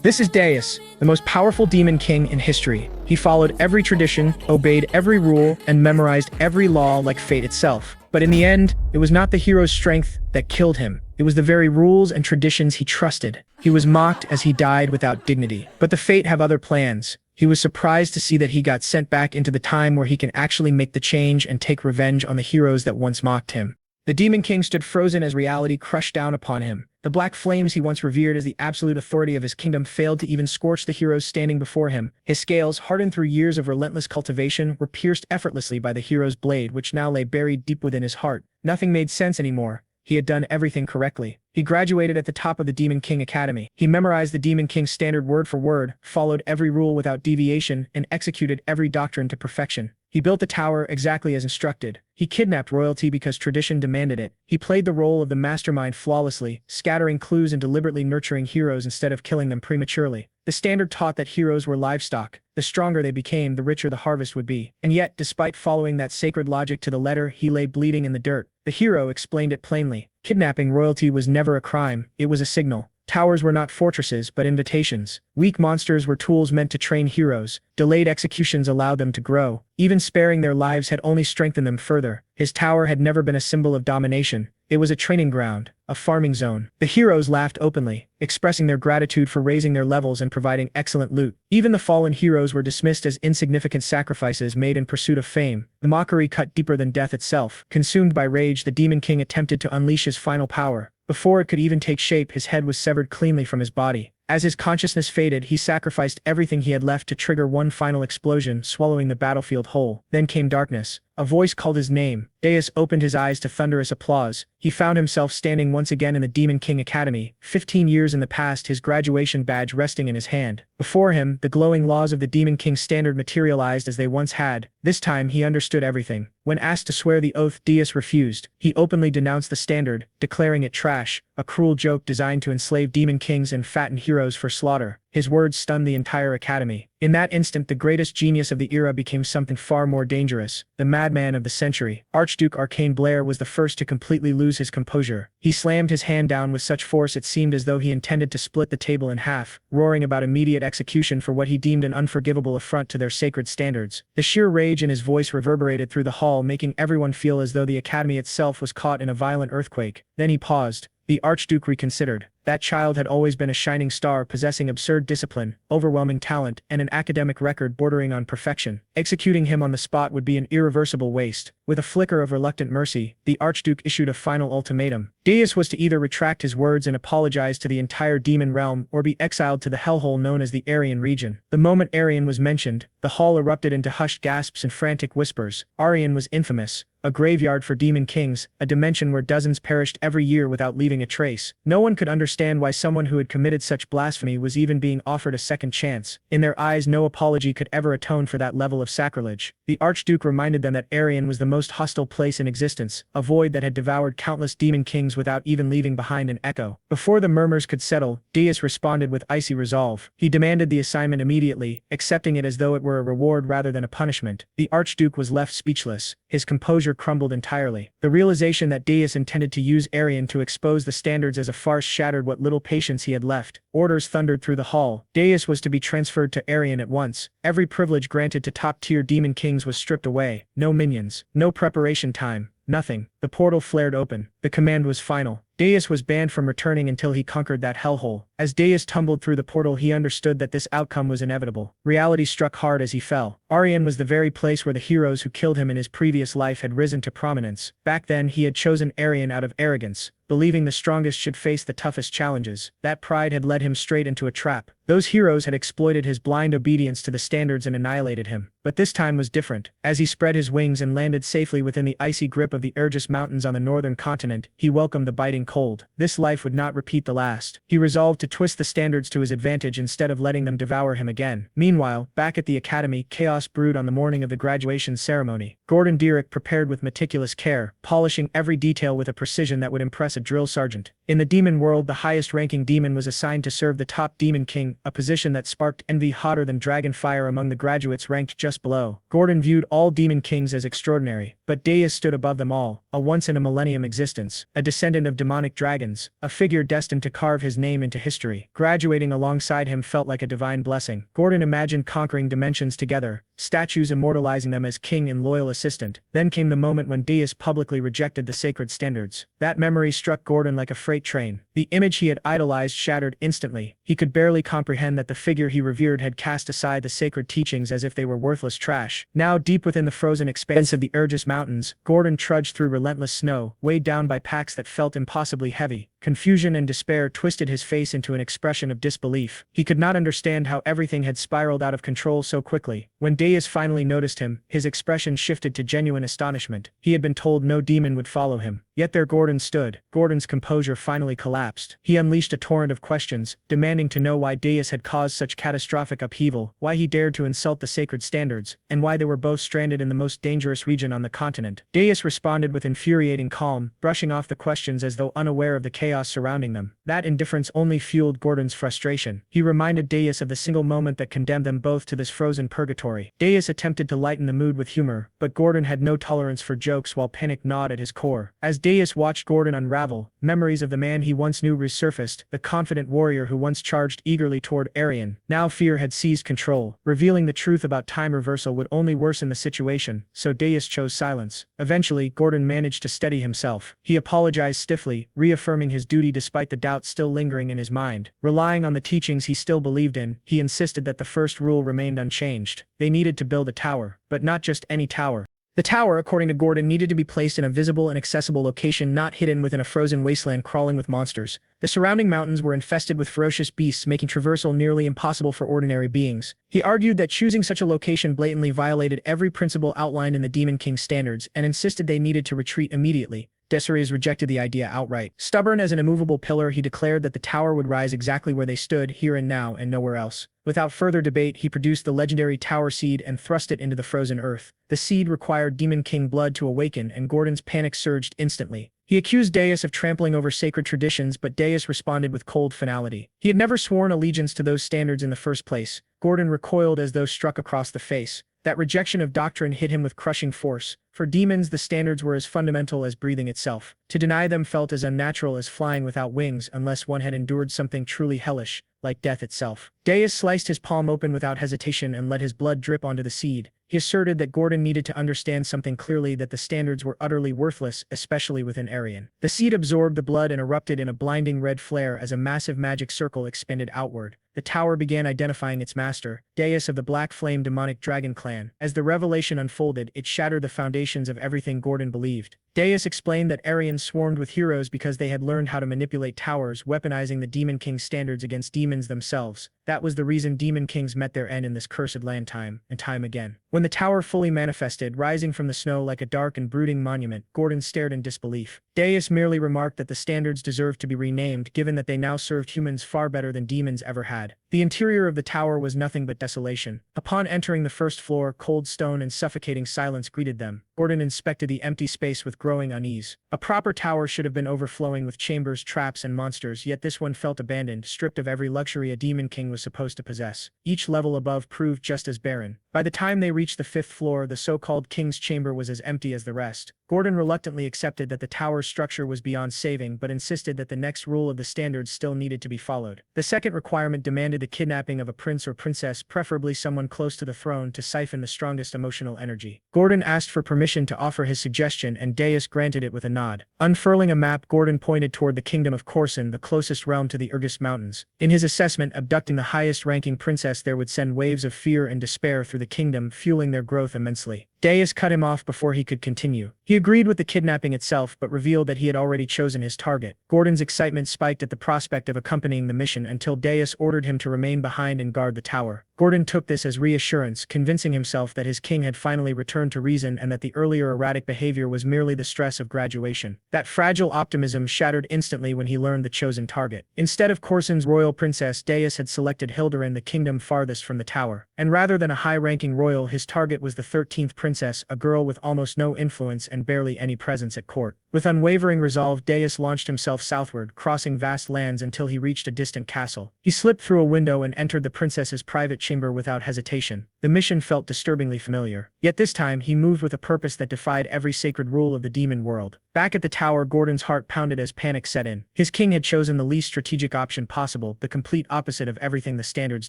This is Deus, the most powerful demon king in history. He followed every tradition, obeyed every rule, and memorized every law like fate itself. But in the end, it was not the hero's strength that killed him. It was the very rules and traditions he trusted. He was mocked as he died without dignity. But the fate have other plans. He was surprised to see that he got sent back into the time where he can actually make the change and take revenge on the heroes that once mocked him. The Demon King stood frozen as reality crushed down upon him. The black flames he once revered as the absolute authority of his kingdom failed to even scorch the heroes standing before him. His scales, hardened through years of relentless cultivation, were pierced effortlessly by the hero's blade, which now lay buried deep within his heart. Nothing made sense anymore. He had done everything correctly. He graduated at the top of the Demon King Academy. He memorized the Demon King's standard word for word, followed every rule without deviation, and executed every doctrine to perfection. He built the tower exactly as instructed. He kidnapped royalty because tradition demanded it. He played the role of the mastermind flawlessly, scattering clues and deliberately nurturing heroes instead of killing them prematurely. The standard taught that heroes were livestock. The stronger they became, the richer the harvest would be. And yet, despite following that sacred logic to the letter, he lay bleeding in the dirt. The hero explained it plainly. Kidnapping royalty was never a crime, it was a signal. Towers were not fortresses, but invitations. Weak monsters were tools meant to train heroes. Delayed executions allowed them to grow. Even sparing their lives had only strengthened them further. His tower had never been a symbol of domination. It was a training ground, a farming zone. The heroes laughed openly, expressing their gratitude for raising their levels and providing excellent loot. Even the fallen heroes were dismissed as insignificant sacrifices made in pursuit of fame. The mockery cut deeper than death itself. Consumed by rage, the Demon King attempted to unleash his final power. Before it could even take shape, his head was severed cleanly from his body. As his consciousness faded, he sacrificed everything he had left to trigger one final explosion, swallowing the battlefield whole. Then came darkness. A voice called his name. Deus opened his eyes to thunderous applause. He found himself standing once again in the Demon King Academy, 15 years in the past, his graduation badge resting in his hand. Before him, the glowing laws of the Demon King standard materialized as they once had. This time, he understood everything. When asked to swear the oath, Deus refused. He openly denounced the standard, declaring it trash, a cruel joke designed to enslave demon kings and fatten heroes for slaughter. His words stunned the entire academy. In that instant, the greatest genius of the era became something far more dangerous. The madman of the century. Archduke Arcane Blair was the first to completely lose his composure. He slammed his hand down with such force it seemed as though he intended to split the table in half, roaring about immediate execution for what he deemed an unforgivable affront to their sacred standards. The sheer rage in his voice reverberated through the hall, making everyone feel as though the academy itself was caught in a violent earthquake. Then he paused. The Archduke reconsidered. That child had always been a shining star, possessing absurd discipline, overwhelming talent, and an academic record bordering on perfection. Executing him on the spot would be an irreversible waste. With a flicker of reluctant mercy, the Archduke issued a final ultimatum. Deus was to either retract his words and apologize to the entire demon realm, or be exiled to the hellhole known as the Aryan region. The moment Aryan was mentioned, the hall erupted into hushed gasps and frantic whispers. Aryan was infamous. A graveyard for demon kings, a dimension where dozens perished every year without leaving a trace. No one could understand why someone who had committed such blasphemy was even being offered a second chance. In their eyes, no apology could ever atone for that level of sacrilege. The Archduke reminded them that Aryan was the most hostile place in existence, a void that had devoured countless demon kings without even leaving behind an echo. Before the murmurs could settle, Deus responded with icy resolve. He demanded the assignment immediately, accepting it as though it were a reward rather than a punishment. The Archduke was left speechless. His composure crumbled entirely. The realization that Deus intended to use Aryan to expose the standards as a farce shattered what little patience he had left. Orders thundered through the hall. Deus was to be transferred to Aryan at once. Every privilege granted to top-tier demon kings was stripped away. No minions. No preparation time. Nothing. The portal flared open. The command was final. Deus was banned from returning until he conquered that hellhole. As Deus tumbled through the portal, he understood that this outcome was inevitable. Reality struck hard as he fell. Aryan was the very place where the heroes who killed him in his previous life had risen to prominence. Back then, he had chosen Aryan out of arrogance, believing the strongest should face the toughest challenges. That pride had led him straight into a trap. Those heroes had exploited his blind obedience to the standards and annihilated him. But this time was different. As he spread his wings and landed safely within the icy grip of the Urgus Mountains on the northern continent, he welcomed the biting cold. This life would not repeat the last. He resolved to twist the standards to his advantage instead of letting them devour him again. Meanwhile, back at the academy, chaos brewed on the morning of the graduation ceremony. Gordon Derrick prepared with meticulous care, polishing every detail with a precision that would impress a drill sergeant. In the demon world, the highest-ranking demon was assigned to serve the top demon king, a position that sparked envy hotter than dragon fire among the graduates ranked just below. Gordon viewed all demon kings as extraordinary, but Deus stood above them all, a once-in-a-millennium existence, a descendant of demonic dragons, a figure destined to carve his name into history. Graduating alongside him felt like a divine blessing. Gordon imagined conquering dimensions together, statues immortalizing them as king and loyal assistant. Then came the moment when Deus publicly rejected the sacred standards. That memory struck Gordon like a freight train. The image he had idolized shattered instantly. He could barely comprehend that the figure he revered had cast aside the sacred teachings as if they were worthless trash. Now, deep within the frozen expanse of the Urgus Mountains, Gordon trudged through relentless snow, weighed down by packs that felt impossibly heavy. Confusion and despair twisted his face into an expression of disbelief. He could not understand how everything had spiraled out of control so quickly. When Deus finally noticed him, his expression shifted to genuine astonishment. He had been told no demon would follow him. Yet there Gordon stood. Gordon's composure finally collapsed. He unleashed a torrent of questions, demanding to know why Deus had caused such catastrophic upheaval, why he dared to insult the sacred standards, and why they were both stranded in the most dangerous region on the continent. Deus responded with infuriating calm, brushing off the questions as though unaware of the chaos surrounding them. That indifference only fueled Gordon's frustration. He reminded Deus of the single moment that condemned them both to this frozen purgatory. Deus attempted to lighten the mood with humor, but Gordon had no tolerance for jokes while panic gnawed at his core. As Deus watched Gordon unravel, memories of the man he once knew resurfaced, the confident warrior who once charged eagerly toward Arian. Now fear had seized control. Revealing the truth about time reversal would only worsen the situation, so Deus chose silence. Eventually, Gordon managed to steady himself. He apologized stiffly, reaffirming his duty despite the doubts still lingering in his mind. Relying on the teachings he still believed in, he insisted that the first rule remained unchanged. They needed to build a tower, but not just any tower. The tower, according to Gordon, needed to be placed in a visible and accessible location, not hidden within a frozen wasteland crawling with monsters. The surrounding mountains were infested with ferocious beasts, making traversal nearly impossible for ordinary beings. He argued that choosing such a location blatantly violated every principle outlined in the Demon King's standards, and insisted they needed to retreat immediately. Desiree rejected the idea outright. Stubborn as an immovable pillar, he declared that the tower would rise exactly where they stood, here and now, and nowhere else. Without further debate, he produced the legendary tower seed and thrust it into the frozen earth. The seed required Demon King blood to awaken, and Gordon's panic surged instantly. He accused Deus of trampling over sacred traditions, but Deus responded with cold finality. He had never sworn allegiance to those standards in the first place. Gordon recoiled as though struck across the face. That rejection of doctrine hit him with crushing force. For demons, the standards were as fundamental as breathing itself. To deny them felt as unnatural as flying without wings, unless one had endured something truly hellish, like death itself. Deus sliced his palm open without hesitation and let his blood drip onto the seed. He asserted that Gordon needed to understand something clearly, that the standards were utterly worthless, especially within Arian. The seed absorbed the blood and erupted in a blinding red flare as a massive magic circle expanded outward. The tower began identifying its master, Deus of the Black Flame Demonic Dragon Clan. As the revelation unfolded, it shattered the foundations of everything Gordon believed. Deus explained that Arian swarmed with heroes because they had learned how to manipulate towers, weaponizing the Demon King's standards against demons themselves. That was the reason Demon Kings met their end in this cursed land time and time again. When the tower fully manifested, rising from the snow like a dark and brooding monument, Gordon stared in disbelief. Deus merely remarked that the standards deserved to be renamed, given that they now served humans far better than demons ever had. The interior of the tower was nothing but desolation. Upon entering the first floor, cold stone and suffocating silence greeted them. Gordon inspected the empty space with growing unease. A proper tower should have been overflowing with chambers, traps, and monsters, yet this one felt abandoned, stripped of every luxury a Demon King was supposed to possess. Each level above proved just as barren. By the time they reached the fifth floor, the so-called King's Chamber was as empty as the rest. Gordon reluctantly accepted that the tower's structure was beyond saving, but insisted that the next rule of the standards still needed to be followed. The second requirement demanded the kidnapping of a prince or princess, preferably someone close to the throne, to siphon the strongest emotional energy. Gordon asked for permission to offer his suggestion, and Deus granted it with a nod. Unfurling a map, Gordon pointed toward the kingdom of Corson, the closest realm to the Urgus Mountains. In his assessment, abducting the highest-ranking princess there would send waves of fear and despair through the kingdom, fueling their growth immensely. Deus cut him off before he could continue. He agreed with the kidnapping itself, but revealed that he had already chosen his target. Gordon's excitement spiked at the prospect of accompanying the mission until Deus ordered him to remain behind and guard the tower. Gordon took this as reassurance, convincing himself that his king had finally returned to reason and that the earlier erratic behavior was merely the stress of graduation. That fragile optimism shattered instantly when he learned the chosen target. Instead of Corson's royal princess, Deus had selected Hilderin, the kingdom farthest from the tower. And rather than a high-ranking royal, his target was the 13th princess, a girl with almost no influence and barely any presence at court. With unwavering resolve, Deus launched himself southward, crossing vast lands until he reached a distant castle. He slipped through a window and entered the princess's private chamber without hesitation. The mission felt disturbingly familiar. Yet this time, he moved with a purpose that defied every sacred rule of the demon world. Back at the tower, Gordon's heart pounded as panic set in. His king had chosen the least strategic option possible, the complete opposite of everything the standards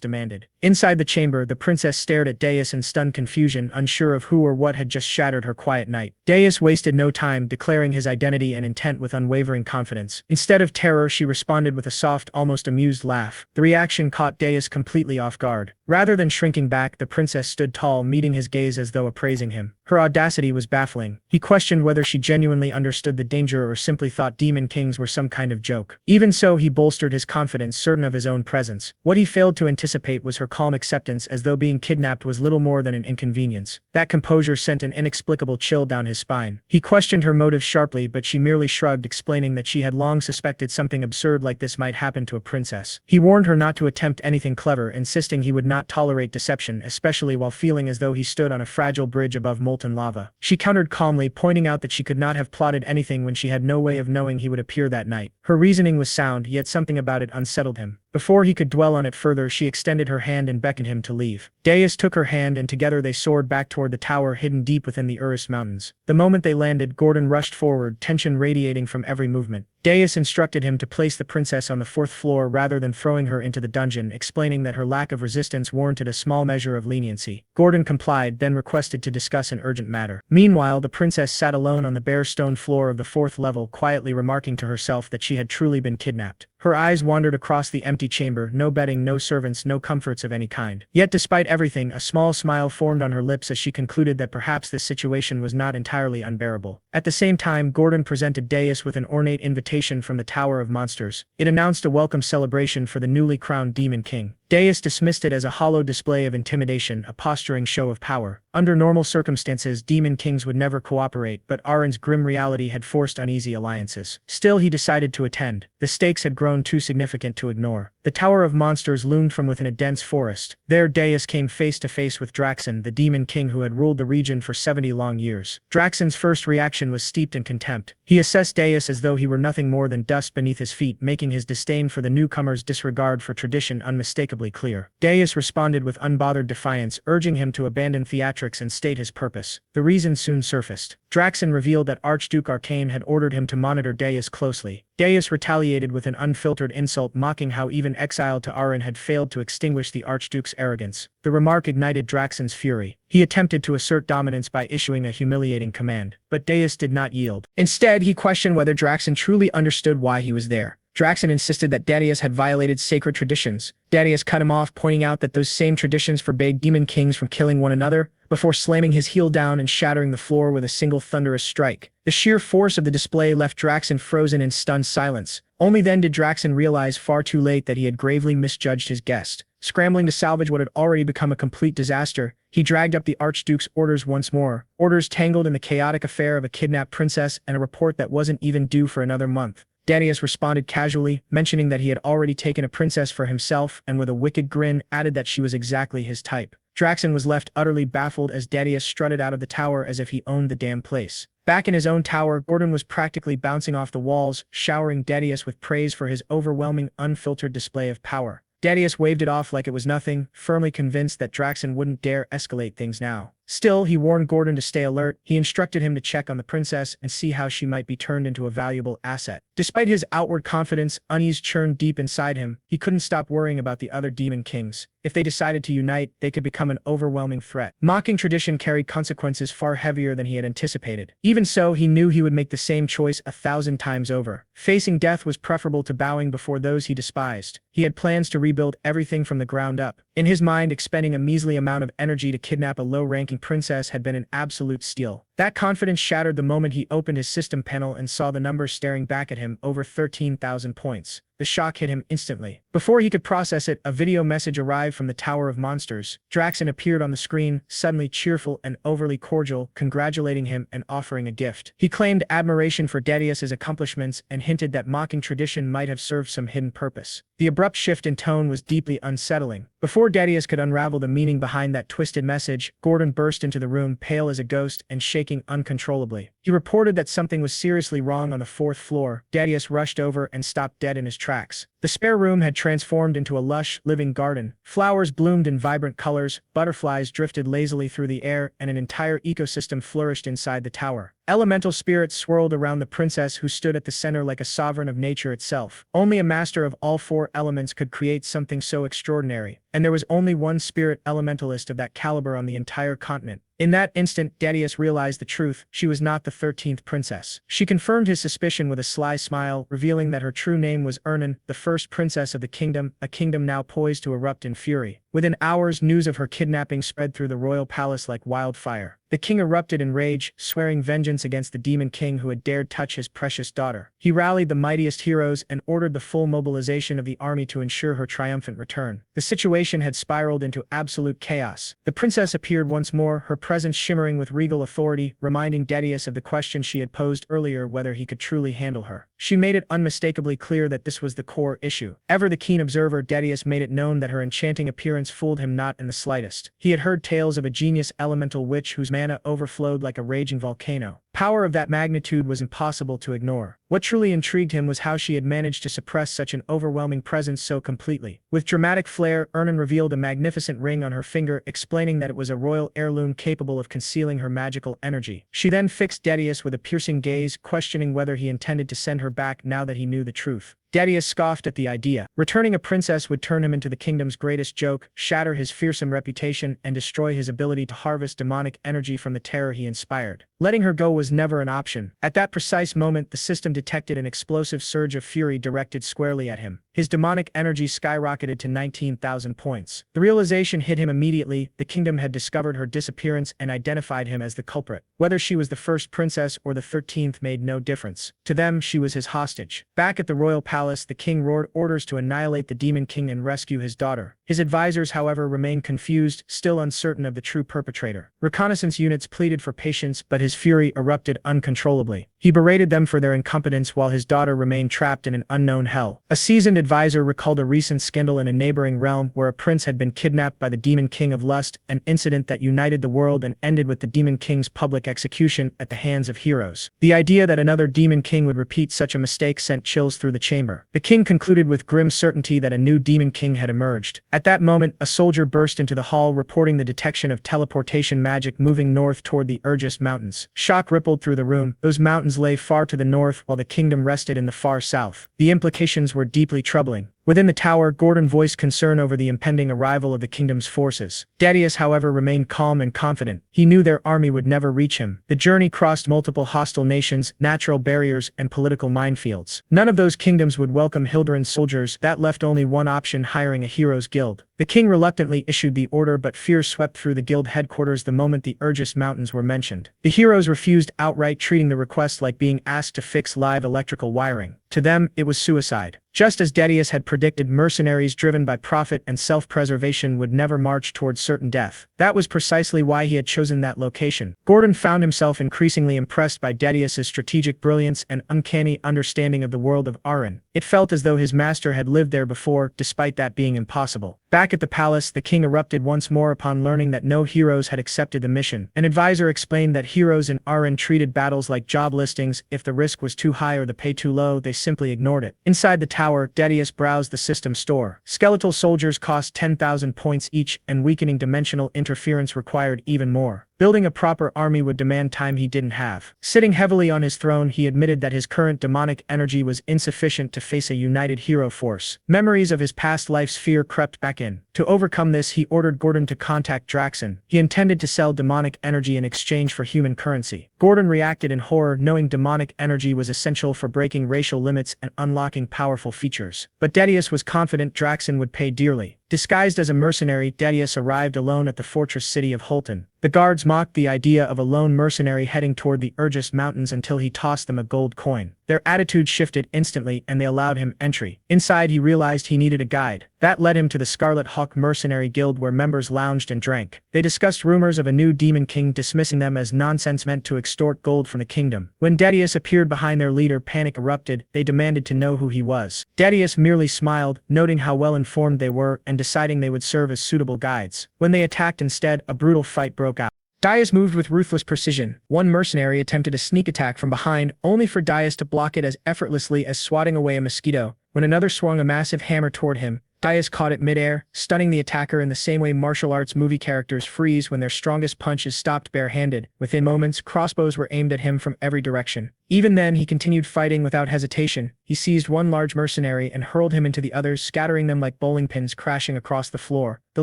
demanded. Inside the chamber, the princess stared at Deus in stunned confusion, unsure of who or what had just shattered her quiet night. Deus wasted no time, declaring his identity and intent with unwavering confidence. Instead of terror, she responded with a soft, almost amused laugh. The reaction caught Deus completely off guard. Rather than shrinking back, the princess stood tall, meeting his gaze as though appraising him. Her audacity was baffling. He questioned whether she genuinely understood the danger or simply thought demon kings were some kind of joke. Even so, he bolstered his confidence, certain of his own presence. What he failed to anticipate was her calm acceptance, as though being kidnapped was little more than an inconvenience. That composure sent an inexplicable chill down his spine. He questioned her motives sharply, but she merely shrugged, explaining that she had long suspected something absurd like this might happen to a princess. He warned her not to attempt anything clever, insisting he would not tolerate deception, especially while feeling as though he stood on a fragile bridge above molten lava. She countered calmly, pointing out that she could not have plotted anything when she had no way of knowing he would appear that night. Her reasoning was sound, yet something about it unsettled him. Before he could dwell on it further, she extended her hand and beckoned him to leave. Deus took her hand, and together they soared back toward the tower hidden deep within the Urus Mountains. The moment they landed, Gordon rushed forward, tension radiating from every movement. Deus instructed him to place the princess on the 4th floor rather than throwing her into the dungeon, explaining that her lack of resistance warranted a small measure of leniency. Gordon complied, then requested to discuss an urgent matter. Meanwhile, the princess sat alone on the bare stone floor of the 4th level, quietly remarking to herself that she had truly been kidnapped. Her eyes wandered across the empty chamber, no bedding, no servants, no comforts of any kind. Yet despite everything, a small smile formed on her lips as she concluded that perhaps this situation was not entirely unbearable. At the same time, Gordon presented Deus with an ornate invitation from the Tower of Monsters. It announced a welcome celebration for the newly crowned Demon King. Deus dismissed it as a hollow display of intimidation, a posturing show of power. Under normal circumstances, demon kings would never cooperate, but Arin's grim reality had forced uneasy alliances. Still, he decided to attend. The stakes had grown too significant to ignore. The Tower of Monsters loomed from within a dense forest. There, Deus came face to face with Draxon, the demon king who had ruled the region for 70 long years. Draxon's first reaction was steeped in contempt. He assessed Deus as though he were nothing more than dust beneath his feet, making his disdain for the newcomer's disregard for tradition unmistakably clear. Deus responded with unbothered defiance, urging him to abandon theatrics and state his purpose. The reason soon surfaced. Draxon revealed that Archduke Arcane had ordered him to monitor Deus closely. Deus retaliated with an unfiltered insult, mocking how even exile to Arin had failed to extinguish the Archduke's arrogance. The remark ignited Draxon's fury. He attempted to assert dominance by issuing a humiliating command, but Deus did not yield. Instead, he questioned whether Draxon truly understood why he was there. Draxon insisted that Deus had violated sacred traditions. Deus cut him off, pointing out that those same traditions forbade demon kings from killing one another, before slamming his heel down and shattering the floor with a single thunderous strike. The sheer force of the display left Draxon frozen in stunned silence. Only then did Draxon realize far too late that he had gravely misjudged his guest. Scrambling to salvage what had already become a complete disaster, he dragged up the Archduke's orders once more, orders tangled in the chaotic affair of a kidnapped princess and a report that wasn't even due for another month. Deus responded casually, mentioning that he had already taken a princess for himself, and with a wicked grin added that she was exactly his type. Draxon was left utterly baffled as Deus strutted out of the tower as if he owned the damn place. Back in his own tower, Gordon was practically bouncing off the walls, showering Deus with praise for his overwhelming, unfiltered display of power. Deus waved it off like it was nothing, firmly convinced that Draxon wouldn't dare escalate things now. Still, he warned Gordon to stay alert. He instructed him to check on the princess and see how she might be turned into a valuable asset. Despite his outward confidence, unease churned deep inside him. He couldn't stop worrying about the other demon kings. If they decided to unite, they could become an overwhelming threat. Mocking tradition carried consequences far heavier than he had anticipated. Even so, he knew he would make the same choice 1,000 times over. Facing death was preferable to bowing before those he despised. He had plans to rebuild everything from the ground up. In his mind, expending a measly amount of energy to kidnap a low-ranking princess had been an absolute steal. That confidence shattered the moment he opened his system panel and saw the number staring back at him, over 13,000 points. the shock hit him instantly. Before he could process it, a video message arrived from the Tower of Monsters. Draxon appeared on the screen, suddenly cheerful and overly cordial, congratulating him and offering a gift. He claimed admiration for Darius's accomplishments and hinted that mocking tradition might have served some hidden purpose. The abrupt shift in tone was deeply unsettling. Before Darius could unravel the meaning behind that twisted message, Gordon burst into the room, pale as a ghost and shaking uncontrollably. He reported that something was seriously wrong on the 4th floor. Darius rushed over and stopped dead in his tracks. The spare room had transformed into a lush, living garden. Flowers bloomed in vibrant colors, butterflies drifted lazily through the air, and an entire ecosystem flourished inside the tower. Elemental spirits swirled around the princess, who stood at the center like a sovereign of nature itself. Only a master of all 4 elements could create something so extraordinary, and there was only one spirit elementalist of that caliber on the entire continent. In that instant, Darius realized the truth. She was not the 13th princess. She confirmed his suspicion with a sly smile, revealing that her true name was Ernan, the first princess of the kingdom, a kingdom now poised to erupt in fury. Within hours, news of her kidnapping spread through the royal palace like wildfire. The king erupted in rage, swearing vengeance against the demon king who had dared touch his precious daughter. He rallied the mightiest heroes and ordered the full mobilization of the army to ensure her triumphant return. The situation had spiraled into absolute chaos. The princess appeared once more, her presence shimmering with regal authority, reminding Darius of the question she had posed earlier, whether he could truly handle her. She made it unmistakably clear that this was the core issue. Ever the keen observer, Darius made it known that her enchanting appearance fooled him not in the slightest. He had heard tales of a genius elemental witch whose mana overflowed like a raging volcano. Power of that magnitude was impossible to ignore. What truly intrigued him was how she had managed to suppress such an overwhelming presence so completely. With dramatic flair, Ernan revealed a magnificent ring on her finger, explaining that it was a royal heirloom capable of concealing her magical energy. She then fixed Darius with a piercing gaze, questioning whether he intended to send her back now that he knew the truth. Darius scoffed at the idea. Returning a princess would turn him into the kingdom's greatest joke, shatter his fearsome reputation, and destroy his ability to harvest demonic energy from the terror he inspired. Letting her go was never an option. At that precise moment, the system detected an explosive surge of fury directed squarely at him. His demonic energy skyrocketed to 19,000 points. The realization hit him immediately. The kingdom had discovered her disappearance and identified him as the culprit. Whether she was the first princess or the 13th made no difference. To them, she was his hostage. Back at the royal palace, the king roared orders to annihilate the demon king and rescue his daughter. His advisors, however, remained confused, still uncertain of the true perpetrator. Reconnaissance units pleaded for patience, but his fury erupted uncontrollably. He berated them for their incompetence while his daughter remained trapped in an unknown hell. A seasoned advisor recalled a recent scandal in a neighboring realm where a prince had been kidnapped by the demon king of lust, an incident that united the world and ended with the demon king's public execution at the hands of heroes. The idea that another demon king would repeat such a mistake sent chills through the chamber. The king concluded with grim certainty that a new demon king had emerged. At that moment, a soldier burst into the hall, reporting the detection of teleportation magic moving north toward the Urgis Mountains. Shock rippled through the room. Those mountains lay far to the north while the kingdom rested in the far south. The implications were deeply troubling. Within the tower, Gordon voiced concern over the impending arrival of the kingdom's forces. Darius, however, remained calm and confident. He knew their army would never reach him. The journey crossed multiple hostile nations, natural barriers, and political minefields. None of those kingdoms would welcome Hilduran's soldiers. That left only one option: hiring a heroes guild. The king reluctantly issued the order, but fear swept through the guild headquarters the moment the Urgis Mountains were mentioned. The heroes refused outright, treating the request like being asked to fix live electrical wiring. To them, it was suicide. Just as Darius had predicted, mercenaries driven by profit and self-preservation would never march towards certain death. That was precisely why he had chosen that location. Gordon found himself increasingly impressed by Darius's strategic brilliance and uncanny understanding of the world of Aran. It felt as though his master had lived there before, despite that being impossible. Back at the palace, the king erupted once more upon learning that no heroes had accepted the mission. An advisor explained that heroes in Aran treated battles like job listings. If the risk was too high or the pay too low, they simply ignored it. Inside the tower, Darius browsed the system store. Skeletal soldiers cost 10,000 points each, and weakening dimensional interference required even more. Building a proper army would demand time he didn't have. Sitting heavily on his throne, he admitted that his current demonic energy was insufficient to face a united hero force. Memories of his past life's fear crept back in. To overcome this, he ordered Gordon to contact Draxon. He intended to sell demonic energy in exchange for human currency. Gordon reacted in horror, knowing demonic energy was essential for breaking racial limits and unlocking powerful features. But Darius was confident Draxon would pay dearly. Disguised as a mercenary, Darius arrived alone at the fortress city of Holton. The guards mocked the idea of a lone mercenary heading toward the Urgis Mountains until he tossed them a gold coin. Their attitude shifted instantly and they allowed him entry. Inside, he realized he needed a guide. That led him to the Scarlet Hawk Mercenary Guild where members lounged and drank. They discussed rumors of a new demon king, dismissing them as nonsense meant to extort gold from the kingdom. When Dedius appeared behind their leader, panic erupted. They demanded to know who he was. Dedius merely smiled, noting how well informed they were and deciding they would serve as suitable guides. When they attacked instead, a brutal fight broke out. Dias moved with ruthless precision. One mercenary attempted a sneak attack from behind, only for Dias to block it as effortlessly as swatting away a mosquito. When another swung a massive hammer toward him, Dias caught it midair, stunning the attacker in the same way martial arts movie characters freeze when their strongest punch is stopped barehanded. Within moments, crossbows were aimed at him from every direction. Even then, he continued fighting without hesitation. He seized one large mercenary and hurled him into the others, scattering them like bowling pins crashing across the floor. The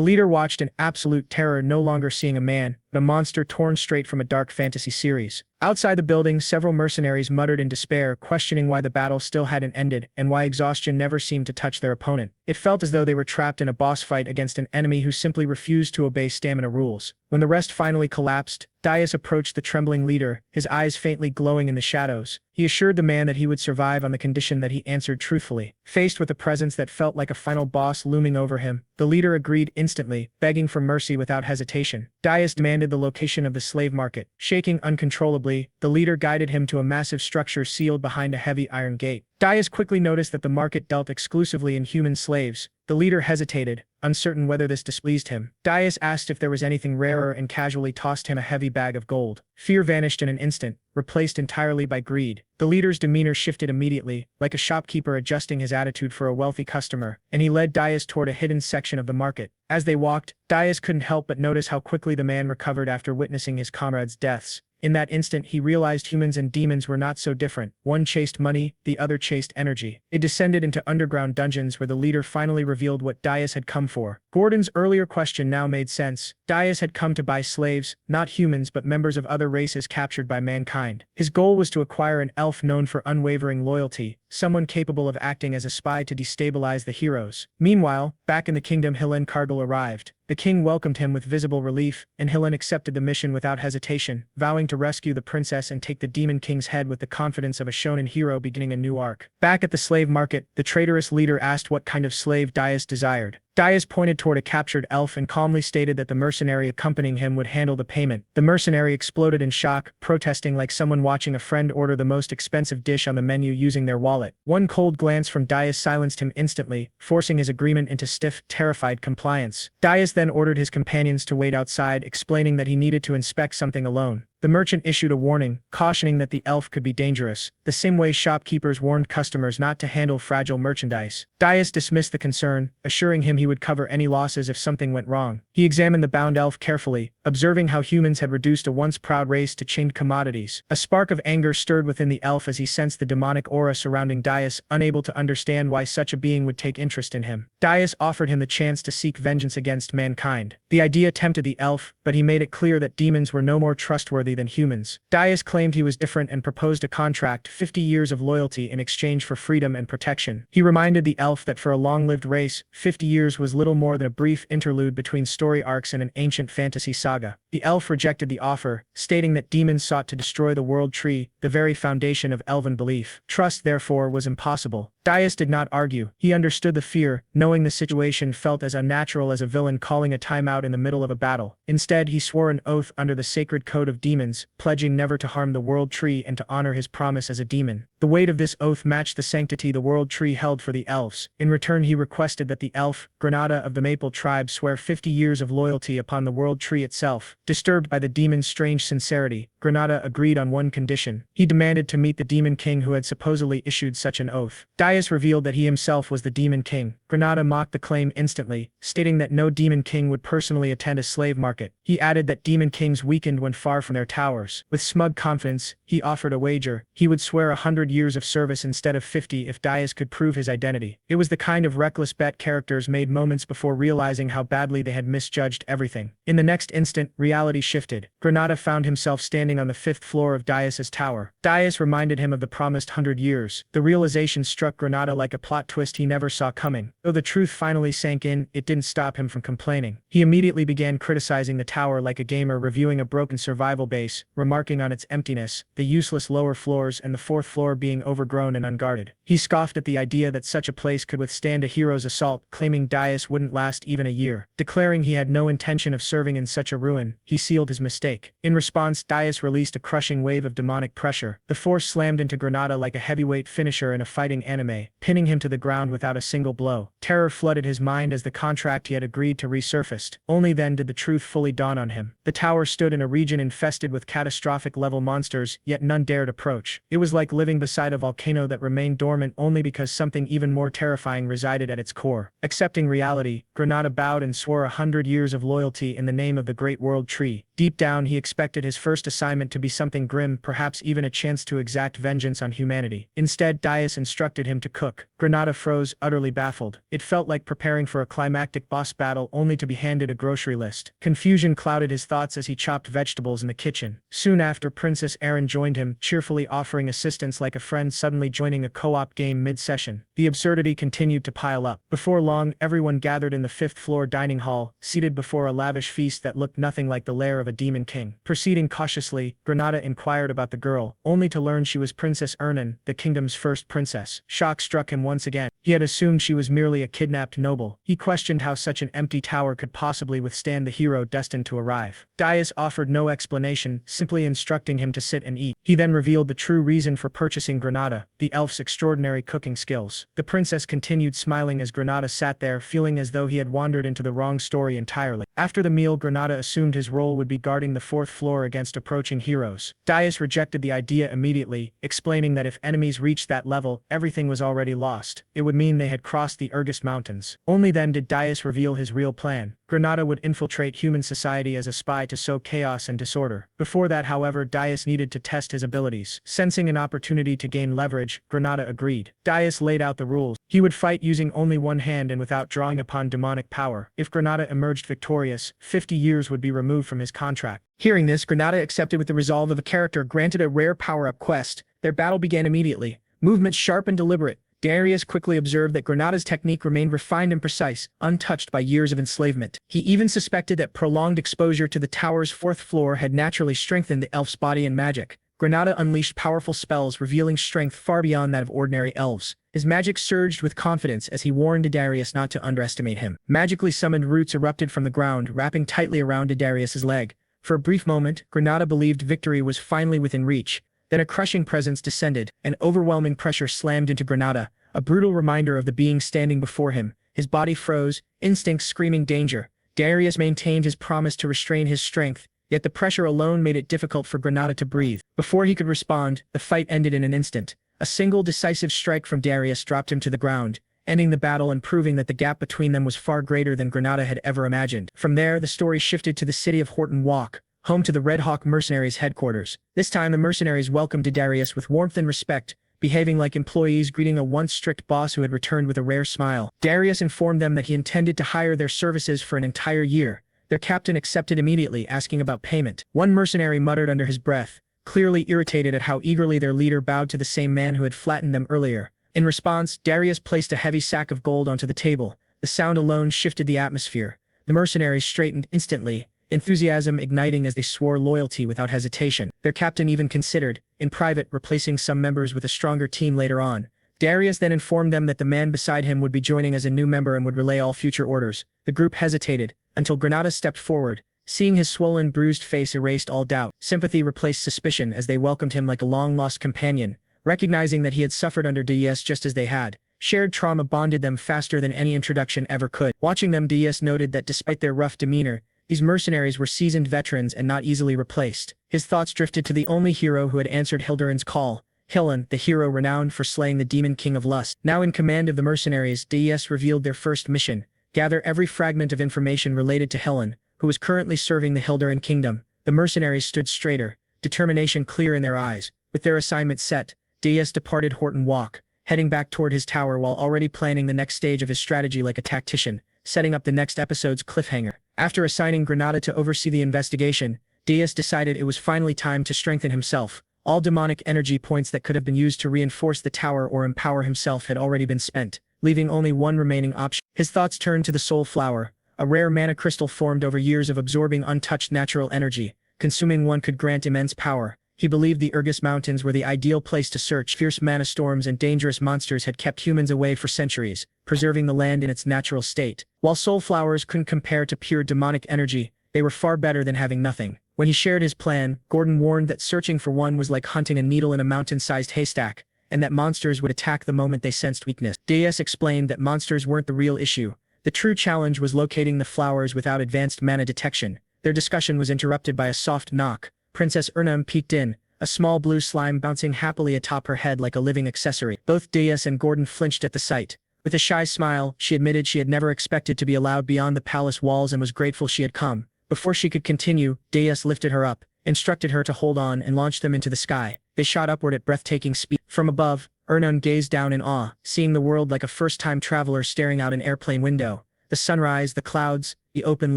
leader watched in absolute terror, no longer seeing a man, but a monster torn straight from a dark fantasy series. Outside the building, several mercenaries muttered in despair, questioning why the battle still hadn't ended and why exhaustion never seemed to touch their opponent. It felt as though they were trapped in a boss fight against an enemy who simply refused to obey stamina rules. When the rest finally collapsed, Dias approached the trembling leader, his eyes faintly glowing in the shadows. He assured the man that he would survive on the condition that he answered truthfully. Faced with a presence that felt like a final boss looming over him, the leader agreed instantly, begging for mercy without hesitation. Dias demanded the location of the slave market. Shaking uncontrollably, the leader guided him to a massive structure sealed behind a heavy iron gate. Dias quickly noticed that the market dealt exclusively in human slaves. The leader hesitated, uncertain whether this displeased him. Dias asked if there was anything rarer and casually tossed him a heavy bag of gold. Fear vanished in an instant, replaced entirely by greed. The leader's demeanor shifted immediately, like a shopkeeper adjusting his attitude for a wealthy customer, and he led Dias toward a hidden section of the market. As they walked, Dias couldn't help but notice how quickly the man recovered after witnessing his comrades' deaths. In that instant, he realized humans and demons were not so different. One chased money, the other chased energy. They descended into underground dungeons where the leader finally revealed what Dias had come for. Gordon's earlier question now made sense. Dias had come to buy slaves, not humans but members of other races captured by mankind. His goal was to acquire an elf known for unwavering loyalty, someone capable of acting as a spy to destabilize the heroes. Meanwhile, back in the kingdom, Helen Cardinal arrived. The king welcomed him with visible relief, and Helen accepted the mission without hesitation, vowing to rescue the princess and take the demon king's head with the confidence of a shonen hero beginning a new arc. Back at the slave market, the traitorous leader asked what kind of slave Dias desired. Dias pointed toward a captured elf and calmly stated that the mercenary accompanying him would handle the payment. The mercenary exploded in shock, protesting like someone watching a friend order the most expensive dish on the menu using their wallet. One cold glance from Dias silenced him instantly, forcing his agreement into stiff, terrified compliance. Dias then ordered his companions to wait outside, explaining that he needed to inspect something alone. The merchant issued a warning, cautioning that the elf could be dangerous, the same way shopkeepers warned customers not to handle fragile merchandise. Dias dismissed the concern, assuring him he would cover any losses if something went wrong. He examined the bound elf carefully, observing how humans had reduced a once proud race to chained commodities. A spark of anger stirred within the elf as he sensed the demonic aura surrounding Dias, unable to understand why such a being would take interest in him. Dias offered him the chance to seek vengeance against mankind. The idea tempted the elf, but he made it clear that demons were no more trustworthy than humans. Dias claimed he was different and proposed a contract, 50 years of loyalty in exchange for freedom and protection. He reminded the elf that for a long-lived race, 50 years was little more than a brief interlude between story arcs in an ancient fantasy saga. The elf rejected the offer, stating that demons sought to destroy the world tree, the very foundation of elven belief. Trust, therefore, was impossible. Dias did not argue. He understood the fear, knowing the situation felt as unnatural as a villain calling a timeout in the middle of a battle. Instead, he swore an oath under the sacred code of demons, pledging never to harm the world tree and to honor his promise as a demon. The weight of this oath matched the sanctity the world tree held for the elves. In return, he requested that the elf, Granada of the Maple tribe, swear 50 years of loyalty upon the world tree itself. Disturbed by the demon's strange sincerity, Granada agreed on one condition. He demanded to meet the demon king who had supposedly issued such an oath. Dias revealed that he himself was the demon king. Granada mocked the claim instantly, stating that no demon king would personally attend a slave market. He added that demon kings weakened when far from their towers. With smug confidence, he offered a wager. He would swear 100 years of service instead of 50 if Dias could prove his identity. It was the kind of reckless bet characters made moments before realizing how badly they had misjudged everything. In the next instant, reality shifted. Granada found himself standing on the 5th floor of Dias's tower. Dias reminded him of the promised 100 years. The realization struck Granada like a plot twist he never saw coming. Though the truth finally sank in, it didn't stop him from complaining. He immediately began criticizing the tower like a gamer reviewing a broken survival base, remarking on its emptiness, the useless lower floors and the fourth floor being overgrown and unguarded. He scoffed at the idea that such a place could withstand a hero's assault, claiming Dais wouldn't last even a year. Declaring he had no intention of serving in such a ruin, he sealed his mistake. In response, Dais released a crushing wave of demonic pressure. The force slammed into Granada like a heavyweight finisher in a fighting anime, pinning him to the ground without a single blow. Terror flooded his mind as the contract he had agreed to resurfaced. Only then did the truth fully dawn on him. The tower stood in a region infested with catastrophic-level monsters, yet none dared approach. It was like living beside a volcano that remained dormant only because something even more terrifying resided at its core. Accepting reality, Granada bowed and swore 100 years of loyalty in the name of the Great World Tree. Deep down, he expected his first assignment to be something grim, perhaps even a chance to exact vengeance on humanity. Instead, Dais instructed him to cook. Granada froze, utterly baffled. It felt like preparing for a climactic boss battle only to be handed a grocery list. Confusion clouded his thoughts as he chopped vegetables in the kitchen. Soon after, Princess Erin joined him, cheerfully offering assistance like a friend suddenly joining a co-op game mid-session. The absurdity continued to pile up. Before long, everyone gathered in the fifth-floor dining hall, seated before a lavish feast that looked nothing like the lair of a demon king. Proceeding cautiously, Granada inquired about the girl, only to learn she was Princess Ernan, the kingdom's first princess. Shock struck him once again. He had assumed she was merely a kidnapped noble. He questioned how such an empty tower could possibly withstand the hero destined to arrive. Dais offered no explanation, simply instructing him to sit and eat. He then revealed the true reason for purchasing Granada, the elf's extraordinary cooking skills. The princess continued smiling as Granada sat there, feeling as though he had wandered into the wrong story entirely. After the meal, Granada assumed his role would be guarding the fourth floor against approaching heroes. Dais rejected the idea immediately, explaining that if enemies reached that level, everything was already lost. It would mean they had crossed the Urgist Mountains. Only then did Dais reveal his real plan. Granada would infiltrate human society as a spy to sow chaos and disorder. Before that, however, Dais needed to test his abilities. Sensing an opportunity to gain leverage, Granada agreed. Dais laid out the rules. He would fight using only one hand and without drawing upon demonic power. If Granada emerged victorious, 50 years would be removed from his contract. Hearing this, Granada accepted with the resolve of a character granted a rare power-up quest. Their battle began immediately. Movements sharp and deliberate. Darius quickly observed that Granada's technique remained refined and precise, untouched by years of enslavement. He even suspected that prolonged exposure to the tower's fourth floor had naturally strengthened the elf's body and magic. Granada unleashed powerful spells, revealing strength far beyond that of ordinary elves. His magic surged with confidence as he warned Darius not to underestimate him. Magically summoned roots erupted from the ground, wrapping tightly around Darius's leg. For a brief moment, Granada believed victory was finally within reach. Then a crushing presence descended, an overwhelming pressure slammed into Granada, a brutal reminder of the being standing before him. His body froze, instincts screaming danger. Darius maintained his promise to restrain his strength, yet the pressure alone made it difficult for Granada to breathe. Before he could respond, the fight ended in an instant. A single decisive strike from Darius dropped him to the ground, ending the battle and proving that the gap between them was far greater than Granada had ever imagined. From there, the story shifted to the city of Horton Walk, home to the Red Hawk mercenaries' headquarters. This time, the mercenaries welcomed Darius with warmth and respect, behaving like employees greeting a once strict boss who had returned with a rare smile. Darius informed them that he intended to hire their services for an entire year. Their captain accepted immediately, asking about payment. One mercenary muttered under his breath, clearly irritated at how eagerly their leader bowed to the same man who had flattened them earlier. In response, Darius placed a heavy sack of gold onto the table. The sound alone shifted the atmosphere. The mercenaries straightened instantly, enthusiasm igniting as they swore loyalty without hesitation. Their captain even considered, in private, replacing some members with a stronger team later on. Darius then informed them that the man beside him would be joining as a new member and would relay all future orders. The group hesitated, until Granada stepped forward. Seeing his swollen, bruised face erased all doubt. Sympathy replaced suspicion as they welcomed him like a long-lost companion, recognizing that he had suffered under Darius just as they had. Shared trauma bonded them faster than any introduction ever could. Watching them, Darius noted that despite their rough demeanor, these mercenaries were seasoned veterans and not easily replaced. His thoughts drifted to the only hero who had answered Hildurin's call, Hillen, the hero renowned for slaying the demon king of lust. Now in command of the mercenaries, Darius revealed their first mission: gather every fragment of information related to Hillen, who was currently serving the Hildurin kingdom. The mercenaries stood straighter, determination clear in their eyes. With their assignment set, Darius departed Horton Walk, heading back toward his tower while already planning the next stage of his strategy like a tactician, setting up the next episode's cliffhanger. After assigning Granada to oversee the investigation, Darius decided it was finally time to strengthen himself. All demonic energy points that could have been used to reinforce the tower or empower himself had already been spent. leaving only one remaining option. His thoughts turned to the soul flower, a rare mana crystal formed over years of absorbing untouched natural energy. Consuming one could grant immense power. He believed the Urgus Mountains were the ideal place to search. Fierce mana storms and dangerous monsters had kept humans away for centuries, preserving the land in its natural state. While soul flowers couldn't compare to pure demonic energy, they were far better than having nothing. When he shared his plan, Gordon warned that searching for one was like hunting a needle in a mountain-sized haystack, and that monsters would attack the moment they sensed weakness. Deus explained that monsters weren't the real issue. The true challenge was locating the flowers without advanced mana detection. Their discussion was interrupted by a soft knock. Princess Ernam peeked in, a small blue slime bouncing happily atop her head like a living accessory. Both Deus and Gordon flinched at the sight. With a shy smile, she admitted she had never expected to be allowed beyond the palace walls and was grateful she had come. Before she could continue, Deus lifted her up, instructed her to hold on and launched them into the sky. They shot upward at breathtaking speed. From above, Ernam gazed down in awe, seeing the world like a first-time traveler staring out an airplane window. The sunrise, the clouds, the open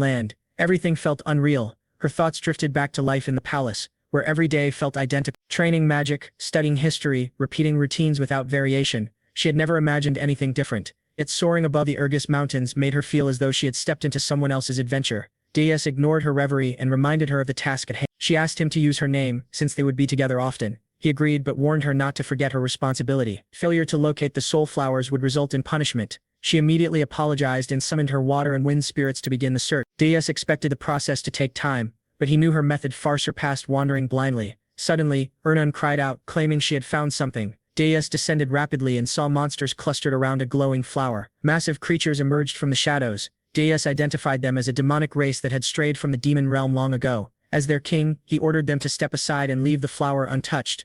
land, everything felt unreal. Her thoughts drifted back to life in the palace, where every day felt identical. Training magic, studying history, repeating routines without variation. She had never imagined anything different. Yet soaring above the Urgus Mountains made her feel as though she had stepped into someone else's adventure. Deus ignored her reverie and reminded her of the task at hand. She asked him to use her name, since they would be together often. He agreed but warned her not to forget her responsibility. Failure to locate the soul flowers would result in punishment. She immediately apologized and summoned her water and wind spirits to begin the search. Deus expected the process to take time, but he knew her method far surpassed wandering blindly. Suddenly, Ernam cried out, claiming she had found something. Deus descended rapidly and saw monsters clustered around a glowing flower. Massive creatures emerged from the shadows. Deus identified them as a demonic race that had strayed from the demon realm long ago. As their king, he ordered them to step aside and leave the flower untouched.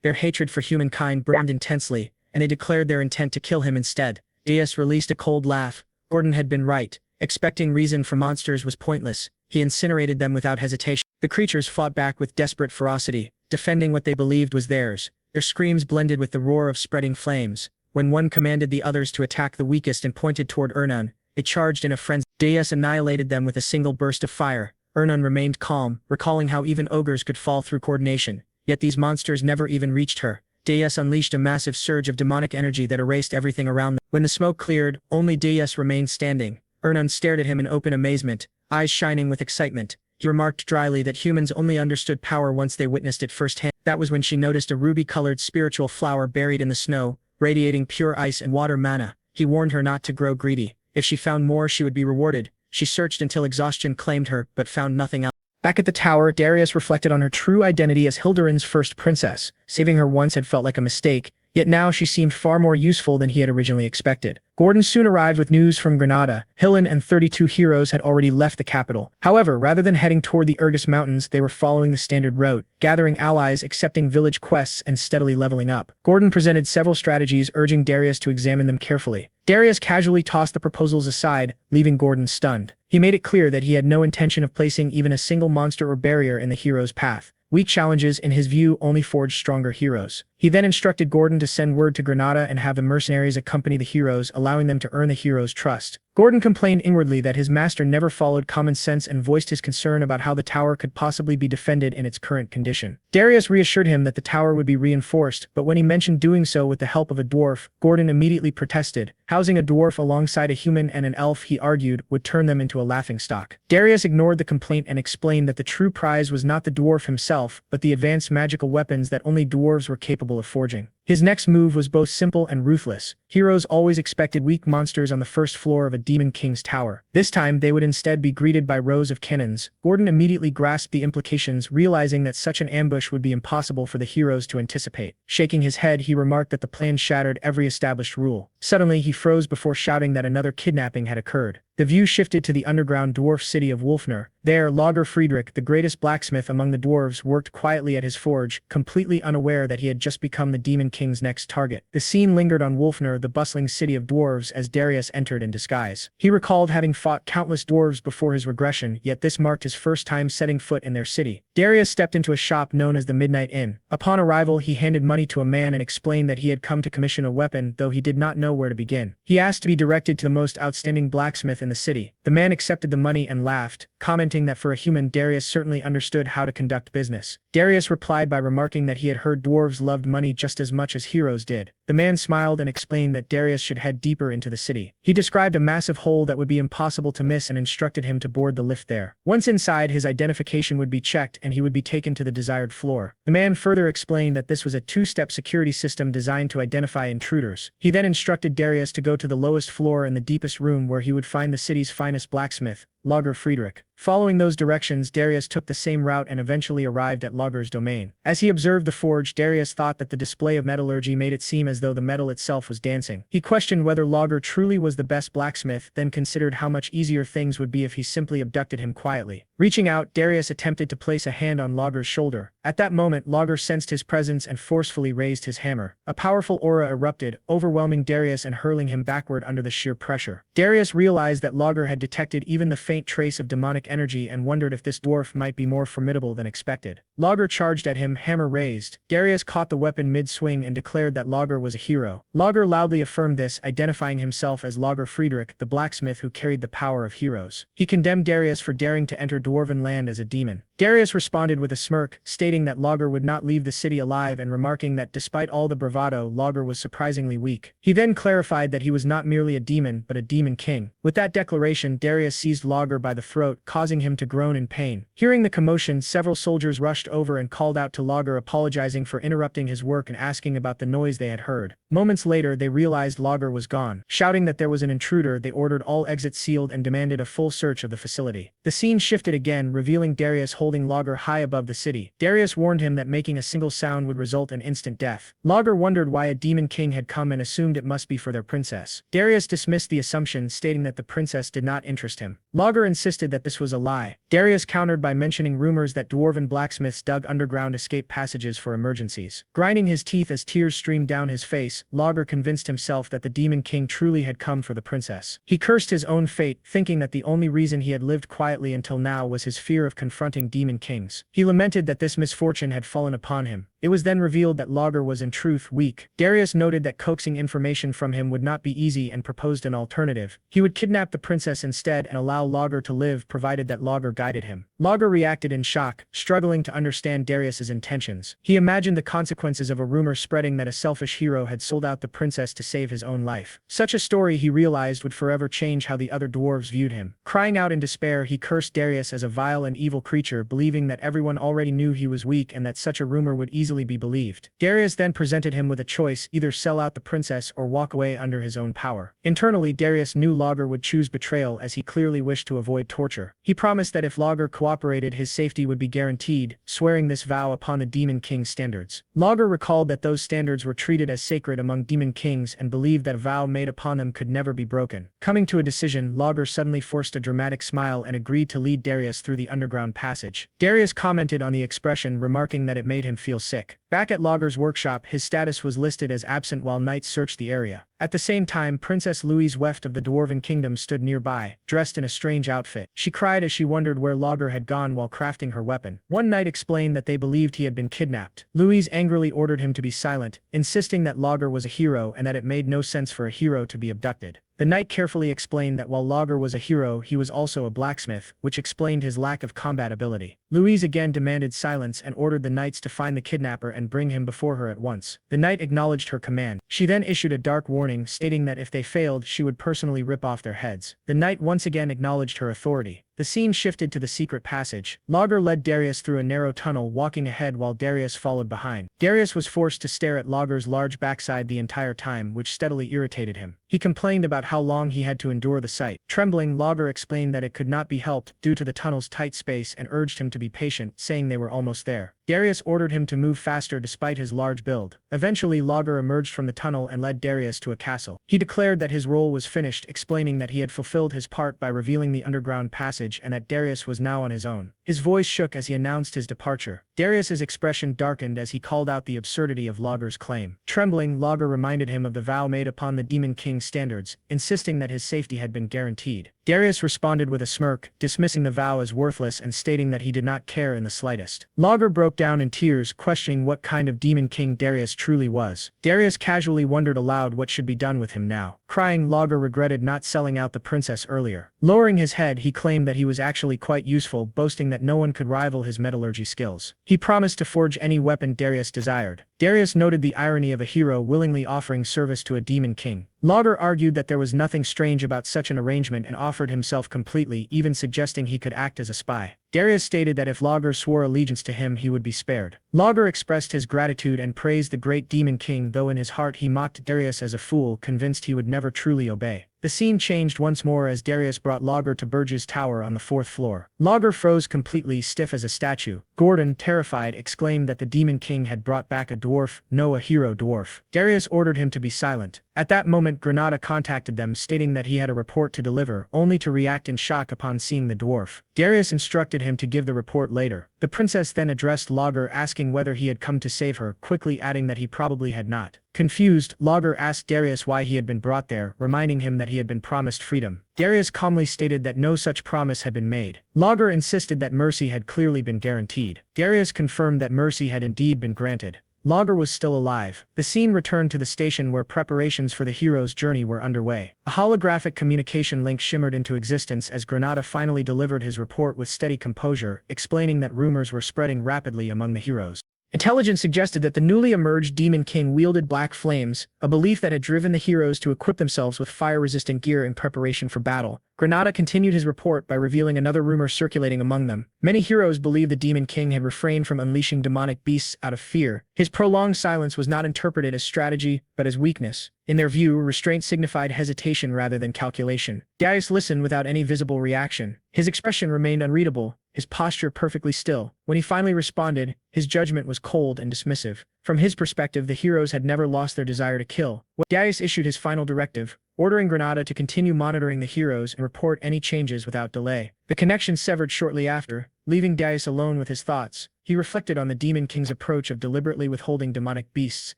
Their hatred for humankind burned intensely, and they declared their intent to kill him instead. Deus released a cold laugh. Gordon had been right. Expecting reason from monsters was pointless. He incinerated them without hesitation. The creatures fought back with desperate ferocity, defending what they believed was theirs. Their screams blended with the roar of spreading flames. When one commanded the others to attack the weakest and pointed toward Ernam, they charged in a frenzy. Deus annihilated them with a single burst of fire. Ernam remained calm, recalling how even ogres could fall through coordination. Yet these monsters never even reached her. Deus unleashed a massive surge of demonic energy that erased everything around them. When the smoke cleared, only Deus remained standing. Ernam stared at him in open amazement, eyes shining with excitement. He remarked dryly that humans only understood power once they witnessed it firsthand. That was when she noticed a ruby-colored spiritual flower buried in the snow, radiating pure ice and water mana. He warned her not to grow greedy. If she found more, she would be rewarded. She searched until exhaustion claimed her, but found nothing else. Back at the tower, Darius reflected on her true identity as Hildurin's first princess. Saving her once had felt like a mistake, yet now she seemed far more useful than he had originally expected. Gordon soon arrived with news from Granada. Hillen and 32 heroes had already left the capital. However, rather than heading toward the Urgus Mountains, they were following the standard route, gathering allies, accepting village quests, and steadily leveling up. Gordon presented several strategies, urging Darius to examine them carefully. Darius casually tossed the proposals aside, leaving Gordon stunned. He made it clear that he had no intention of placing even a single monster or barrier in the hero's path. Weak challenges, in his view, only forged stronger heroes. He then instructed Gordon to send word to Granada and have the mercenaries accompany the heroes, allowing them to earn the heroes' trust. Gordon complained inwardly that his master never followed common sense and voiced his concern about how the tower could possibly be defended in its current condition. Darius reassured him that the tower would be reinforced, but when he mentioned doing so with the help of a dwarf, Gordon immediately protested. Housing a dwarf alongside a human and an elf, he argued, would turn them into a laughingstock. Darius ignored the complaint and explained that the true prize was not the dwarf himself, but the advanced magical weapons that only dwarves were capable of forging. His next move was both simple and ruthless. Heroes always expected weak monsters on the first floor of a demon king's tower. This time, they would instead be greeted by rows of cannons. Gordon immediately grasped the implications, realizing that such an ambush would be impossible for the heroes to anticipate. Shaking his head, he remarked that the plan shattered every established rule. Suddenly, he froze before shouting that another kidnapping had occurred. The view shifted to the underground dwarf city of Wolfner. There, Lager Friedrich, the greatest blacksmith among the dwarves, worked quietly at his forge, completely unaware that he had just become the Demon King's next target. The scene lingered on Wolfner, the bustling city of dwarves, as Darius entered in disguise. He recalled having fought countless dwarves before his regression, yet this marked his first time setting foot in their city. Darius stepped into a shop known as the Midnight Inn. Upon arrival, he handed money to a man and explained that he had come to commission a weapon, though he did not know where to begin. He asked to be directed to the most outstanding blacksmith in the city. The man accepted the money and laughed, commenting that for a human, Darius certainly understood how to conduct business. Darius replied by remarking that he had heard dwarves loved money just as much as heroes did. The man smiled and explained that Darius should head deeper into the city. He described a massive hole that would be impossible to miss and instructed him to board the lift there. Once inside, his identification would be checked and he would be taken to the desired floor. The man further explained that this was a two-step security system designed to identify intruders. He then instructed Darius to go to the lowest floor in the deepest room where he would find the city's finest blacksmith, Lager Friedrich. Following those directions, Darius took the same route and eventually arrived at Lager's domain. As he observed the forge, Darius thought that the display of metallurgy made it seem as though the metal itself was dancing. He questioned whether Lager truly was the best blacksmith, then considered how much easier things would be if he simply abducted him quietly. Reaching out, Darius attempted to place a hand on Lager's shoulder. At that moment, Lager sensed his presence and forcefully raised his hammer. A powerful aura erupted, overwhelming Darius and hurling him backward under the sheer pressure. Darius realized that Lager had detected even the faint trace of demonic energy and wondered if this dwarf might be more formidable than expected. Lager charged at him, hammer raised. Darius caught the weapon mid-swing and declared that Lager was a hero. Lager loudly affirmed this, identifying himself as Lager Friedrich, the blacksmith who carried the power of heroes. He condemned Darius for daring to enter dwarven land as a demon. Darius responded with a smirk, stating that Lager would not leave the city alive and remarking that despite all the bravado, Lager was surprisingly weak. He then clarified that he was not merely a demon, but a demon king. With that declaration, Darius seized Lager by the throat, causing him to groan in pain. Hearing the commotion, several soldiers rushed over and called out to Lager, apologizing for interrupting his work and asking about the noise they had heard. Moments later, they realized Lager was gone. Shouting that there was an intruder, they ordered all exits sealed and demanded a full search of the facility. The scene shifted again, revealing Darius holding Lager high above the city. Darius warned him that making a single sound would result in instant death. Lager wondered why a demon king had come and assumed it must be for their princess. Darius dismissed the assumption, stating that the princess did not interest him. Lager insisted that this was a lie. Darius countered by mentioning rumors that dwarven blacksmiths dug underground escape passages for emergencies. Grinding his teeth as tears streamed down his face, Lager convinced himself that the demon king truly had come for the princess. He cursed his own fate, thinking that the only reason he had lived quietly until now was his fear of confronting demon kings. He lamented that this misfortune had fallen upon him. It was then revealed that Lager was in truth weak. Darius noted that coaxing information from him would not be easy and proposed an alternative. He would kidnap the princess instead and allow Lager to live, provided that Lager guided him. Lager reacted in shock, struggling to understand Darius's intentions. He imagined the consequences of a rumor spreading that a selfish hero had sold out the princess to save his own life. Such a story, he realized, would forever change how the other dwarves viewed him. Crying out in despair, he cursed Darius as a vile and evil creature, believing that everyone already knew he was weak and that such a rumor would easily be believed. Darius then presented him with a choice: either sell out the princess or walk away under his own power. Internally, Darius knew Lager would choose betrayal, as he clearly wished to avoid torture. He promised that if Lager cooperated, his safety would be guaranteed, swearing this vow upon the Demon King's standards. Lager recalled that those standards were treated as sacred among demon kings and believed that a vow made upon them could never be broken. Coming to a decision, Lager suddenly forced a dramatic smile and agreed to lead Darius through the underground passage. Darius commented on the expression, remarking that it made him feel sick. Back at Lager's workshop, his status was listed as absent while knights searched the area. At the same time, Princess Louise Weft of the Dwarven Kingdom stood nearby, dressed in a strange outfit. She cried as she wondered where Lager had gone while crafting her weapon. One knight explained that they believed he had been kidnapped. Louise angrily ordered him to be silent, insisting that Lager was a hero and that it made no sense for a hero to be abducted. The knight carefully explained that while Lager was a hero, he was also a blacksmith, which explained his lack of combat ability. Louise again demanded silence and ordered the knights to find the kidnapper and bring him before her at once. The knight acknowledged her command. She then issued a dark warning, stating that if they failed, she would personally rip off their heads. The knight once again acknowledged her authority. The scene shifted to the secret passage. Lager led Darius through a narrow tunnel, walking ahead while Darius followed behind. Darius was forced to stare at Lager's large backside the entire time, which steadily irritated him. He complained about how long he had to endure the sight. Trembling, Lager explained that it could not be helped due to the tunnel's tight space and urged him to be patient, saying they were almost there. Darius ordered him to move faster despite his large build. Eventually, Lager emerged from the tunnel and led Darius to a castle. He declared that his role was finished, explaining that he had fulfilled his part by revealing the underground passage and that Darius was now on his own. His voice shook as he announced his departure. Darius's expression darkened as he called out the absurdity of Lager's claim. Trembling, Lager reminded him of the vow made upon the Demon King's standards, insisting that his safety had been guaranteed. Darius responded with a smirk, dismissing the vow as worthless and stating that he did not care in the slightest. Lager broke down in tears, questioning what kind of Demon King Darius truly was. Darius casually wondered aloud what should be done with him now. Crying, Logger regretted not selling out the princess earlier. Lowering his head, he claimed that he was actually quite useful, boasting that no one could rival his metallurgy skills. He promised to forge any weapon Darius desired. Darius noted the irony of a hero willingly offering service to a demon king. Logger argued that there was nothing strange about such an arrangement and offered himself completely, even suggesting he could act as a spy. Darius stated that if Logger swore allegiance to him, he would be spared. Logger expressed his gratitude and praised the great demon king, though in his heart he mocked Darius as a fool, convinced he would never truly obey. The scene changed once more as Darius brought Logger to Burge's tower on the 4th floor. Logger froze completely, stiff as a statue. Gordon, terrified, exclaimed that the demon king had brought back a dwarf, no, a hero dwarf. Darius ordered him to be silent. At that moment, Granada contacted them, stating that he had a report to deliver, only to react in shock upon seeing the dwarf. Darius instructed him to give the report later. The princess then addressed Logger, asking whether he had come to save her, quickly adding that he probably had not. Confused, Logger asked Darius why he had been brought there, reminding him that he had been promised freedom. Darius calmly stated that no such promise had been made. Logger insisted that mercy had clearly been guaranteed. Darius confirmed that mercy had indeed been granted. Logger was still alive. The scene returned to the station where preparations for the hero's journey were underway. A holographic communication link shimmered into existence as Granada finally delivered his report with steady composure, explaining that rumors were spreading rapidly among the heroes. Intelligence suggested that the newly emerged Demon King wielded black flames, a belief that had driven the heroes to equip themselves with fire-resistant gear in preparation for battle. Granada continued his report by revealing another rumor circulating among them. Many heroes believed the Demon King had refrained from unleashing demonic beasts out of fear. His prolonged silence was not interpreted as strategy, but as weakness. In their view, restraint signified hesitation rather than calculation. Darius listened without any visible reaction. His expression remained unreadable, his posture perfectly still. When he finally responded, his judgment was cold and dismissive. From his perspective, the heroes had never lost their desire to kill. Darius issued his final directive, ordering Granada to continue monitoring the heroes and report any changes without delay. The connection severed shortly after, leaving Darius alone with his thoughts. He reflected on the Demon King's approach of deliberately withholding demonic beasts.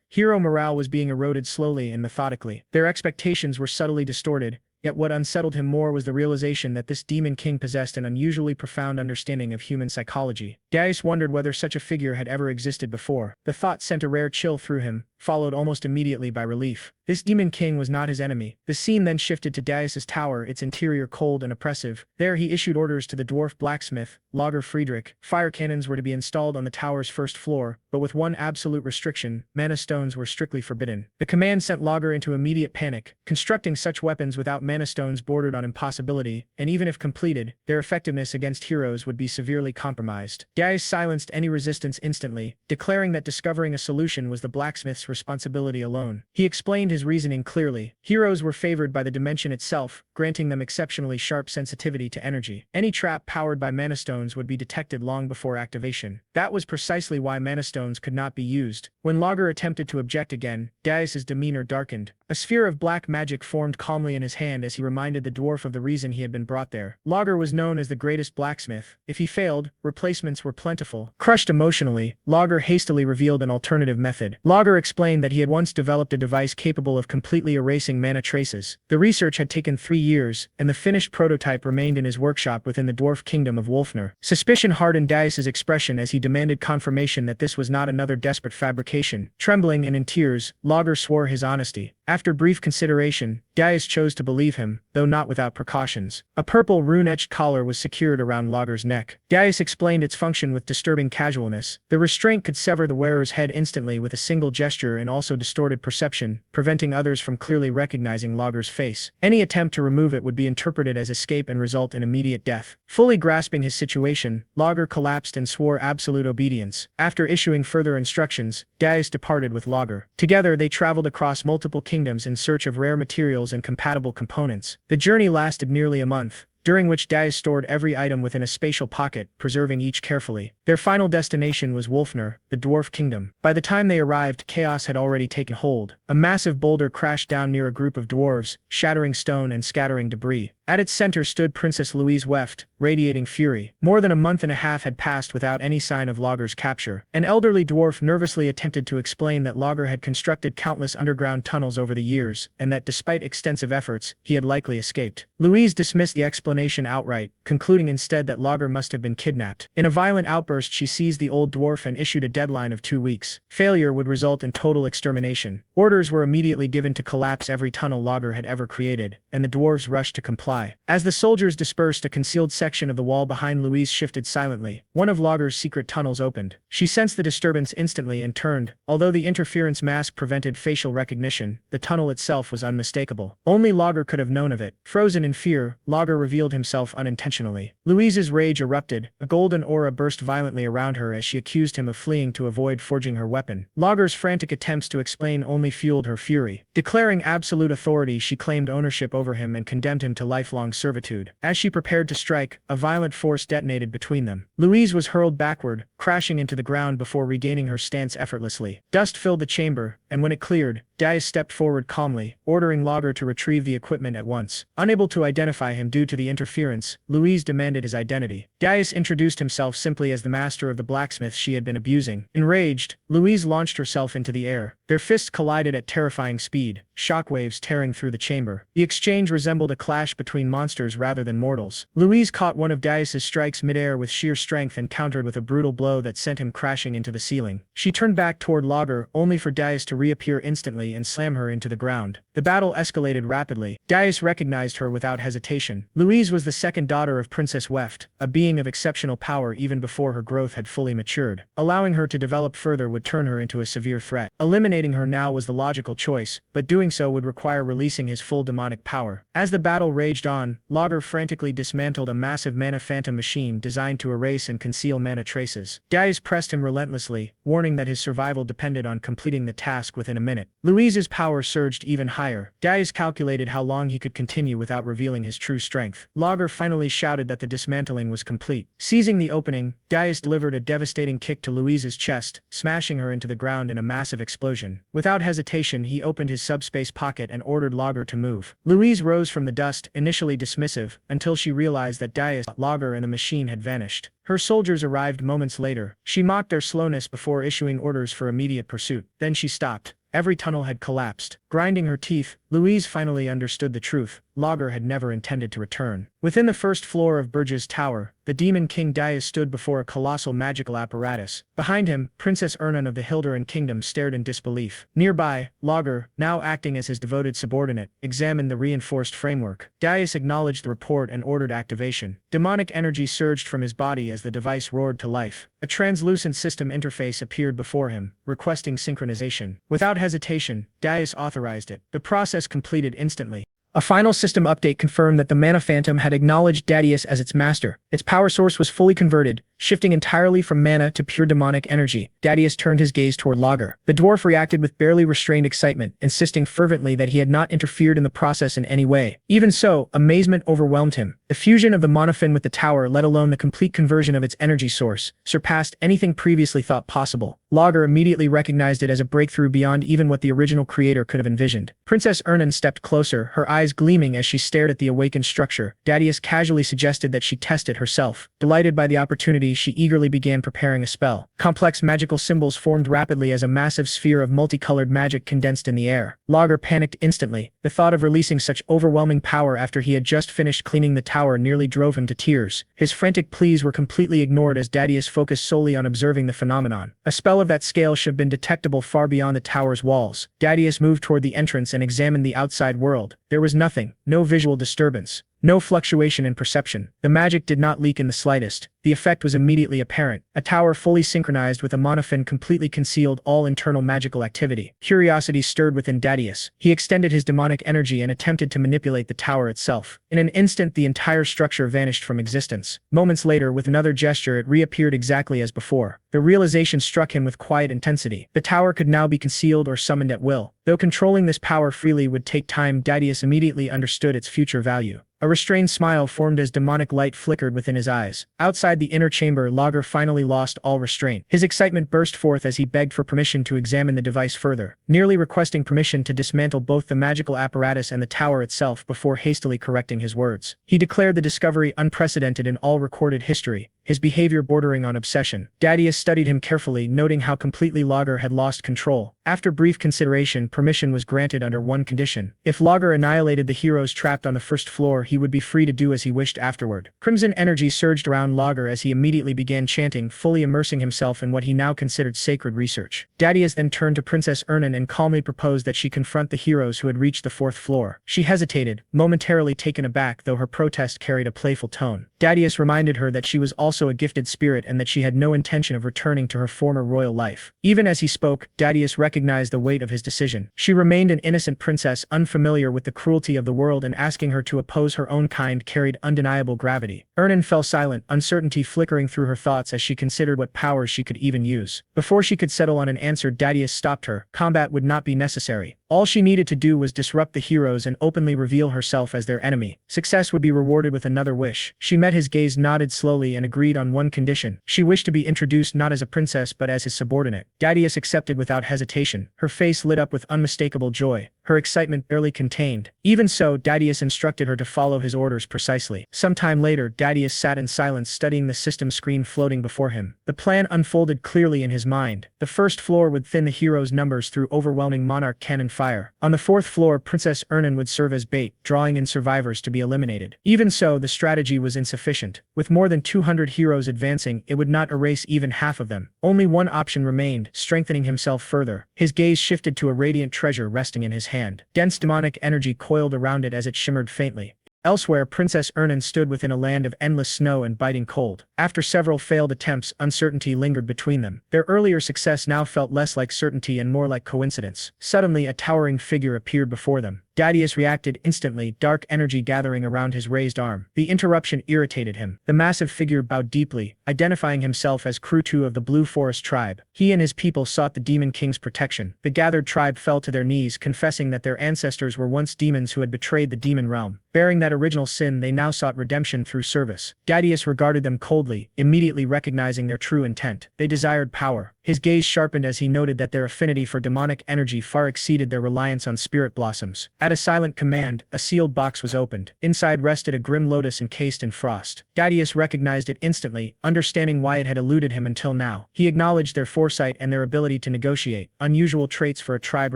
Hero morale was being eroded slowly and methodically. Their expectations were subtly distorted, yet what unsettled him more was the realization that this Demon King possessed an unusually profound understanding of human psychology. Darius wondered whether such a figure had ever existed before. The thought sent a rare chill through him, followed almost immediately by relief. This Demon King was not his enemy. The scene then shifted to Darius's tower, its interior cold and oppressive. There he issued orders to the dwarf blacksmith, Logger Friedrich. Fire cannons were to be installed on the tower's 1st floor, but with one absolute restriction: mana stones were strictly forbidden. The command sent Logger into immediate panic. Constructing such weapons without mana stones bordered on impossibility, and even if completed, their effectiveness against heroes would be severely compromised. Darius silenced any resistance instantly, declaring that discovering a solution was the blacksmith's responsibility alone. He explained his reasoning clearly. Heroes were favored by the dimension itself, granting them exceptionally sharp sensitivity to energy. Any trap powered by mana stones would be detected long before activation. That was precisely why mana stones could not be used. When Logger attempted to object again, Darius's demeanor darkened. A sphere of black magic formed calmly in his hand as he reminded the dwarf of the reason he had been brought there. Logger was known as the greatest blacksmith. If he failed, replacements were plentiful. Crushed emotionally, Logger hastily revealed an alternative method. Logger explained that he had once developed a device capable of completely erasing mana traces. The research had taken 3 years, and the finished prototype remained in his workshop within the dwarf kingdom of Wolfner. Suspicion hardened Darius's expression as he demanded confirmation that this was not another desperate fabrication. Trembling and in tears, Logger swore his honesty. After brief consideration, Darius chose to believe him, though not without precautions. A purple rune-etched collar was secured around Logger's neck. Darius explained its function with disturbing casualness. The restraint could sever the wearer's head instantly with a single gesture and also distorted perception, preventing others from clearly recognizing Logger's face. Any attempt to remove it would be interpreted as escape and result in immediate death. Fully grasping his situation, Logger collapsed and swore absolute obedience. After issuing further instructions, Darius departed with Logger. Together they traveled across multiple kingdoms in search of rare materials and compatible components. The journey lasted nearly a month, during which Darius stored every item within a spatial pocket, preserving each carefully. Their final destination was Wolfner, the dwarf kingdom. By the time they arrived, chaos had already taken hold. A massive boulder crashed down near a group of dwarves, shattering stone and scattering debris. At its center stood Princess Louise Weft, radiating fury. More than a month and a half had passed without any sign of Logger's capture. An elderly dwarf nervously attempted to explain that Logger had constructed countless underground tunnels over the years, and that despite extensive efforts, he had likely escaped. Louise dismissed the explanation outright, concluding instead that Logger must have been kidnapped. In a violent outburst, she seized the old dwarf and issued a deadline of 2 weeks. Failure would result in total extermination. Orders were immediately given to collapse every tunnel Logger had ever created, and the dwarves rushed to comply. As the soldiers dispersed, a concealed section of the wall behind Louise shifted silently. One of Logger's secret tunnels opened. She sensed the disturbance instantly and turned. Although the interference mask prevented facial recognition, the tunnel itself was unmistakable. Only Logger could have known of it. Frozen in fear, Logger revealed himself unintentionally. Louise's rage erupted. A golden aura burst violently around her as she accused him of fleeing to avoid forging her weapon. Logger's frantic attempts to explain only fueled her fury. Declaring absolute authority, she claimed ownership over him and condemned him to lifelong servitude. As she prepared to strike, a violent force detonated between them. Louise was hurled backward, crashing into the ground before regaining her stance effortlessly. Dust filled the chamber, and when it cleared, Darius stepped forward calmly, ordering Logger to retrieve the equipment at once. Unable to identify him due to the interference, Louise demanded his identity. Darius introduced himself simply as the master of the blacksmith she had been abusing. Enraged, Louise launched herself into the air. Their fists collided at terrifying speed, shockwaves tearing through the chamber. The exchange resembled a clash between monsters rather than mortals. Louise caught one of Darius's strikes midair with sheer strength and countered with a brutal blow that sent him crashing into the ceiling. She turned back toward Logger, only for Darius to reappear instantly and slam her into the ground. The battle escalated rapidly. Darius recognized her without hesitation. Louise was the second daughter of Princess Weft, a being of exceptional power even before her growth had fully matured. Allowing her to develop further would turn her into a severe threat. Eliminating her now was the logical choice, but doing so would require releasing his full demonic power. As the battle raged on, Logger frantically dismantled a massive mana phantom machine designed to erase and conceal mana traces. Darius pressed him relentlessly, warning that his survival depended on completing the task within a minute. Louise's power surged even higher. Darius calculated how long he could continue without revealing his true strength. Logger finally shouted that the dismantling was complete. Seizing the opening, Darius delivered a devastating kick to Louise's chest, smashing her into the ground in a massive explosion. Without hesitation, he opened his subspace pocket and ordered Logger to move. Louise rose from the dust, initially dismissive, until she realized that Darius, Logger, and the machine had vanished. Her soldiers arrived moments later. She mocked their slowness before issuing orders for immediate pursuit. Then she stopped. Every tunnel had collapsed. Grinding her teeth, Louise finally understood the truth. Logger had never intended to return. Within the first floor of Burge's tower, the Demon King Darius stood before a colossal magical apparatus. Behind him, Princess Ernan of the Hilderan Kingdom stared in disbelief. Nearby, Logger, now acting as his devoted subordinate, examined the reinforced framework. Darius acknowledged the report and ordered activation. Demonic energy surged from his body as the device roared to life. A translucent system interface appeared before him, requesting synchronization. Without hesitation, Darius authorized it. The process completed instantly. A final system update confirmed that the Mana Phantom had acknowledged Darius as its master. Its power source was fully converted, shifting entirely from mana to pure demonic energy. Darius turned his gaze toward Logger. The dwarf reacted with barely restrained excitement, insisting fervently that he had not interfered in the process in any way. Even so, amazement overwhelmed him. The fusion of the monophin with the tower, let alone the complete conversion of its energy source, surpassed anything previously thought possible. Logger immediately recognized it as a breakthrough beyond even what the original creator could have envisioned. Princess Ernan stepped closer, her eyes gleaming as she stared at the awakened structure. Darius casually suggested that she test it herself. Delighted by the opportunity, she eagerly began preparing a spell. Complex magical symbols formed rapidly as a massive sphere of multicolored magic condensed in the air. Logger panicked instantly. The thought of releasing such overwhelming power after he had just finished cleaning the tower nearly drove him to tears. His frantic pleas were completely ignored as Darius focused solely on observing the phenomenon. A spell of that scale should have been detectable far beyond the tower's walls. Darius moved toward the entrance and examined the outside world. There was nothing, no visual disturbance. No fluctuation in perception. The magic did not leak in the slightest. The effect was immediately apparent. A tower fully synchronized with a monophin completely concealed all internal magical activity. Curiosity stirred within Darius. He extended his demonic energy and attempted to manipulate the tower itself. In an instant, the entire structure vanished from existence. Moments later, with another gesture, it reappeared exactly as before. The realization struck him with quiet intensity. The tower could now be concealed or summoned at will. Though controlling this power freely would take time, Darius immediately understood its future value. A restrained smile formed as demonic light flickered within his eyes. Outside the inner chamber, Lager finally lost all restraint. His excitement burst forth as he begged for permission to examine the device further, nearly requesting permission to dismantle both the magical apparatus and the tower itself before hastily correcting his words. He declared the discovery unprecedented in all recorded history, his behavior bordering on obsession. Dadius studied him carefully, noting how completely Lager had lost control. After brief consideration, permission was granted under one condition. If Lager annihilated the heroes trapped on the first floor, he would be free to do as he wished afterward. Crimson energy surged around Lager as he immediately began chanting, fully immersing himself in what he now considered sacred research. Dadius then turned to Princess Ernan and calmly proposed that she confront the heroes who had reached the fourth floor. She hesitated, momentarily taken aback, though her protest carried a playful tone. Dadius reminded her that she was also a gifted spirit and that she had no intention of returning to her former royal life. Even as he spoke, Dadius recognized the weight of his decision. She remained an innocent princess, unfamiliar with the cruelty of the world, and asking her to oppose her own kind carried undeniable gravity. Ernan fell silent, uncertainty flickering through her thoughts as she considered what powers she could even use. Before she could settle on an answer, Dadius stopped her. Combat would not be necessary. All she needed to do was disrupt the heroes and openly reveal herself as their enemy. Success would be rewarded with another wish. She met his gaze, nodded slowly, and agreed on one condition. She wished to be introduced not as a princess but as his subordinate. Dadius accepted without hesitation. Her face lit up with unmistakable joy, her excitement barely contained. Even so, Dadius instructed her to follow his orders precisely. Some time later, Dadius sat in silence, studying the system screen floating before him. The plan unfolded clearly in his mind. The first floor would thin the heroes' numbers through overwhelming monarch cannon fire. On the fourth floor, Princess Ernan would serve as bait, drawing in survivors to be eliminated. Even so, the strategy was insufficient. With more than 200 heroes advancing, it would not erase even half of them. Only one option remained, strengthening himself further. His gaze shifted to a radiant treasure resting in his hand. Dense demonic energy coiled around it as it shimmered faintly. Elsewhere, Princess Ernan stood within a land of endless snow and biting cold. After several failed attempts, uncertainty lingered between them. Their earlier success now felt less like certainty and more like coincidence. Suddenly, a towering figure appeared before them. Dadius reacted instantly, dark energy gathering around his raised arm. The interruption irritated him. The massive figure bowed deeply, identifying himself as Krutu of the Blue Forest tribe. He and his people sought the Demon King's protection. The gathered tribe fell to their knees, confessing that their ancestors were once demons who had betrayed the demon realm. Bearing that original sin, they now sought redemption through service. Dadius regarded them coldly, immediately recognizing their true intent. They desired power. His gaze sharpened as he noted that their affinity for demonic energy far exceeded their reliance on spirit blossoms. At a silent command, a sealed box was opened. Inside rested a grim lotus encased in frost. Dadius recognized it instantly, understanding why it had eluded him until now. He acknowledged their foresight and their ability to negotiate, unusual traits for a tribe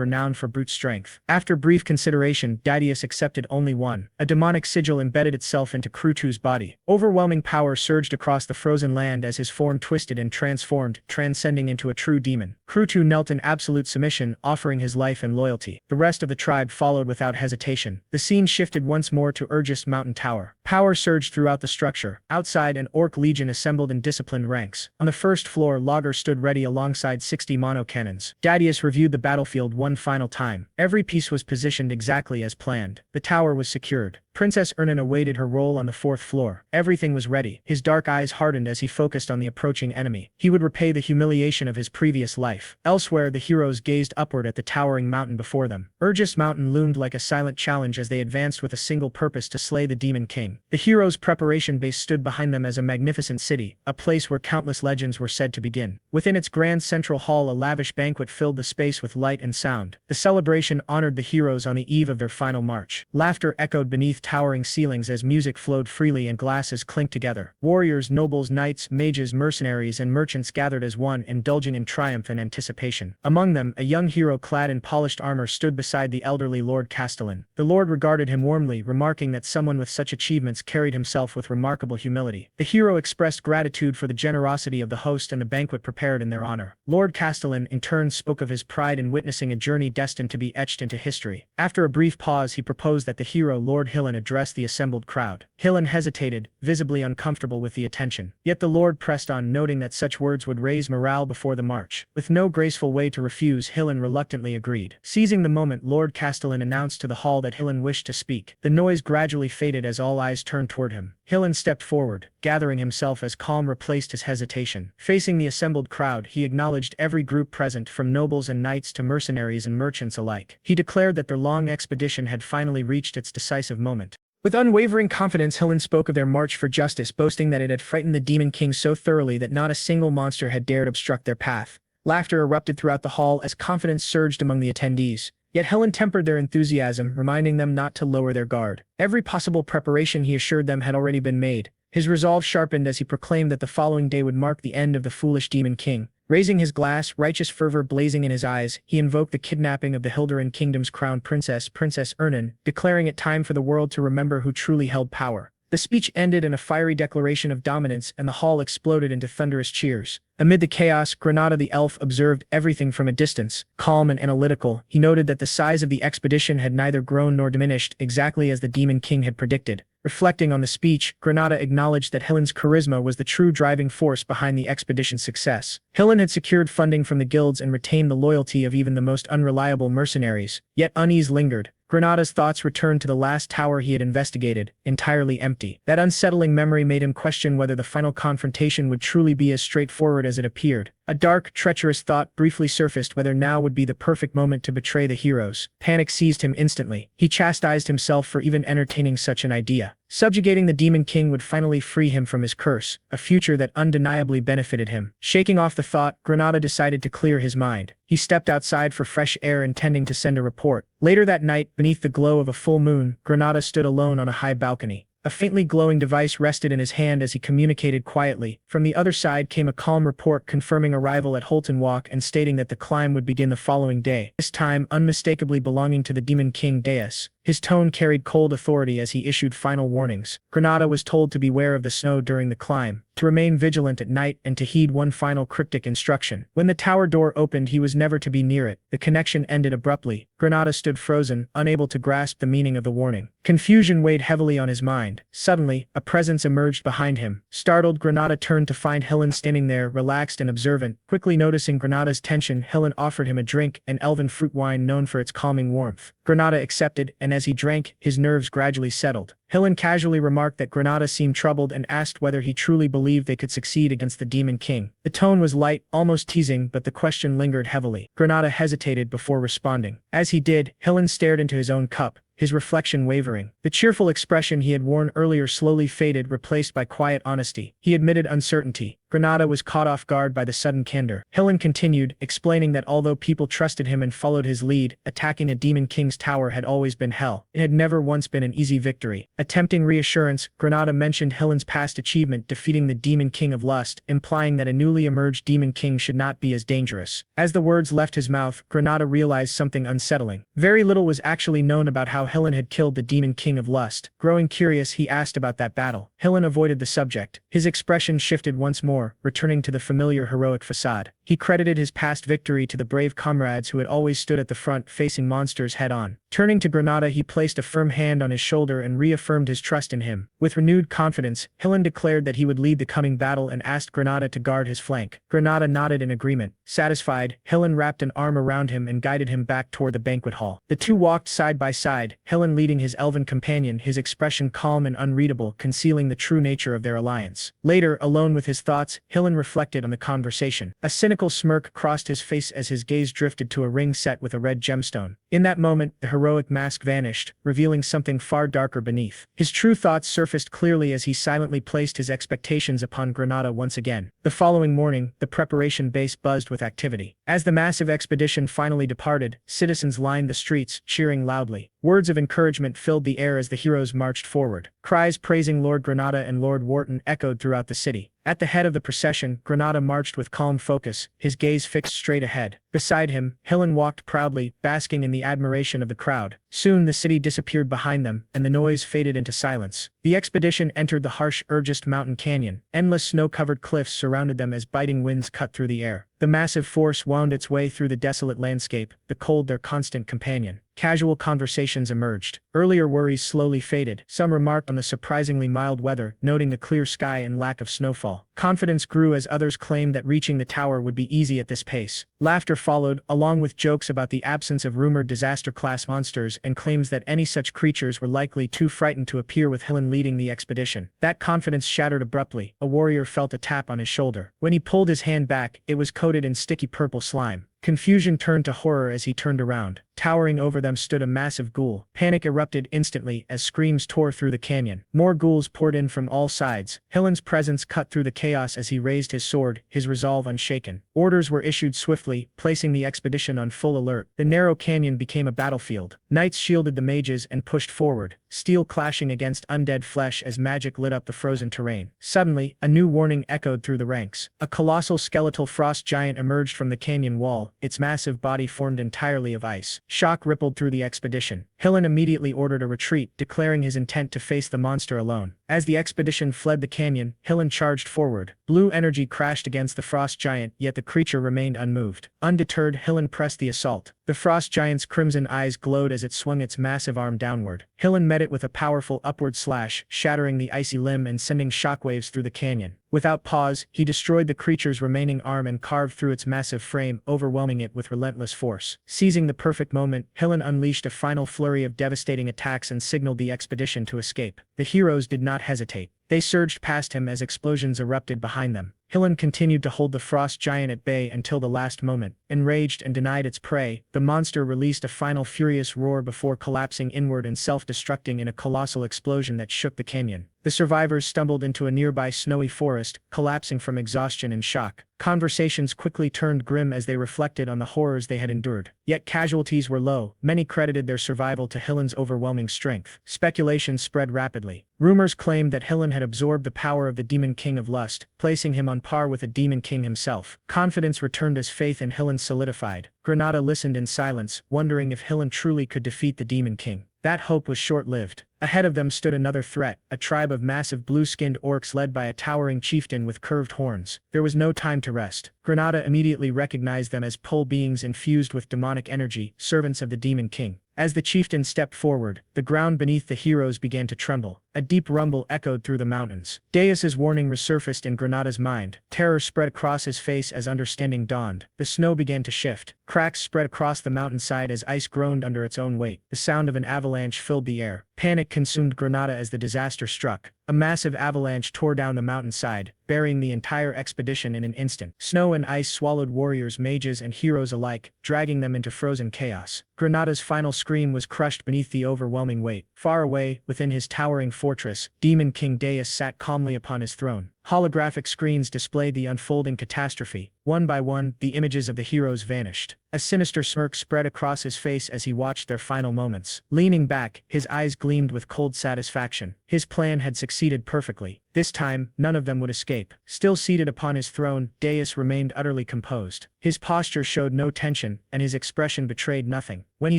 renowned for brute strength. After brief consideration, Dadius accepted only one. A demonic sigil embedded itself into Krutu's body. Overwhelming power surged across the frozen land as his form twisted and transformed, transcending into a true demon. Krutu knelt in absolute submission, offering his life and loyalty. The rest of the tribe followed without hesitation. The scene shifted once more to Urgis Mountain Tower. Power surged throughout the structure. Outside, an orc legion assembled in disciplined ranks. On the first floor, Lager stood ready alongside 60 mono cannons. Dadius reviewed the battlefield one final time. Every piece was positioned exactly as planned. The tower was secured. Princess Ernan awaited her role on the fourth floor. Everything was ready. His dark eyes hardened as he focused on the approaching enemy. He would repay the humiliation of his previous life. Elsewhere, the heroes gazed upward at the towering mountain before them. Urgis Mountain loomed like a silent challenge as they advanced with a single purpose: to slay the Demon King. The heroes' preparation base stood behind them as a magnificent city, a place where countless legends were said to begin. Within its grand central hall, a lavish banquet filled the space with light and sound. The celebration honored the heroes on the eve of their final march. Laughter echoed beneath towering ceilings as music flowed freely and glasses clinked together. Warriors, nobles, knights, mages, mercenaries, and merchants gathered as one, indulging in triumph and anticipation. Among them, a young hero clad in polished armor stood beside the elderly Lord Castellan. The lord regarded him warmly, remarking that someone with such achievements carried himself with remarkable humility. The hero expressed gratitude for the generosity of the host and the banquet prepared in their honor. Lord Castellan, in turn, spoke of his pride in witnessing a journey destined to be etched into history. After a brief pause, he proposed that the hero Lord Hillen address the assembled crowd. Hillen hesitated, visibly uncomfortable with the attention. Yet the lord pressed on, noting that such words would raise morale before the march. With no graceful way to refuse, Hillen reluctantly agreed. Seizing the moment, Lord Castellan announced to the hall that Hillen wished to speak. The noise gradually faded as all eyes turned toward him. Hillen stepped forward, gathering himself as calm replaced his hesitation. Facing the assembled crowd, he acknowledged every group present, from nobles and knights to mercenaries and merchants alike. He declared that their long expedition had finally reached its decisive moment. With unwavering confidence, Helen spoke of their march for justice, boasting that it had frightened the Demon King so thoroughly that not a single monster had dared obstruct their path. Laughter erupted throughout the hall as confidence surged among the attendees. Yet Helen tempered their enthusiasm, reminding them not to lower their guard. Every possible preparation, he assured them, had already been made. His resolve sharpened as he proclaimed that the following day would mark the end of the foolish Demon King. Raising his glass, righteous fervor blazing in his eyes, he invoked the kidnapping of the Hilderan Kingdom's crown princess, Princess Ernan, declaring it time for the world to remember who truly held power. The speech ended in a fiery declaration of dominance, and the hall exploded into thunderous cheers. Amid the chaos, Granada the elf observed everything from a distance. Calm and analytical, he noted that the size of the expedition had neither grown nor diminished, exactly as the Demon King had predicted. Reflecting on the speech, Granada acknowledged that Helen's charisma was the true driving force behind the expedition's success. Helen had secured funding from the guilds and retained the loyalty of even the most unreliable mercenaries. Yet unease lingered. Granada's thoughts returned to the last tower he had investigated, entirely empty. That unsettling memory made him question whether the final confrontation would truly be as straightforward as it appeared. A dark, treacherous thought briefly surfaced, whether now would be the perfect moment to betray the heroes. Panic seized him instantly. He chastised himself for even entertaining such an idea. Subjugating the Demon King would finally free him from his curse, a future that undeniably benefited him. Shaking off the thought, Granada decided to clear his mind. He stepped outside for fresh air, intending to send a report. Later that night, beneath the glow of a full moon, Granada stood alone on a high balcony. A faintly glowing device rested in his hand as he communicated quietly. From the other side came a calm report confirming arrival at Holton Walk and stating that the climb would begin the following day, this time unmistakably belonging to the Demon King Deus. His tone carried cold authority as he issued final warnings. Granada was told to beware of the snow during the climb, to remain vigilant at night, and to heed one final cryptic instruction. When the tower door opened, he was never to be near it. The connection ended abruptly. Granada stood frozen, unable to grasp the meaning of the warning. Confusion weighed heavily on his mind. Suddenly, a presence emerged behind him. Startled, Granada turned to find Helen standing there, relaxed and observant. Quickly noticing Granada's tension, Helen offered him a drink, an elven fruit wine known for its calming warmth. Granada accepted, and as he drank, his nerves gradually settled. Helen casually remarked that Granada seemed troubled and asked whether he truly believed they could succeed against the Demon King. The tone was light, almost teasing, but the question lingered heavily. Granada hesitated before responding. As he did, Helen stared into his own cup, his reflection wavering. The cheerful expression he had worn earlier slowly faded, replaced by quiet honesty. He admitted uncertainty. Granada was caught off guard by the sudden candor. Helen continued, explaining that although people trusted him and followed his lead, attacking a Demon King's tower had always been hell. It had never once been an easy victory. Attempting reassurance, Granada mentioned Helen's past achievement defeating the Demon King of Lust, implying that a newly emerged Demon King should not be as dangerous. As the words left his mouth, Granada realized something unsettling. Very little was actually known about how Helen had killed the Demon King of Lust. Growing curious, he asked about that battle. Helen avoided the subject. His expression shifted once more, returning to the familiar heroic facade. He credited his past victory to the brave comrades who had always stood at the front, facing monsters head-on. Turning to Granada, he placed a firm hand on his shoulder and reaffirmed his trust in him. With renewed confidence, Helen declared that he would lead the coming battle and asked Granada to guard his flank. Granada nodded in agreement. Satisfied, Helen wrapped an arm around him and guided him back toward the banquet hall. The two walked side by side, Helen leading his elven companion, his expression calm and unreadable, concealing the true nature of their alliance. Later, alone with his thoughts, Helen reflected on the conversation. A cynical smirk crossed his face as his gaze drifted to a ring set with a red gemstone. In that moment, the heroic mask vanished, revealing something far darker beneath. His true thoughts surfaced clearly as he silently placed his expectations upon Granada once again. The following morning, the preparation base buzzed with activity. As the massive expedition finally departed, citizens lined the streets, cheering loudly. Words of encouragement filled the air as the heroes marched forward. Cries praising Lord Granada and Lord Wharton echoed throughout the city. At the head of the procession, Granada marched with calm focus, his gaze fixed straight ahead. Beside him, Helen walked proudly, basking in the admiration of the crowd. Soon the city disappeared behind them, and the noise faded into silence. The expedition entered the harsh Urgest Mountain Canyon. Endless snow-covered cliffs surrounded them as biting winds cut through the air. The massive force wound its way through the desolate landscape, the cold their constant companion. Casual conversations emerged. Earlier worries slowly faded. Some remarked on the surprisingly mild weather, noting the clear sky and lack of snowfall. Confidence grew as others claimed that reaching the tower would be easy at this pace. Laughter followed, along with jokes about the absence of rumored disaster-class monsters and claims that any such creatures were likely too frightened to appear with Helen leading the expedition. That confidence shattered abruptly. A warrior felt a tap on his shoulder. When he pulled his hand back, it was coated in sticky purple slime. Confusion turned to horror as he turned around. Towering over them stood a massive ghoul. Panic erupted instantly as screams tore through the canyon. More ghouls poured in from all sides. Hillen's presence cut through the chaos as he raised his sword, his resolve unshaken. Orders were issued swiftly, placing the expedition on full alert. The narrow canyon became a battlefield. Knights shielded the mages and pushed forward, steel clashing against undead flesh as magic lit up the frozen terrain. Suddenly, a new warning echoed through the ranks. A colossal skeletal frost giant emerged from the canyon wall, its massive body formed entirely of ice. Shock rippled through the expedition. Hillen immediately ordered a retreat, declaring his intent to face the monster alone. As the expedition fled the canyon, Hillen charged forward. Blue energy crashed against the frost giant, yet the creature remained unmoved. Undeterred, Hillen pressed the assault. The frost giant's crimson eyes glowed as it swung its massive arm downward. Hillen met it with a powerful upward slash, shattering the icy limb and sending shockwaves through the canyon. Without pause, he destroyed the creature's remaining arm and carved through its massive frame, overwhelming it with relentless force. Seizing the perfect moment, Hillen unleashed a final flurry of devastating attacks and signaled the expedition to escape. The heroes did not hesitate. They surged past him as explosions erupted behind them. Hillen continued to hold the frost giant at bay until the last moment. Enraged and denied its prey, the monster released a final furious roar before collapsing inward and self-destructing in a colossal explosion that shook the canyon. The survivors stumbled into a nearby snowy forest, collapsing from exhaustion and shock. Conversations quickly turned grim as they reflected on the horrors they had endured. Yet casualties were low. Many credited their survival to Hillen's overwhelming strength. Speculation spread rapidly. Rumors claimed that Hillen had absorbed the power of the Demon King of Lust, placing him on par with the Demon King himself. Confidence returned as faith in Hillen solidified. Granada listened in silence, wondering if Hillen truly could defeat the Demon King. That hope was short-lived. Ahead of them stood another threat, a tribe of massive blue-skinned orcs led by a towering chieftain with curved horns. There was no time to rest. Granada immediately recognized them as pole beings infused with demonic energy, servants of the Demon King. As the chieftain stepped forward, the ground beneath the heroes began to tremble. A deep rumble echoed through the mountains. Deus's warning resurfaced in Granada's mind. Terror spread across his face as understanding dawned. The snow began to shift. Cracks spread across the mountainside as ice groaned under its own weight. The sound of an avalanche filled the air. Panic consumed Granada as the disaster struck. A massive avalanche tore down the mountainside, burying the entire expedition in an instant. Snow and ice swallowed warriors, mages, and heroes alike, dragging them into frozen chaos. Granada's final scream was crushed beneath the overwhelming weight. Far away, within his towering fortress, Demon King Deus sat calmly upon his throne. Holographic screens displayed the unfolding catastrophe. One by one, the images of the heroes vanished. A sinister smirk spread across his face as he watched their final moments. Leaning back, his eyes gleamed with cold satisfaction. His plan had succeeded perfectly. This time, none of them would escape. Still seated upon his throne, Deus remained utterly composed. His posture showed no tension, and his expression betrayed nothing. When he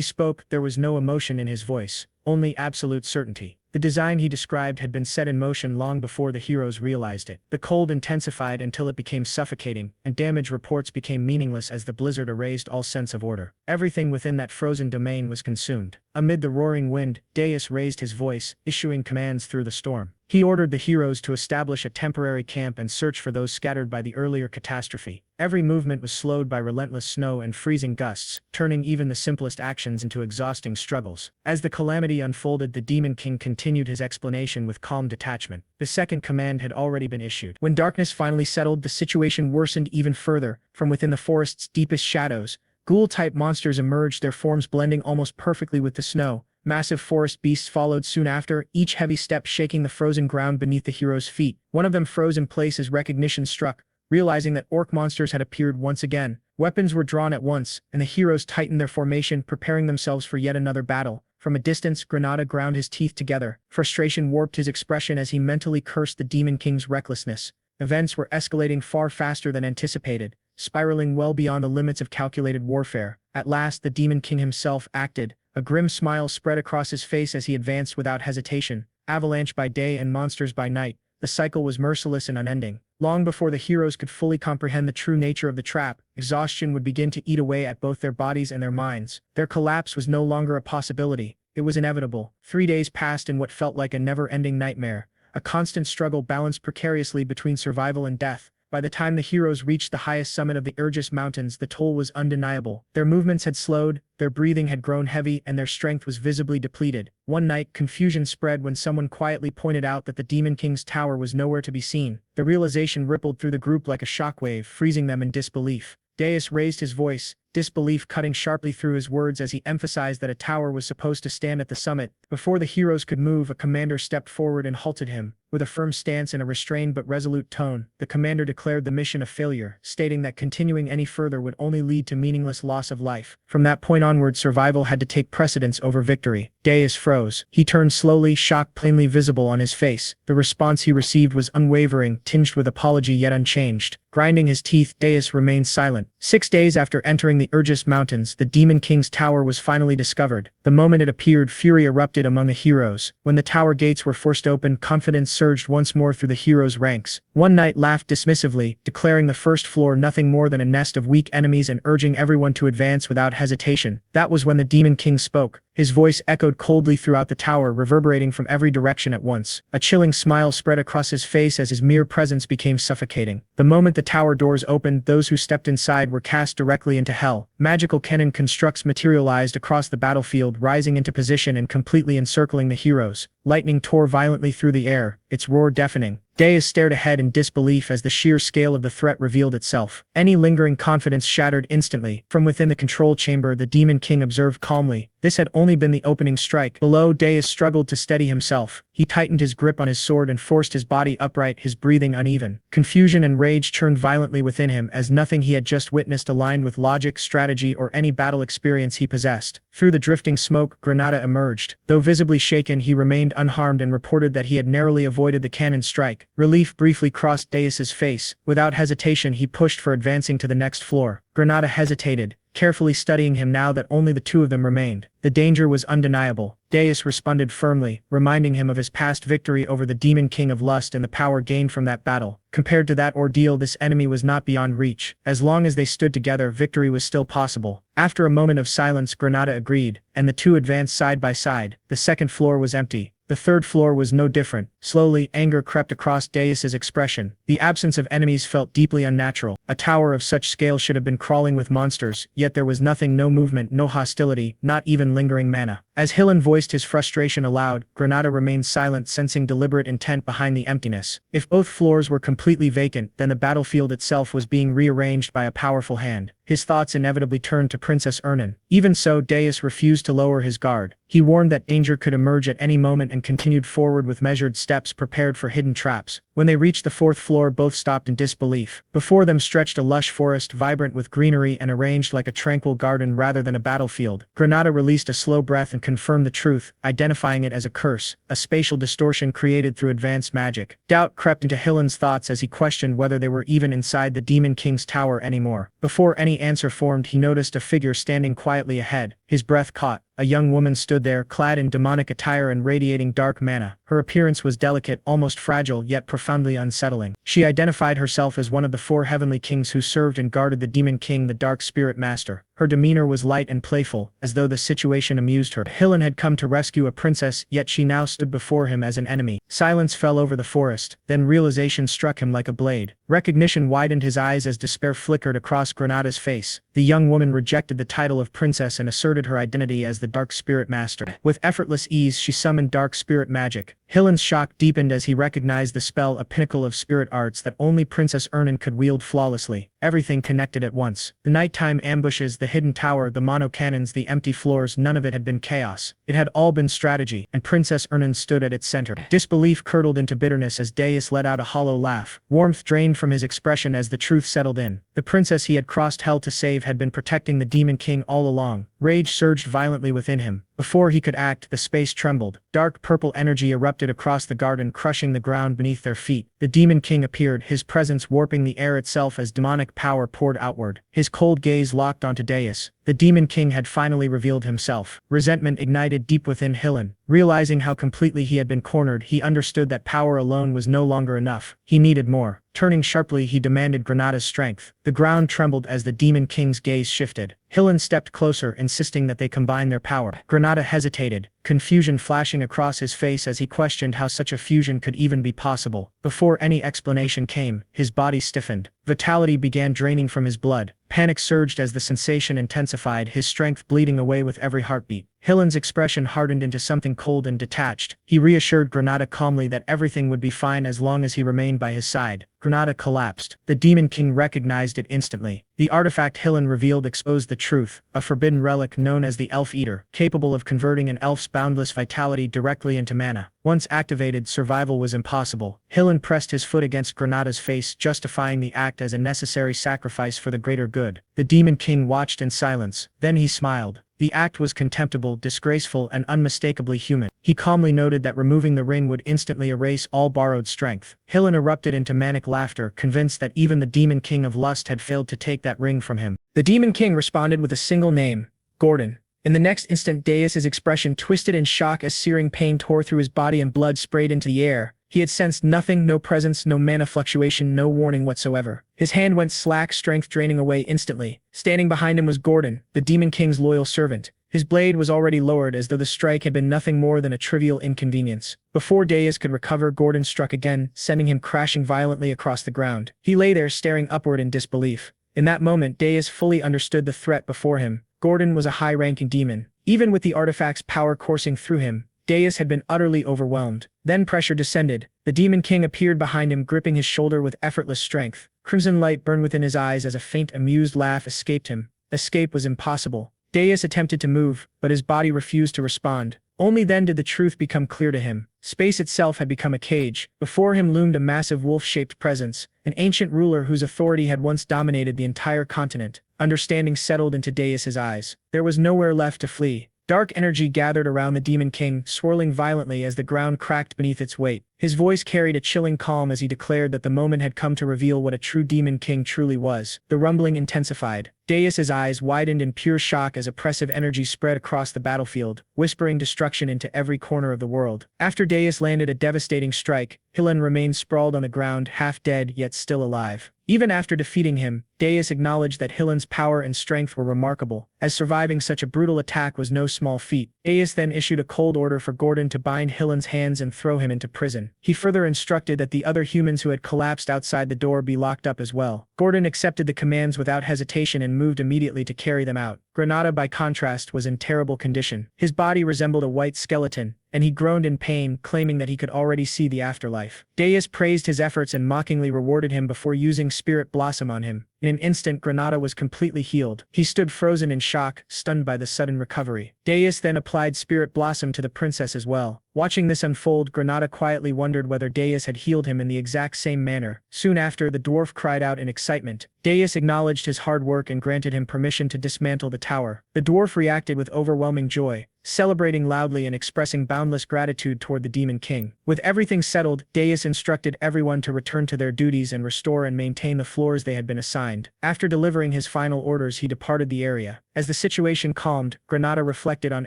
spoke, there was no emotion in his voice, only absolute certainty. The design he described had been set in motion long before the heroes realized it. The cold intensified until it became suffocating, and damage reports became meaningless as the blizzard erased all sense of order. Everything within that frozen domain was consumed. Amid the roaring wind, Deus raised his voice, issuing commands through the storm. He ordered the heroes to establish a temporary camp and search for those scattered by the earlier catastrophe. Every movement was slowed by relentless snow and freezing gusts, turning even the simplest actions into exhausting struggles. As the calamity unfolded, the Demon King continued his explanation with calm detachment. The second command had already been issued. When darkness finally settled, the situation worsened even further. From within the forest's deepest shadows, ghoul-type monsters emerged, their forms blending almost perfectly with the snow. Massive forest beasts followed soon after, each heavy step shaking the frozen ground beneath the heroes' feet. One of them froze in place as recognition struck. Realizing that orc monsters had appeared once again, weapons were drawn at once, and the heroes tightened their formation, preparing themselves for yet another battle. From a distance, Granada ground his teeth together. Frustration warped his expression as he mentally cursed the Demon King's recklessness. Events were escalating far faster than anticipated, spiraling well beyond the limits of calculated warfare. At last, the Demon King himself acted. A grim smile spread across his face as he advanced without hesitation. Avalanche by day and monsters by night, the cycle was merciless and unending. Long before the heroes could fully comprehend the true nature of the trap, exhaustion would begin to eat away at both their bodies and their minds. Their collapse was no longer a possibility. It was inevitable. 3 days passed in what felt like a never-ending nightmare. A constant struggle balanced precariously between survival and death. By the time the heroes reached the highest summit of the Urgis Mountains, the toll was undeniable. Their movements had slowed, their breathing had grown heavy, and their strength was visibly depleted. One night, confusion spread when someone quietly pointed out that the Demon King's tower was nowhere to be seen. The realization rippled through the group like a shockwave, freezing them in disbelief. Deus raised his voice, disbelief cutting sharply through his words as he emphasized that a tower was supposed to stand at the summit. Before the heroes could move, a commander stepped forward and halted him. With a firm stance and a restrained but resolute tone, the commander declared the mission a failure, stating that continuing any further would only lead to meaningless loss of life. From that point onward, survival had to take precedence over victory. Dais froze. He turned slowly, shock plainly visible on his face. The response he received was unwavering, tinged with apology yet unchanged. Grinding his teeth, Dais remained silent. 6 days after entering the Urgis Mountains, the Demon King's tower was finally discovered. The moment it appeared, fury erupted among the heroes. When the tower gates were forced open, confidence surged once more through the heroes' ranks. One knight laughed dismissively, declaring the first floor nothing more than a nest of weak enemies and urging everyone to advance without hesitation. That was when the Demon King spoke. His voice echoed coldly throughout the tower, reverberating from every direction at once. A chilling smile spread across his face as his mere presence became suffocating. The moment the tower doors opened, those who stepped inside were cast directly into hell. Magical cannon constructs materialized across the battlefield, rising into position and completely encircling the heroes. Lightning tore violently through the air, its roar deafening. Dais stared ahead in disbelief as the sheer scale of the threat revealed itself. Any lingering confidence shattered instantly. From within the control chamber, the Demon King observed calmly. This had only been the opening strike. Below, Dais struggled to steady himself. He tightened his grip on his sword and forced his body upright, his breathing uneven. Confusion and rage churned violently within him as nothing he had just witnessed aligned with logic, strategy, or any battle experience he possessed. Through the drifting smoke, Granada emerged. Though visibly shaken, he remained unharmed and reported that he had narrowly avoided the cannon strike. Relief briefly crossed Dais's face. Without hesitation, he pushed for advancing to the next floor. Granada hesitated, carefully studying him now that only the two of them remained. The danger was undeniable. Dais responded firmly, reminding him of his past victory over the Demon King of Lust and the power gained from that battle. Compared to that ordeal, this enemy was not beyond reach. As long as they stood together, victory was still possible. After a moment of silence, Granada agreed, and the two advanced side by side. The second floor was empty. The third floor was no different. Slowly, anger crept across Dais's expression. The absence of enemies felt deeply unnatural. A tower of such scale should have been crawling with monsters, yet there was nothing, no movement, no hostility, not even lingering mana. As Hillen voiced his frustration aloud, Granada remained silent, sensing deliberate intent behind the emptiness. If both floors were completely vacant, then the battlefield itself was being rearranged by a powerful hand. His thoughts inevitably turned to Princess Ernan. Even so, Dais refused to lower his guard. He warned that danger could emerge at any moment and continued forward with measured steps, prepared for hidden traps. When they reached the fourth floor, both stopped in disbelief. Before them stretched a lush forest, vibrant with greenery and arranged like a tranquil garden rather than a battlefield. Granada released a slow breath and confirmed the truth, identifying it as a curse, a spatial distortion created through advanced magic. Doubt crept into Hillen's thoughts as he questioned whether they were even inside the Demon King's tower anymore. Before any answer formed, he noticed a figure standing quietly ahead. His breath caught. A young woman stood there, clad in demonic attire and radiating dark mana. Her appearance was delicate, almost fragile, yet profoundly unsettling. She identified herself as one of the 4 heavenly kings who served and guarded the Demon King, the Dark Spirit Master. Her demeanor was light and playful, as though the situation amused her. Hillen had come to rescue a princess, yet she now stood before him as an enemy. Silence fell over the forest, then realization struck him like a blade. Recognition widened his eyes as despair flickered across Granada's face. The young woman rejected the title of princess and asserted her identity as the Dark Spirit Master. With effortless ease, she summoned dark spirit magic. Hillen's shock deepened as he recognized the spell, a pinnacle of spirit arts that only Princess Ernan could wield flawlessly. Everything connected at once. The nighttime ambushes, the hidden tower, the mono cannons, the empty floors, none of it had been chaos. It had all been strategy, and Princess Ernan stood at its center. Disbelief curdled into bitterness as Dais let out a hollow laugh. Warmth drained from his expression as the truth settled in. The princess he had crossed hell to save had been protecting the Demon King all along. Rage surged violently within him. Before he could act, the space trembled. Dark purple energy erupted across the garden, crushing the ground beneath their feet. The Demon King appeared, his presence warping the air itself as demonic power poured outward. His cold gaze locked onto Dais. The Demon King had finally revealed himself. Resentment ignited deep within Hillen. Realizing how completely he had been cornered, he understood that power alone was no longer enough. He needed more. Turning sharply, he demanded Granada's strength. The ground trembled as the Demon King's gaze shifted. Hillen stepped closer, insisting that they combine their power. Granada hesitated, confusion flashing across his face as he questioned how such a fusion could even be possible. Before any explanation came, his body stiffened. Vitality began draining from his blood. Panic surged as the sensation intensified, his strength bleeding away with every heartbeat. Hillen's expression hardened into something cold and detached. He reassured Granada calmly that everything would be fine as long as he remained by his side. Granada collapsed. The Demon King recognized it instantly. The artifact Hillen revealed exposed the truth, a forbidden relic known as the Elf Eater, capable of converting an elf's boundless vitality directly into mana. Once activated, survival was impossible. Hillen pressed his foot against Granada's face, justifying the act as a necessary sacrifice for the greater good. The Demon King watched in silence. Then he smiled. The act was contemptible, disgraceful, and unmistakably human. He calmly noted that removing the ring would instantly erase all borrowed strength. Hillen erupted into manic laughter, convinced that even the Demon King of Lust had failed to take that ring from him. The Demon King responded with a single name: Gordon. In the next instant, Deus's expression twisted in shock as searing pain tore through his body and blood sprayed into the air. He had sensed nothing, no presence, no mana fluctuation, no warning whatsoever. His hand went slack, strength draining away instantly. Standing behind him was Gordon, the Demon King's loyal servant. His blade was already lowered, as though the strike had been nothing more than a trivial inconvenience. Before Deus could recover, Gordon struck again, sending him crashing violently across the ground. He lay there staring upward in disbelief. In that moment, Deus fully understood the threat before him. Gordon was a high-ranking demon. Even with the artifact's power coursing through him, Deus had been utterly overwhelmed. Then pressure descended. The Demon King appeared behind him, gripping his shoulder with effortless strength. Crimson light burned within his eyes as a faint, amused laugh escaped him. Escape was impossible. Deus attempted to move, but his body refused to respond. Only then did the truth become clear to him. Space itself had become a cage. Before him loomed a massive wolf-shaped presence, an ancient ruler whose authority had once dominated the entire continent. Understanding settled into Deus's eyes. There was nowhere left to flee. Dark energy gathered around the Demon King, swirling violently as the ground cracked beneath its weight. His voice carried a chilling calm as he declared that the moment had come to reveal what a true Demon King truly was. The rumbling intensified. Deus's eyes widened in pure shock as oppressive energy spread across the battlefield, whispering destruction into every corner of the world. After Deus landed a devastating strike, Hillen remained sprawled on the ground, half dead yet still alive. Even after defeating him, Deus acknowledged that Hillen's power and strength were remarkable, as surviving such a brutal attack was no small feat. Deus then issued a cold order for Gordon to bind Hillen's hands and throw him into prison. He further instructed that the other humans who had collapsed outside the door be locked up as well. Gordon accepted the commands without hesitation and moved immediately to carry them out. Granada, by contrast, was in terrible condition. His body resembled a white skeleton, and he groaned in pain, claiming that he could already see the afterlife. Deus praised his efforts and mockingly rewarded him before using Spirit Blossom on him. In an instant, Granada was completely healed. He stood frozen in shock, stunned by the sudden recovery. Deus then applied Spirit Blossom to the princess as well. Watching this unfold, Granada quietly wondered whether Deus had healed him in the exact same manner. Soon after, the dwarf cried out in excitement. Deus acknowledged his hard work and granted him permission to dismantle the tower. The dwarf reacted with overwhelming joy, celebrating loudly and expressing boundless gratitude toward the Demon King. With everything settled, Deus instructed everyone to return to their duties and restore and maintain the floors they had been assigned. After delivering his final orders, he departed the area. As the situation calmed, Granada reflected on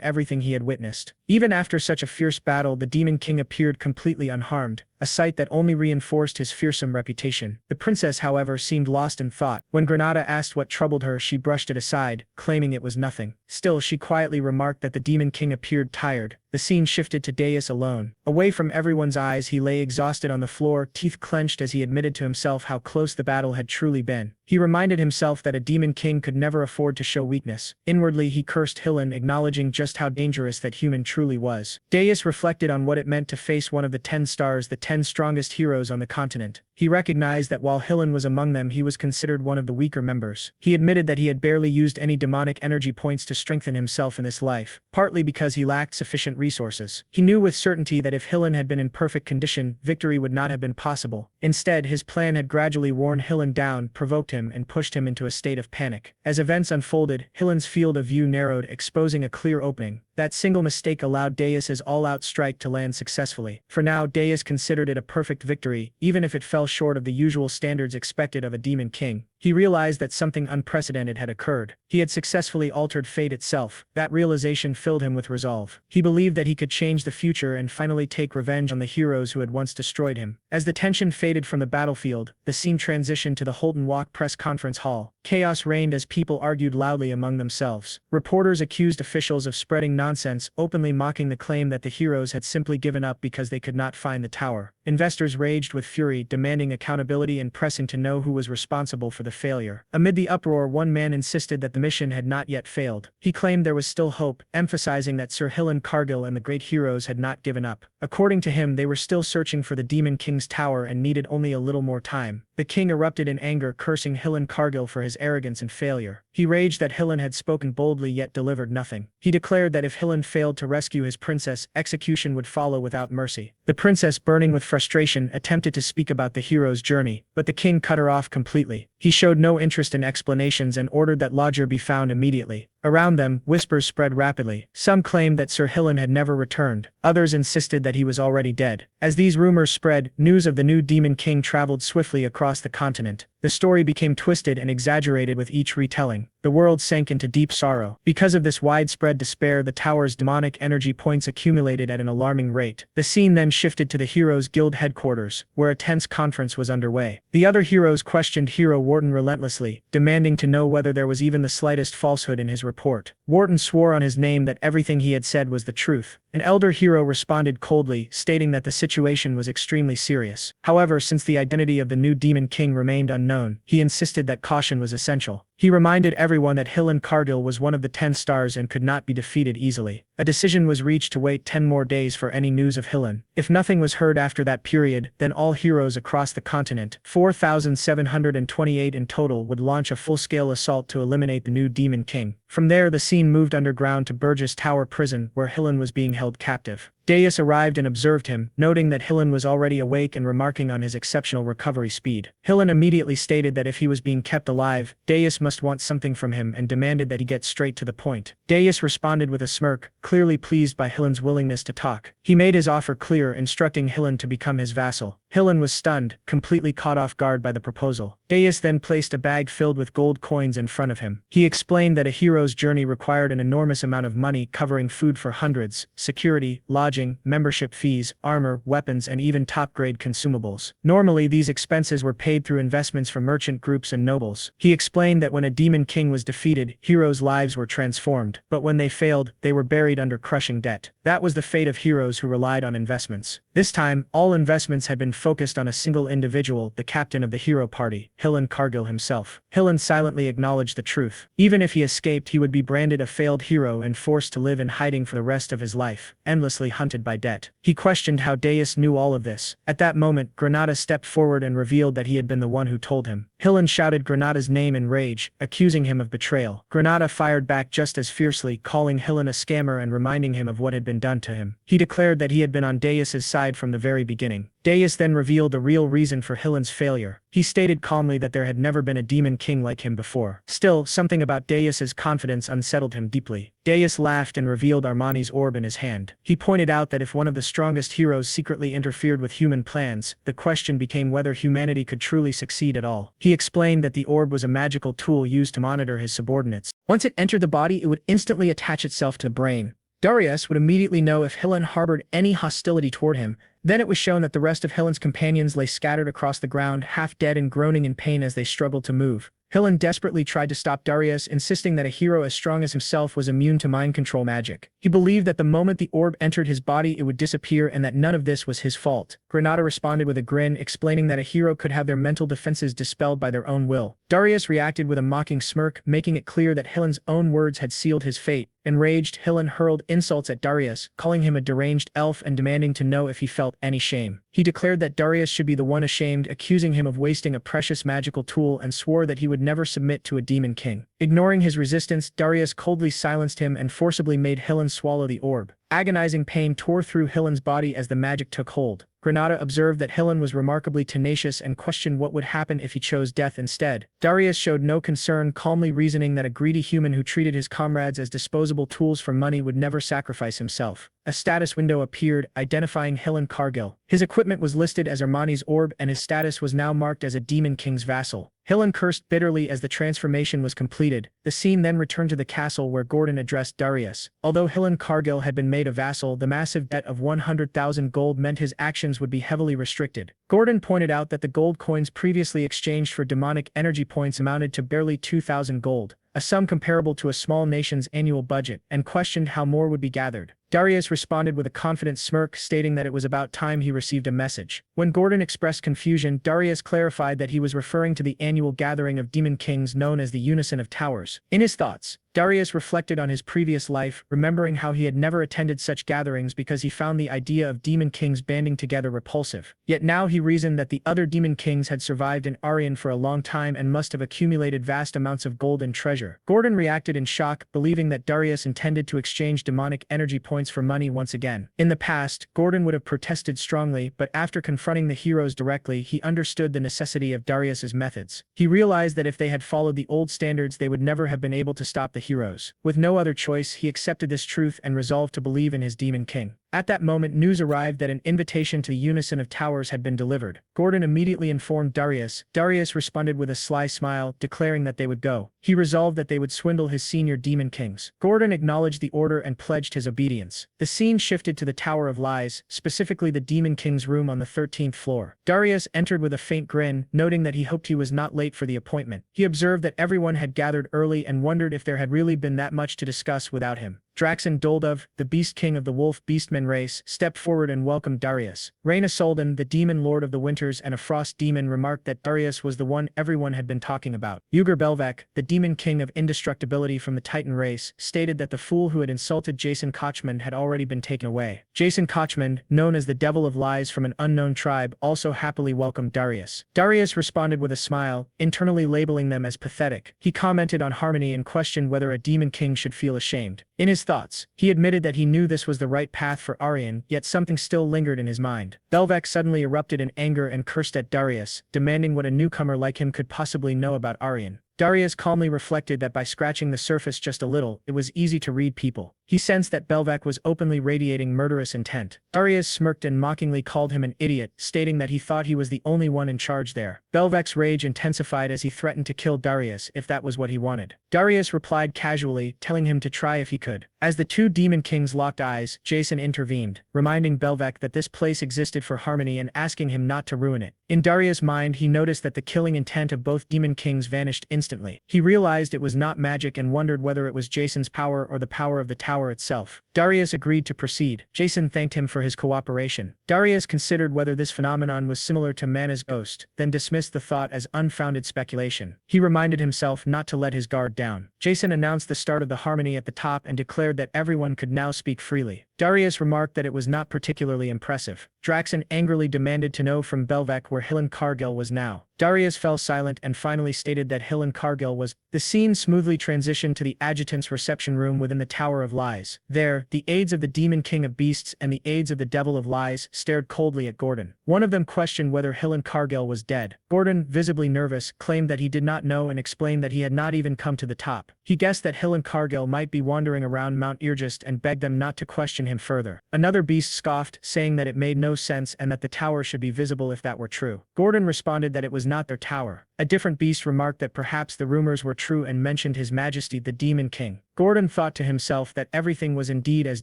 everything he had witnessed. Even after such a fierce battle, the Demon King appeared completely unharmed, a sight that only reinforced his fearsome reputation. The princess, however, seemed lost in thought. When Granada asked what troubled her, she brushed it aside, claiming it was nothing. Still, she quietly remarked that the Demon King appeared tired. The scene shifted to Deus alone. Away from everyone's eyes, he lay exhausted on the floor, teeth clenched as he admitted to himself how close the battle had truly been. He reminded himself that a Demon King could never afford to show weakness. Inwardly, he cursed Hillen, acknowledging just how dangerous that human truly was. Deus reflected on what it meant to face one of the 10 stars, the 10 strongest heroes on the continent. He recognized that while Hillen was among them, he was considered one of the weaker members. He admitted that he had barely used any demonic energy points to strengthen himself in this life, partly because he lacked sufficient resources. He knew with certainty that if Hillen had been in perfect condition, victory would not have been possible. Instead, his plan had gradually worn Hillen down, provoked him, and pushed him into a state of panic. As events unfolded, Hillen's field of view narrowed, exposing a clear opening. That single mistake allowed Deus's all-out strike to land successfully. For now, Deus considered it a perfect victory, even if it fell short of the usual standards expected of a Demon King. He realized that something unprecedented had occurred. He had successfully altered fate itself. That realization filled him with resolve. He believed believed that he could change the future and finally take revenge on the heroes who had once destroyed him. As the tension faded from the battlefield, the scene transitioned to the Holton Walk press conference hall. Chaos reigned as people argued loudly among themselves. Reporters accused officials of spreading nonsense, openly mocking the claim that the heroes had simply given up because they could not find the tower. Investors raged with fury, demanding accountability and pressing to know who was responsible for the failure. Amid the uproar, one man insisted that the mission had not yet failed. He claimed there was still hope, emphasizing that Sir Hillen Cargill and the great heroes had not given up. According to him, they were still searching for the Demon King's tower and needed only a little more time. The king erupted in anger, cursing Hillen Cargill for his arrogance and failure. He raged that Hillen had spoken boldly yet delivered nothing. He declared that if Hillen failed to rescue his princess, execution would follow without mercy. The princess, burning with frustration, attempted to speak about the hero's journey, but the king cut her off completely. He showed no interest in explanations and ordered that lodger be found immediately. Around them, whispers spread rapidly. Some claimed that Sir Hillen had never returned. Others insisted that he was already dead. As these rumors spread, news of the new Demon King traveled swiftly across the continent. The story became twisted and exaggerated with each retelling. The world sank into deep sorrow. Because of this widespread despair, the tower's demonic energy points accumulated at an alarming rate. The scene then shifted to the Heroes Guild headquarters, where a tense conference was underway. The other heroes questioned Hero Wharton relentlessly, demanding to know whether there was even the slightest falsehood in his report. Wharton swore on his name that everything he had said was the truth. An elder hero responded coldly, stating that the situation was extremely serious. However, since the identity of the new Demon King remained unknown, he insisted that caution was essential. He reminded everyone that Hillen Cargill was one of the 10 stars and could not be defeated easily. A decision was reached to wait 10 more days for any news of Hillen. If nothing was heard after that period, then all heroes across the continent, 4,728 in total, would launch a full-scale assault to eliminate the new Demon King. From there, the scene moved underground to Burgess Tower Prison, where Hillen was being held captive. Deus arrived and observed him, noting that Hillen was already awake and remarking on his exceptional recovery speed. Hillen immediately stated that if he was being kept alive, Deus must want something from him and demanded that he get straight to the point. Deus responded with a smirk, clearly pleased by Hillen's willingness to talk. He made his offer clear, instructing Hillen to become his vassal. Hillen was stunned, completely caught off guard by the proposal. Deus then placed a bag filled with gold coins in front of him. He explained that a hero's journey required an enormous amount of money, covering food for hundreds, security, lodging, membership fees, armor, weapons, and even top-grade consumables. Normally, these expenses were paid through investments from merchant groups and nobles. He explained that when a Demon King was defeated, heroes' lives were transformed, but when they failed, they were buried under crushing debt. That was the fate of heroes who relied on investments. This time, all investments had been focused on a single individual, the captain of the hero party, Hillen Cargill himself. Hillen silently acknowledged the truth. Even if he escaped, he would be branded a failed hero and forced to live in hiding for the rest of his life, endlessly hunted by debt. He questioned how Deus knew all of this. At that moment, Granada stepped forward and revealed that he had been the one who told him. Hillen shouted Granada's name in rage, accusing him of betrayal. Granada fired back just as fiercely, calling Hillen a scammer and reminding him of what had been done to him. He declared that he had been on Deus's side from the very beginning. Deus then revealed the real reason for Hillen's failure. He stated calmly that there had never been a Demon King like him before. Still, something about Deus's confidence unsettled him deeply. Deus laughed and revealed Armani's orb in his hand. He pointed out that if one of the strongest heroes secretly interfered with human plans, the question became whether humanity could truly succeed at all. He explained that the orb was a magical tool used to monitor his subordinates. Once it entered the body, it would instantly attach itself to the brain. Darius would immediately know if Hillen harbored any hostility toward him. Then it was shown that the rest of Hillen's companions lay scattered across the ground, half dead and groaning in pain as they struggled to move. Hillen desperately tried to stop Darius, insisting that a hero as strong as himself was immune to mind control magic. He believed that the moment the orb entered his body, it would disappear and that none of this was his fault. Granada responded with a grin, explaining that a hero could have their mental defenses dispelled by their own will. Darius reacted with a mocking smirk, making it clear that Hillen's own words had sealed his fate. Enraged, Hillen hurled insults at Darius, calling him a deranged elf and demanding to know if he felt any shame. He declared that Darius should be the one ashamed, accusing him of wasting a precious magical tool, and swore that he would never submit to a Demon King. Ignoring his resistance, Darius coldly silenced him and forcibly made Hillen swallow the orb. Agonizing pain tore through Hillen's body as the magic took hold. Granada observed that Hillen was remarkably tenacious and questioned what would happen if he chose death instead. Darius showed no concern, calmly reasoning that a greedy human who treated his comrades as disposable tools for money would never sacrifice himself. A status window appeared, identifying Hillen Cargill. His equipment was listed as Armani's orb and his status was now marked as a Demon King's vassal. Hillen cursed bitterly as the transformation was completed. The scene then returned to the castle where Gordon addressed Darius. Although Hillen Cargill had been made a vassal, the massive debt of 100,000 gold meant his actions would be heavily restricted. Gordon pointed out that the gold coins previously exchanged for demonic energy points amounted to barely 2,000 gold, a sum comparable to a small nation's annual budget, and questioned how more would be gathered. Darius responded with a confident smirk, stating that it was about time he received a message. When Gordon expressed confusion, Darius clarified that he was referring to the annual gathering of demon kings known as the Unison of Towers. In his thoughts, Darius reflected on his previous life, remembering how he had never attended such gatherings because he found the idea of demon kings banding together repulsive. Yet now he reasoned that the other demon kings had survived in Aryan for a long time and must have accumulated vast amounts of gold and treasure. Gordon reacted in shock, believing that Darius intended to exchange demonic energy points for money once again. In the past, Gordon would have protested strongly, but after confronting the heroes directly, he understood the necessity of Darius's methods. He realized that if they had followed the old standards, they would never have been able to stop the heroes. With no other choice, he accepted this truth and resolved to believe in his demon king. At that moment, news arrived that an invitation to the Unison of Towers had been delivered. Gordon immediately informed Darius. Darius responded with a sly smile, declaring that they would go. He resolved that they would swindle his senior demon kings. Gordon acknowledged the order and pledged his obedience. The scene shifted to the Tower of Lies, specifically the demon king's room on the 13th floor. Darius entered with a faint grin, noting that he hoped he was not late for the appointment. He observed that everyone had gathered early and wondered if there had really been that much to discuss without him. Draxon Doldov, the Beast King of the Wolf Beastmen race, stepped forward and welcomed Darius. Reyna Soldan, the Demon Lord of the Winters and a Frost Demon, remarked that Darius was the one everyone had been talking about. Ugur Belvek, the Demon King of Indestructibility from the Titan race, stated that the fool who had insulted Jason Kochman had already been taken away. Jason Kochman, known as the Devil of Lies from an unknown tribe, also happily welcomed Darius. Darius responded with a smile, internally labeling them as pathetic. He commented on Harmony and questioned whether a Demon King should feel ashamed. In his thoughts, he admitted that he knew this was the right path for Aryan, yet something still lingered in his mind. Belvek suddenly erupted in anger and cursed at Darius, demanding what a newcomer like him could possibly know about Aryan. Darius calmly reflected that by scratching the surface just a little, it was easy to read people. He sensed that Belvek was openly radiating murderous intent. Darius smirked and mockingly called him an idiot, stating that he thought he was the only one in charge there. Belvek's rage intensified as he threatened to kill Darius if that was what he wanted. Darius replied casually, telling him to try if he could. As the two demon kings locked eyes, Jason intervened, reminding Belvek that this place existed for harmony and asking him not to ruin it. In Darius' mind, he noticed that the killing intent of both demon kings vanished instantly. He realized it was not magic and wondered whether it was Jason's power or the power of the tower itself. Darius agreed to proceed. Jason thanked him for his cooperation. Darius considered whether this phenomenon was similar to Mana's ghost, then dismissed the thought as unfounded speculation. He reminded himself not to let his guard down. Jason announced the start of the harmony at the top and declared that everyone could now speak freely. Darius remarked that it was not particularly impressive. Draxon angrily demanded to know from Belvek where Hillen Cargill was now. Darius fell silent and finally stated that Hillen Cargill was. The scene smoothly transitioned to the adjutant's reception room within the Tower of Lies. There, the aides of the Demon King of Beasts and the aides of the Devil of Lies stared coldly at Gordon. One of them questioned whether Hillen Cargill was dead. Gordon, visibly nervous, claimed that he did not know and explained that he had not even come to the top. He guessed that Hillen Cargill might be wandering around Mount Irgist and begged them not to question him further. Another beast scoffed, saying that it made no sense and that the tower should be visible if that were true. Gordon responded that it was not their tower. A different beast remarked that perhaps the rumors were true and mentioned His Majesty the Demon King. Gordon thought to himself that everything was indeed as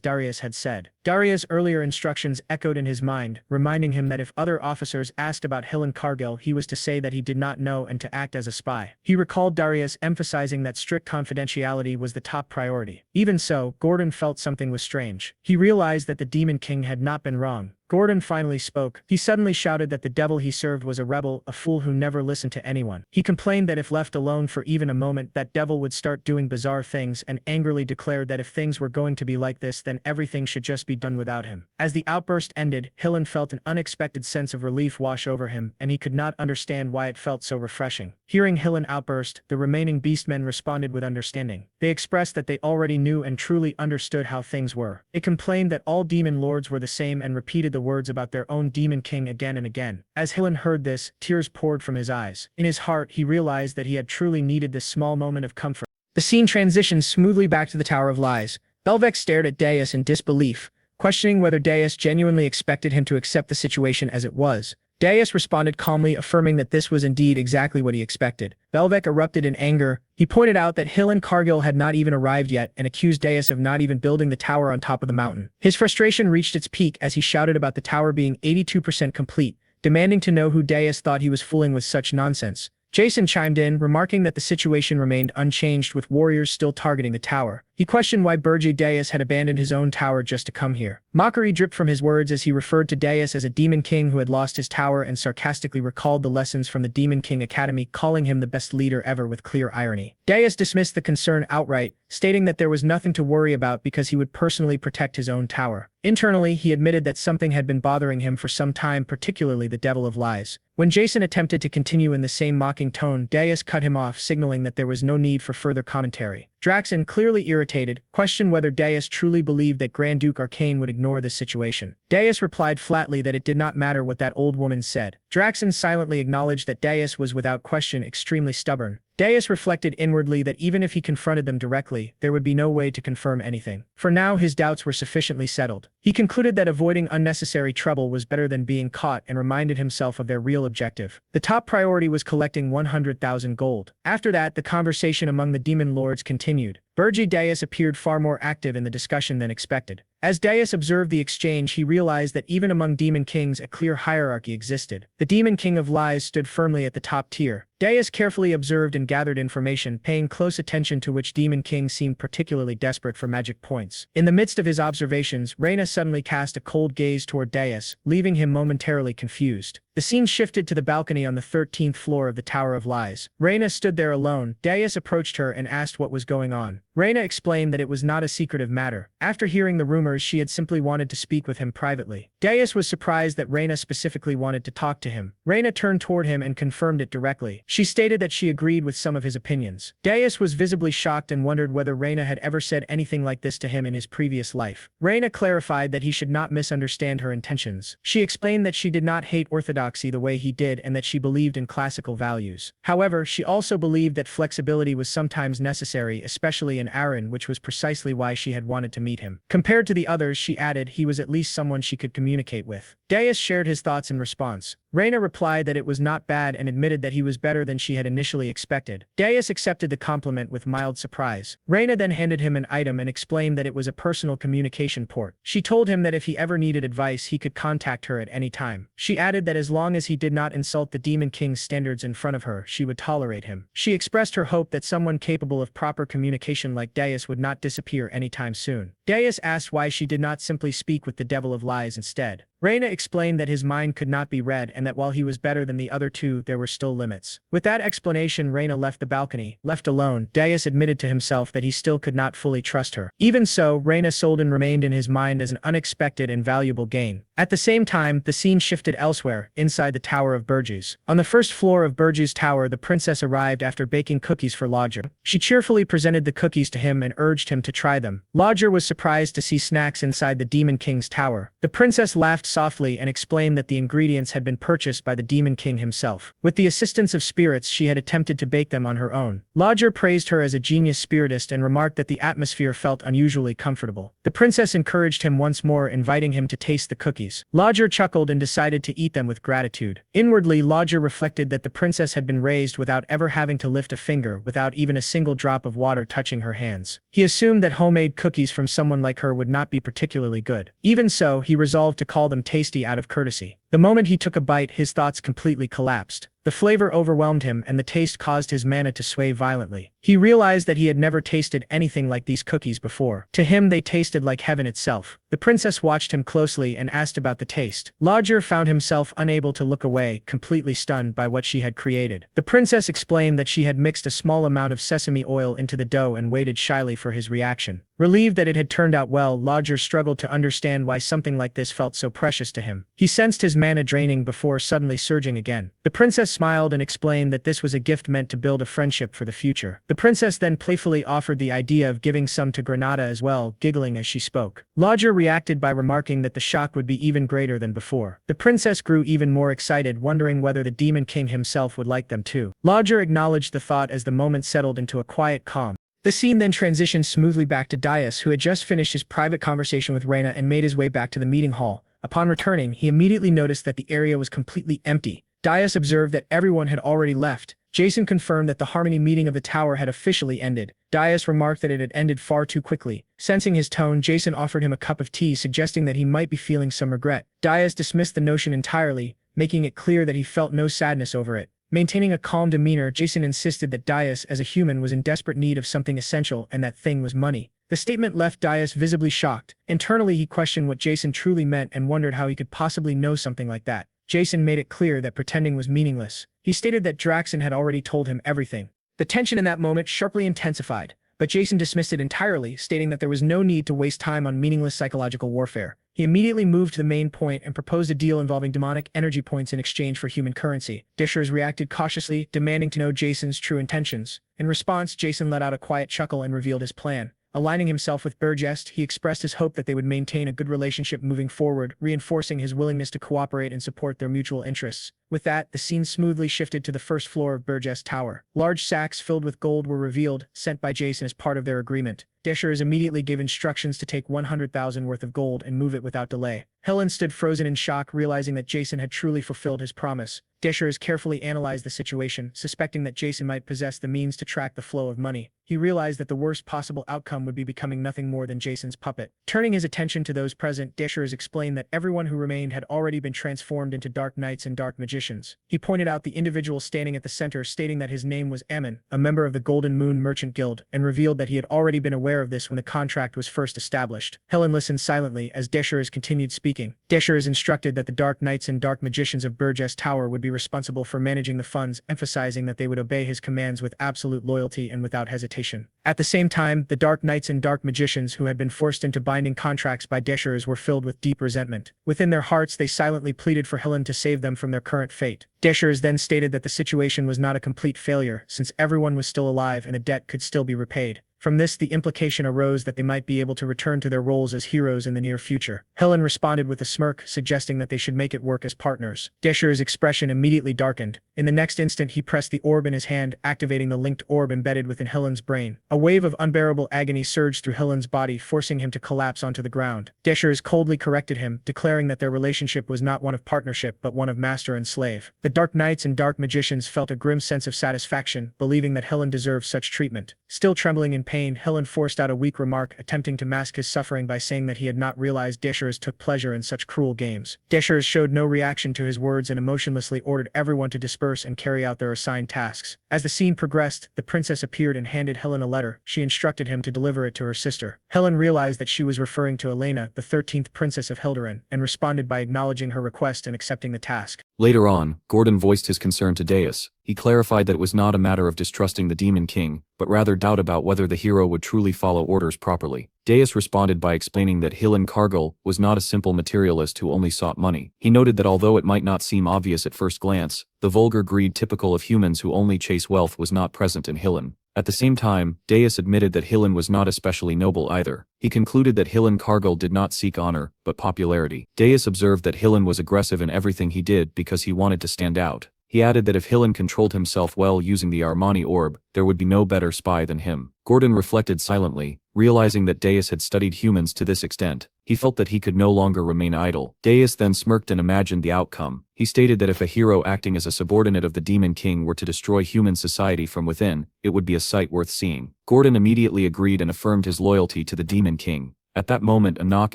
Darius had said. Darius' earlier instructions echoed in his mind, reminding him that if other officers asked about Hillen Cargill, he was to say that he did not know and to act as a spy. He recalled Darius emphasizing that strict confidentiality was the top priority. Even so, Gordon felt something was strange. He realized that the Demon King had not been wrong. Gordon finally spoke. He suddenly shouted that the devil he served was a rebel, a fool who never listened to anyone. He complained that if left alone for even a moment, that devil would start doing bizarre things and angrily declared that if things were going to be like this, then everything should just be done without him. As the outburst ended, Hillen felt an unexpected sense of relief wash over him, and he could not understand why it felt so refreshing. Hearing Hillen outburst, the remaining beastmen responded with understanding. They expressed that they already knew and truly understood how things were. They complained that all demon lords were the same and repeated the words about their own demon king again and again. As Hillen heard this, tears poured from his eyes. In his heart, he realized that he had truly needed this small moment of comfort. The scene transitioned smoothly back to the Tower of Lies. Belvek stared at Darius in disbelief, questioning whether Dais genuinely expected him to accept the situation as it was. Dais responded calmly, affirming that this was indeed exactly what he expected. Belvec erupted in anger. He pointed out that Hill and Cargill had not even arrived yet and accused Dais of not even building the tower on top of the mountain. His frustration reached its peak as he shouted about the tower being 82% complete, demanding to know who Dais thought he was fooling with such nonsense. Jason chimed in, remarking that the situation remained unchanged with warriors still targeting the tower. He questioned why Burji Dais had abandoned his own tower just to come here. Mockery dripped from his words as he referred to Dais as a demon king who had lost his tower and sarcastically recalled the lessons from the Demon King Academy, calling him the best leader ever with clear irony. Dais dismissed the concern outright, stating that there was nothing to worry about because he would personally protect his own tower. Internally, he admitted that something had been bothering him for some time, particularly the Devil of Lies. When Jason attempted to continue in the same mocking tone, Dais cut him off, signaling that there was no need for further commentary. Draxon, clearly irritated, questioned whether Dais truly believed that Grand Duke Arcane would ignore this situation. Dais replied flatly that it did not matter what that old woman said. Draxon silently acknowledged that Dais was without question extremely stubborn. Dais reflected inwardly that even if he confronted them directly, there would be no way to confirm anything. For now, his doubts were sufficiently settled. He concluded that avoiding unnecessary trouble was better than being caught and reminded himself of their real objective. The top priority was collecting 100,000 gold. After that, the conversation among the demon lords continued. Burji Dais appeared far more active in the discussion than expected. As Dais observed the exchange, he realized that even among demon kings a clear hierarchy existed. The Demon King of Lies stood firmly at the top tier. Dais carefully observed and gathered information, paying close attention to which demon king seemed particularly desperate for magic points. In the midst of his observations, Reyna suddenly cast a cold gaze toward Dais, leaving him momentarily confused. The scene shifted to the balcony on the 13th floor of the Tower of Lies. Reyna stood there alone. Dais approached her and asked what was going on. Reyna explained that it was not a secretive matter. After hearing the rumors, she had simply wanted to speak with him privately. Dais was surprised that Reyna specifically wanted to talk to him. Reyna turned toward him and confirmed it directly. She stated that she agreed with some of his opinions. Dais was visibly shocked and wondered whether Reyna had ever said anything like this to him in his previous life. Reyna clarified that he should not misunderstand her intentions. She explained that she did not hate orthodoxy the way he did and that she believed in classical values. However, she also believed that flexibility was sometimes necessary, especially in Aaron, which was precisely why she had wanted to meet him. Compared to the others, she added, he was at least someone she could communicate with. Dais shared his thoughts in response. Reyna replied that it was not bad and admitted that he was better than she had initially expected. Dais accepted the compliment with mild surprise. Reyna then handed him an item and explained that it was a personal communication port. She told him that if he ever needed advice, he could contact her at any time. She added that as long as he did not insult the Demon King's standards in front of her, she would tolerate him. She expressed her hope that someone capable of proper communication like Dais would not disappear anytime soon. Dais asked why she did not simply speak with the Devil of Lies instead. Reyna explained that his mind could not be read and that while he was better than the other two, there were still limits. With that explanation, Reyna left the balcony. Left alone, Dais admitted to himself that he still could not fully trust her. Even so, Reyna Soldan remained in his mind as an unexpected and valuable gain. At the same time, the scene shifted elsewhere, inside the Tower of Burgess. On the first floor of Burgess Tower, the princess arrived after baking cookies for Lodger. She cheerfully presented the cookies to him and urged him to try them. Lodger was surprised to see snacks inside the Demon King's tower. The princess laughed softly and explained that the ingredients had been purchased by the Demon King himself. With the assistance of spirits, she had attempted to bake them on her own. Lodger praised her as a genius spiritist and remarked that the atmosphere felt unusually comfortable. The princess encouraged him once more, inviting him to taste the cookies. Lodger chuckled and decided to eat them with gratitude. Inwardly, Lodger reflected that the princess had been raised without ever having to lift a finger, without even a single drop of water touching her hands. He assumed that homemade cookies from someone like her would not be particularly good. Even so, he resolved to call them tasty out of courtesy. The moment he took a bite, his thoughts completely collapsed. The flavor overwhelmed him and the taste caused his mana to sway violently. He realized that he had never tasted anything like these cookies before. To him, they tasted like heaven itself. The princess watched him closely and asked about the taste. Lodger found himself unable to look away, completely stunned by what she had created. The princess explained that she had mixed a small amount of sesame oil into the dough and waited shyly for his reaction. Relieved that it had turned out well, Lodger struggled to understand why something like this felt so precious to him. He sensed his mana draining before suddenly surging again. The princess smiled and explained that this was a gift meant to build a friendship for the future. The princess then playfully offered the idea of giving some to Granada as well, giggling as she spoke. Lodger reacted by remarking that the shock would be even greater than before. The princess grew even more excited, wondering whether the Demon King himself would like them too. Lodger acknowledged the thought as the moment settled into a quiet calm. The scene then transitioned smoothly back to Dias, who had just finished his private conversation with Reina and made his way back to the meeting hall. Upon returning, he immediately noticed that the area was completely empty. Dias observed that everyone had already left. Jason confirmed that the Harmony meeting of the tower had officially ended. Dias remarked that it had ended far too quickly. Sensing his tone, Jason offered him a cup of tea, suggesting that he might be feeling some regret. Dias dismissed the notion entirely, making it clear that he felt no sadness over it. Maintaining a calm demeanor, Jason insisted that Dias, as a human, was in desperate need of something essential, and that thing was money. The statement left Dias visibly shocked. Internally, he questioned what Jason truly meant and wondered how he could possibly know something like that. Jason made it clear that pretending was meaningless. He stated that Draxon had already told him everything. The tension in that moment sharply intensified, but Jason dismissed it entirely, stating that there was no need to waste time on meaningless psychological warfare. He immediately moved to the main point and proposed a deal involving demonic energy points in exchange for human currency. Dishers reacted cautiously, demanding to know Jason's true intentions. In response, Jason let out a quiet chuckle and revealed his plan. Aligning himself with Burgess, he expressed his hope that they would maintain a good relationship moving forward, reinforcing his willingness to cooperate and support their mutual interests. With that, the scene smoothly shifted to the first floor of Burgess Tower. Large sacks filled with gold were revealed, sent by Jason as part of their agreement. Dishers immediately gave instructions to take 100,000 worth of gold and move it without delay. Helen stood frozen in shock, realizing that Jason had truly fulfilled his promise. Dishers carefully analyzed the situation, suspecting that Jason might possess the means to track the flow of money. He realized that the worst possible outcome would be becoming nothing more than Jason's puppet. Turning his attention to those present, Dishers explained that everyone who remained had already been transformed into dark knights and dark magicians. He pointed out the individual standing at the center, stating that his name was Ammon, a member of the Golden Moon Merchant Guild, and revealed that he had already been aware of this when the contract was first established. Helen listened silently as Dishers continued speaking. Dishers instructed that the dark knights and dark magicians of Burgess Tower would be responsible for managing the funds, emphasizing that they would obey his commands with absolute loyalty and without hesitation. At the same time, the dark knights and dark magicians who had been forced into binding contracts by Dishers were filled with deep resentment. Within their hearts, they silently pleaded for Helen to save them from their current fate. Dishers then stated that the situation was not a complete failure, since everyone was still alive and a debt could still be repaid. From this, the implication arose that they might be able to return to their roles as heroes in the near future. Helen responded with a smirk, suggesting that they should make it work as partners. Dishers' expression immediately darkened. In the next instant, he pressed the orb in his hand, activating the linked orb embedded within Helen's brain. A wave of unbearable agony surged through Helen's body, forcing him to collapse onto the ground. Dishers coldly corrected him, declaring that their relationship was not one of partnership but one of master and slave. The dark knights and dark magicians felt a grim sense of satisfaction, believing that Helen deserved such treatment. Still trembling in pain, Helen forced out a weak remark, attempting to mask his suffering by saying that he had not realized Dishers took pleasure in such cruel games. Dishers showed no reaction to his words and emotionlessly ordered everyone to disperse and carry out their assigned tasks. As the scene progressed, the princess appeared and handed Helen a letter. She instructed him to deliver it to her sister. Helen realized that she was referring to Elena, the 13th princess of Hilderin, and responded by acknowledging her request and accepting the task. Later on, Gordon voiced his concern to Deus. He clarified that it was not a matter of distrusting the Demon King, but rather doubt about whether the hero would truly follow orders properly. Deus responded by explaining that Hillen Cargill was not a simple materialist who only sought money. He noted that although it might not seem obvious at first glance, the vulgar greed typical of humans who only chase wealth was not present in Hillen. At the same time, Deus admitted that Hillen was not especially noble either. He concluded that Hillen Cargill did not seek honor, but popularity. Deus observed that Hillen was aggressive in everything he did because he wanted to stand out. He added that if Hillen controlled himself well using the Armani orb, there would be no better spy than him. Gordon reflected silently, realizing that Deus had studied humans to this extent. He felt that he could no longer remain idle. Deus then smirked and imagined the outcome. He stated that if a hero acting as a subordinate of the Demon King were to destroy human society from within, it would be a sight worth seeing. Gordon immediately agreed and affirmed his loyalty to the Demon King. At that moment, a knock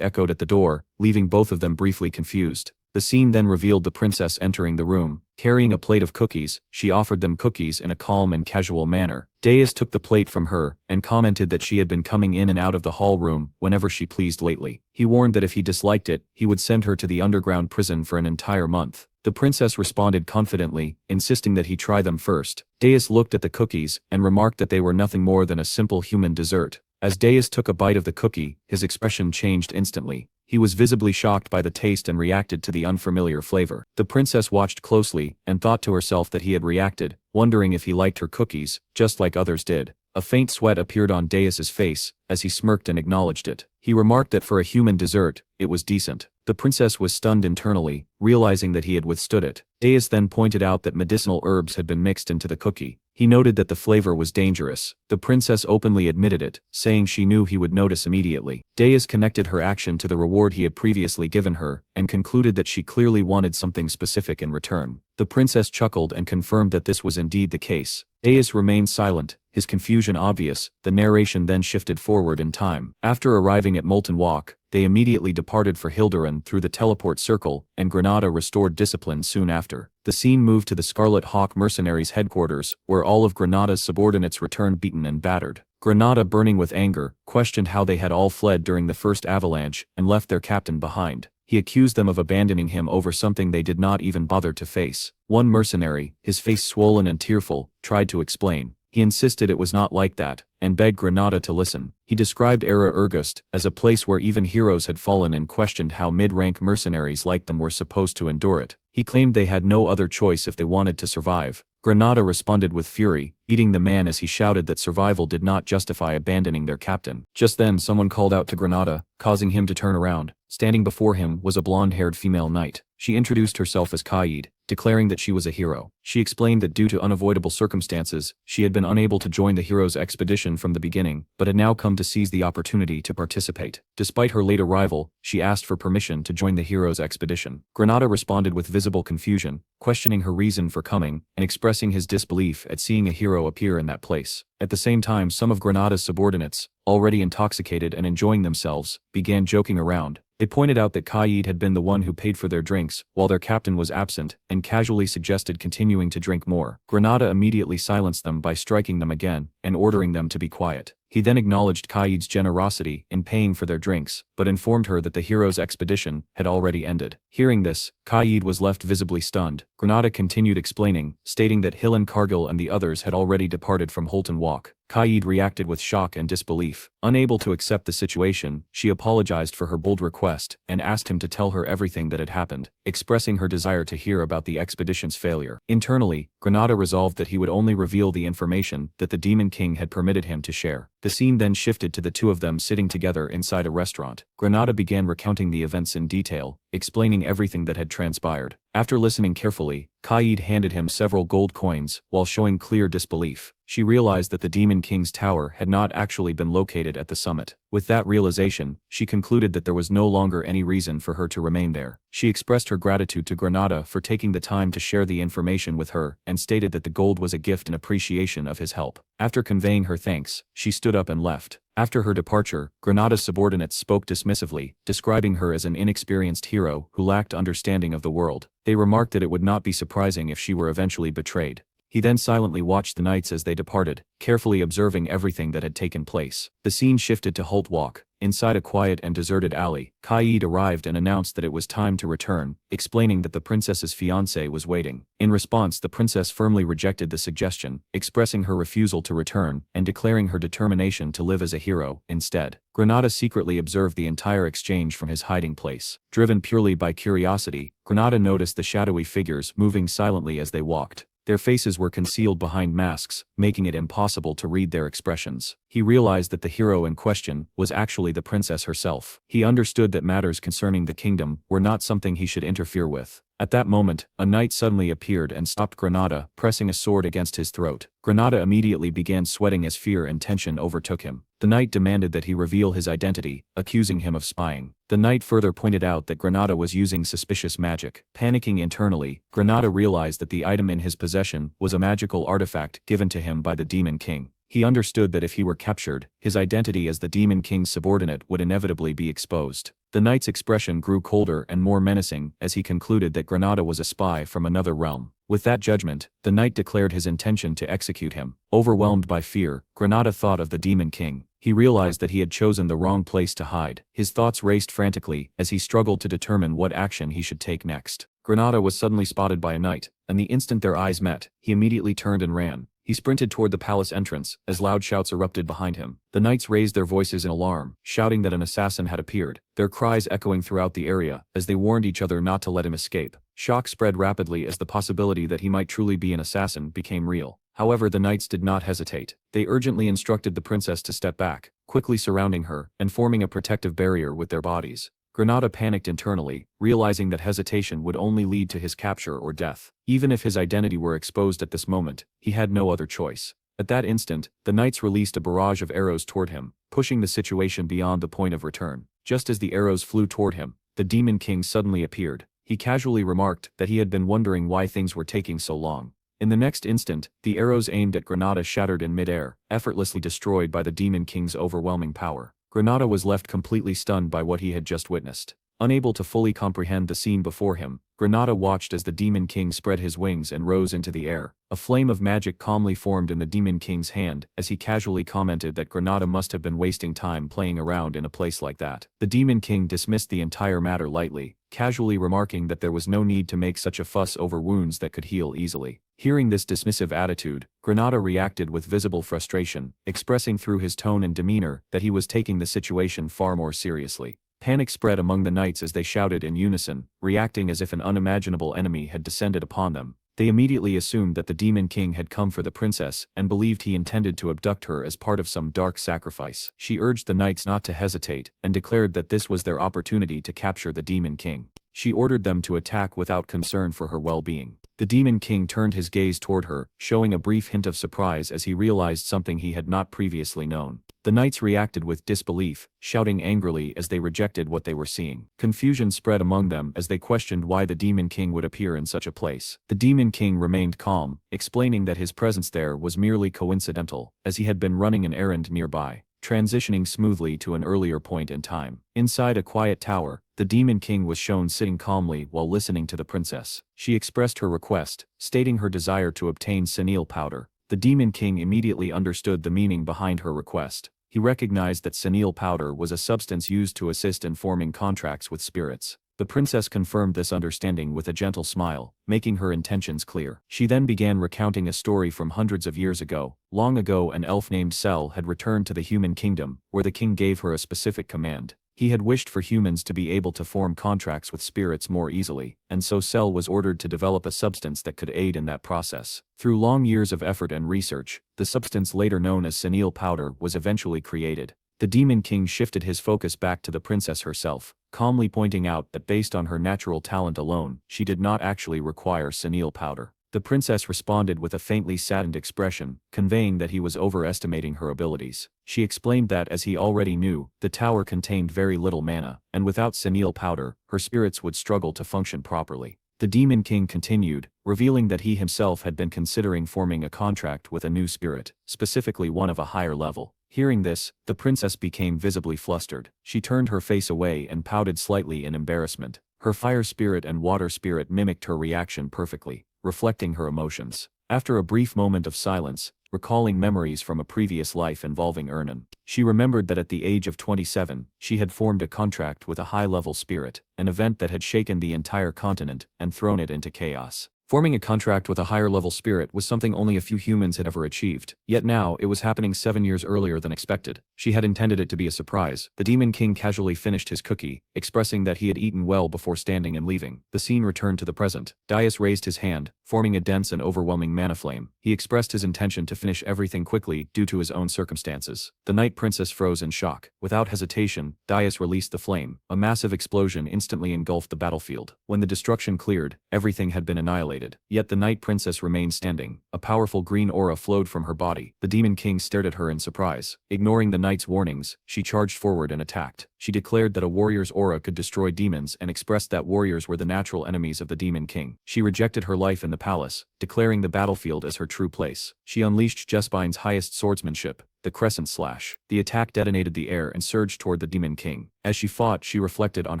echoed at the door, leaving both of them briefly confused. The scene then revealed the princess entering the room. Carrying a plate of cookies, she offered them cookies in a calm and casual manner. Deus took the plate from her, and commented that she had been coming in and out of the hall room whenever she pleased lately. He warned that if he disliked it, he would send her to the underground prison for an entire month. The princess responded confidently, insisting that he try them first. Deus looked at the cookies, and remarked that they were nothing more than a simple human dessert. As Deus took a bite of the cookie, his expression changed instantly. He was visibly shocked by the taste and reacted to the unfamiliar flavor. The princess watched closely, and thought to herself that he had reacted, wondering if he liked her cookies, just like others did. A faint sweat appeared on Deus's face, as he smirked and acknowledged it. He remarked that for a human dessert, it was decent. The princess was stunned internally, realizing that he had withstood it. Deus then pointed out that medicinal herbs had been mixed into the cookie. He noted that the flavor was dangerous. The princess openly admitted it, saying she knew he would notice immediately. Deus connected her action to the reward he had previously given her, and concluded that she clearly wanted something specific in return. The princess chuckled and confirmed that this was indeed the case. Deus remained silent, his confusion obvious. The narration then shifted forward in time. After arriving at Molten Walk, they immediately departed for Hilderan through the teleport circle, and Granada restored discipline soon after. The scene moved to the Scarlet Hawk mercenaries' headquarters, where all of Granada's subordinates returned beaten and battered. Granada, burning with anger, questioned how they had all fled during the first avalanche and left their captain behind. He accused them of abandoning him over something they did not even bother to face. One mercenary, his face swollen and tearful, tried to explain. He insisted it was not like that, and begged Granada to listen. He described Era Ergust as a place where even heroes had fallen and questioned how mid-rank mercenaries like them were supposed to endure it. He claimed they had no other choice if they wanted to survive. Granada responded with fury, beating the man as he shouted that survival did not justify abandoning their captain. Just then someone called out to Granada, causing him to turn around. Standing before him was a blonde-haired female knight. She introduced herself as Kaid, declaring that she was a hero. She explained that due to unavoidable circumstances, she had been unable to join the hero's expedition from the beginning, but had now come to seize the opportunity to participate. Despite her late arrival, she asked for permission to join the hero's expedition. Granada responded with visible confusion, questioning her reason for coming, and expressing his disbelief at seeing a hero appear in that place. At the same time, some of Granada's subordinates, already intoxicated and enjoying themselves, began joking around. They pointed out that Kaid had been the one who paid for their drinks, while their captain was absent, and casually suggested continuing to drink more. Granada immediately silenced them by striking them again, and ordering them to be quiet. He then acknowledged Kaid's generosity in paying for their drinks, but informed her that the hero's expedition had already ended. Hearing this, Kaid was left visibly stunned. Granada continued explaining, stating that Hillen Cargill and the others had already departed from Holton Walk. Kaid reacted with shock and disbelief. Unable to accept the situation, she apologized for her bold request, and asked him to tell her everything that had happened, expressing her desire to hear about the expedition's failure. Internally, Granada resolved that he would only reveal the information that the Demon King had permitted him to share. The scene then shifted to the two of them sitting together inside a restaurant. Granada began recounting the events in detail, explaining everything that had transpired. After listening carefully, Kaid handed him several gold coins, while showing clear disbelief. She realized that the Demon King's tower had not actually been located at the summit. With that realization, she concluded that there was no longer any reason for her to remain there. She expressed her gratitude to Granada for taking the time to share the information with her, and stated that the gold was a gift in appreciation of his help. After conveying her thanks, she stood up and left. After her departure, Granada's subordinates spoke dismissively, describing her as an inexperienced hero who lacked understanding of the world. They remarked that it would not be surprising if she were eventually betrayed. He then silently watched the knights as they departed, carefully observing everything that had taken place. The scene shifted to Holt Walk. Inside a quiet and deserted alley, Kaid arrived and announced that it was time to return, explaining that the princess's fiancé was waiting. In response, the princess firmly rejected the suggestion, expressing her refusal to return, and declaring her determination to live as a hero instead. Granada secretly observed the entire exchange from his hiding place. Driven purely by curiosity, Granada noticed the shadowy figures moving silently as they walked. Their faces were concealed behind masks, making it impossible to read their expressions. He realized that the hero in question was actually the princess herself. He understood that matters concerning the kingdom were not something he should interfere with. At that moment, a knight suddenly appeared and stopped Granada, pressing a sword against his throat. Granada immediately began sweating as fear and tension overtook him. The knight demanded that he reveal his identity, accusing him of spying. The knight further pointed out that Granada was using suspicious magic. Panicking internally, Granada realized that the item in his possession was a magical artifact given to him by the Demon King. He understood that if he were captured, his identity as the Demon King's subordinate would inevitably be exposed. The knight's expression grew colder and more menacing as he concluded that Granada was a spy from another realm. With that judgment, the knight declared his intention to execute him. Overwhelmed by fear, Granada thought of the Demon King. He realized that he had chosen the wrong place to hide. His thoughts raced frantically as he struggled to determine what action he should take next. Granada was suddenly spotted by a knight, and the instant their eyes met, he immediately turned and ran. He sprinted toward the palace entrance, as loud shouts erupted behind him. The knights raised their voices in alarm, shouting that an assassin had appeared, their cries echoing throughout the area, as they warned each other not to let him escape. Shock spread rapidly as the possibility that he might truly be an assassin became real. However, the knights did not hesitate. They urgently instructed the princess to step back, quickly surrounding her, and forming a protective barrier with their bodies. Granada panicked internally, realizing that hesitation would only lead to his capture or death. Even if his identity were exposed at this moment, he had no other choice. At that instant, the knights released a barrage of arrows toward him, pushing the situation beyond the point of return. Just as the arrows flew toward him, the Demon King suddenly appeared. He casually remarked that he had been wondering why things were taking so long. In the next instant, the arrows aimed at Granada shattered in midair, effortlessly destroyed by the Demon King's overwhelming power. Granada was left completely stunned by what he had just witnessed. Unable to fully comprehend the scene before him, Granada watched as the Demon King spread his wings and rose into the air. A flame of magic calmly formed in the Demon King's hand as he casually commented that Granada must have been wasting time playing around in a place like that. The Demon King dismissed the entire matter lightly, casually remarking that there was no need to make such a fuss over wounds that could heal easily. Hearing this dismissive attitude, Granada reacted with visible frustration, expressing through his tone and demeanor that he was taking the situation far more seriously. Panic spread among the knights as they shouted in unison, reacting as if an unimaginable enemy had descended upon them. They immediately assumed that the Demon King had come for the princess and believed he intended to abduct her as part of some dark sacrifice. She urged the knights not to hesitate and declared that this was their opportunity to capture the Demon King. She ordered them to attack without concern for her well-being. The Demon King turned his gaze toward her, showing a brief hint of surprise as he realized something he had not previously known. The knights reacted with disbelief, shouting angrily as they rejected what they were seeing. Confusion spread among them as they questioned why the Demon King would appear in such a place. The Demon King remained calm, explaining that his presence there was merely coincidental, as he had been running an errand nearby, transitioning smoothly to an earlier point in time. Inside a quiet tower, the Demon King was shown sitting calmly while listening to the princess. She expressed her request, stating her desire to obtain senile powder. The Demon King immediately understood the meaning behind her request. He recognized that senile powder was a substance used to assist in forming contracts with spirits. The princess confirmed this understanding with a gentle smile, making her intentions clear. She then began recounting a story from hundreds of years ago. Long ago, an elf named Sel had returned to the human kingdom, where the king gave her a specific command. He had wished for humans to be able to form contracts with spirits more easily, and so Sel was ordered to develop a substance that could aid in that process. Through long years of effort and research, the substance later known as senile powder was eventually created. The Demon King shifted his focus back to the princess herself, calmly pointing out that based on her natural talent alone, she did not actually require senile powder. The princess responded with a faintly saddened expression, conveying that he was overestimating her abilities. She explained that, as he already knew, the tower contained very little mana, and without senile powder, her spirits would struggle to function properly. The Demon King continued, revealing that he himself had been considering forming a contract with a new spirit, specifically one of a higher level. Hearing this, the princess became visibly flustered. She turned her face away and pouted slightly in embarrassment. Her fire spirit and water spirit mimicked her reaction perfectly, reflecting her emotions. After a brief moment of silence, recalling memories from a previous life involving Ernan, she remembered that at the age of 27, she had formed a contract with a high-level spirit, an event that had shaken the entire continent and thrown it into chaos. Forming a contract with a higher-level spirit was something only a few humans had ever achieved, yet now it was happening 7 years earlier than expected. She had intended it to be a surprise. The Demon King casually finished his cookie, expressing that he had eaten well before standing and leaving. The scene returned to the present. Daius raised his hand, forming a dense and overwhelming mana flame. He expressed his intention to finish everything quickly due to his own circumstances. The Night Princess froze in shock. Without hesitation, Daius released the flame. A massive explosion instantly engulfed the battlefield. When the destruction cleared, everything had been annihilated. Yet the Night Princess remained standing. A powerful green aura flowed from her body. The Demon King stared at her in surprise. Ignoring the Knight's warnings, she charged forward and attacked. She declared that a warrior's aura could destroy demons and expressed that warriors were the natural enemies of the Demon King. She rejected her life in the palace, declaring the battlefield as her true place. She unleashed Jesbine's highest swordsmanship, the Crescent Slash. The attack detonated the air and surged toward the Demon King. As she fought, she reflected on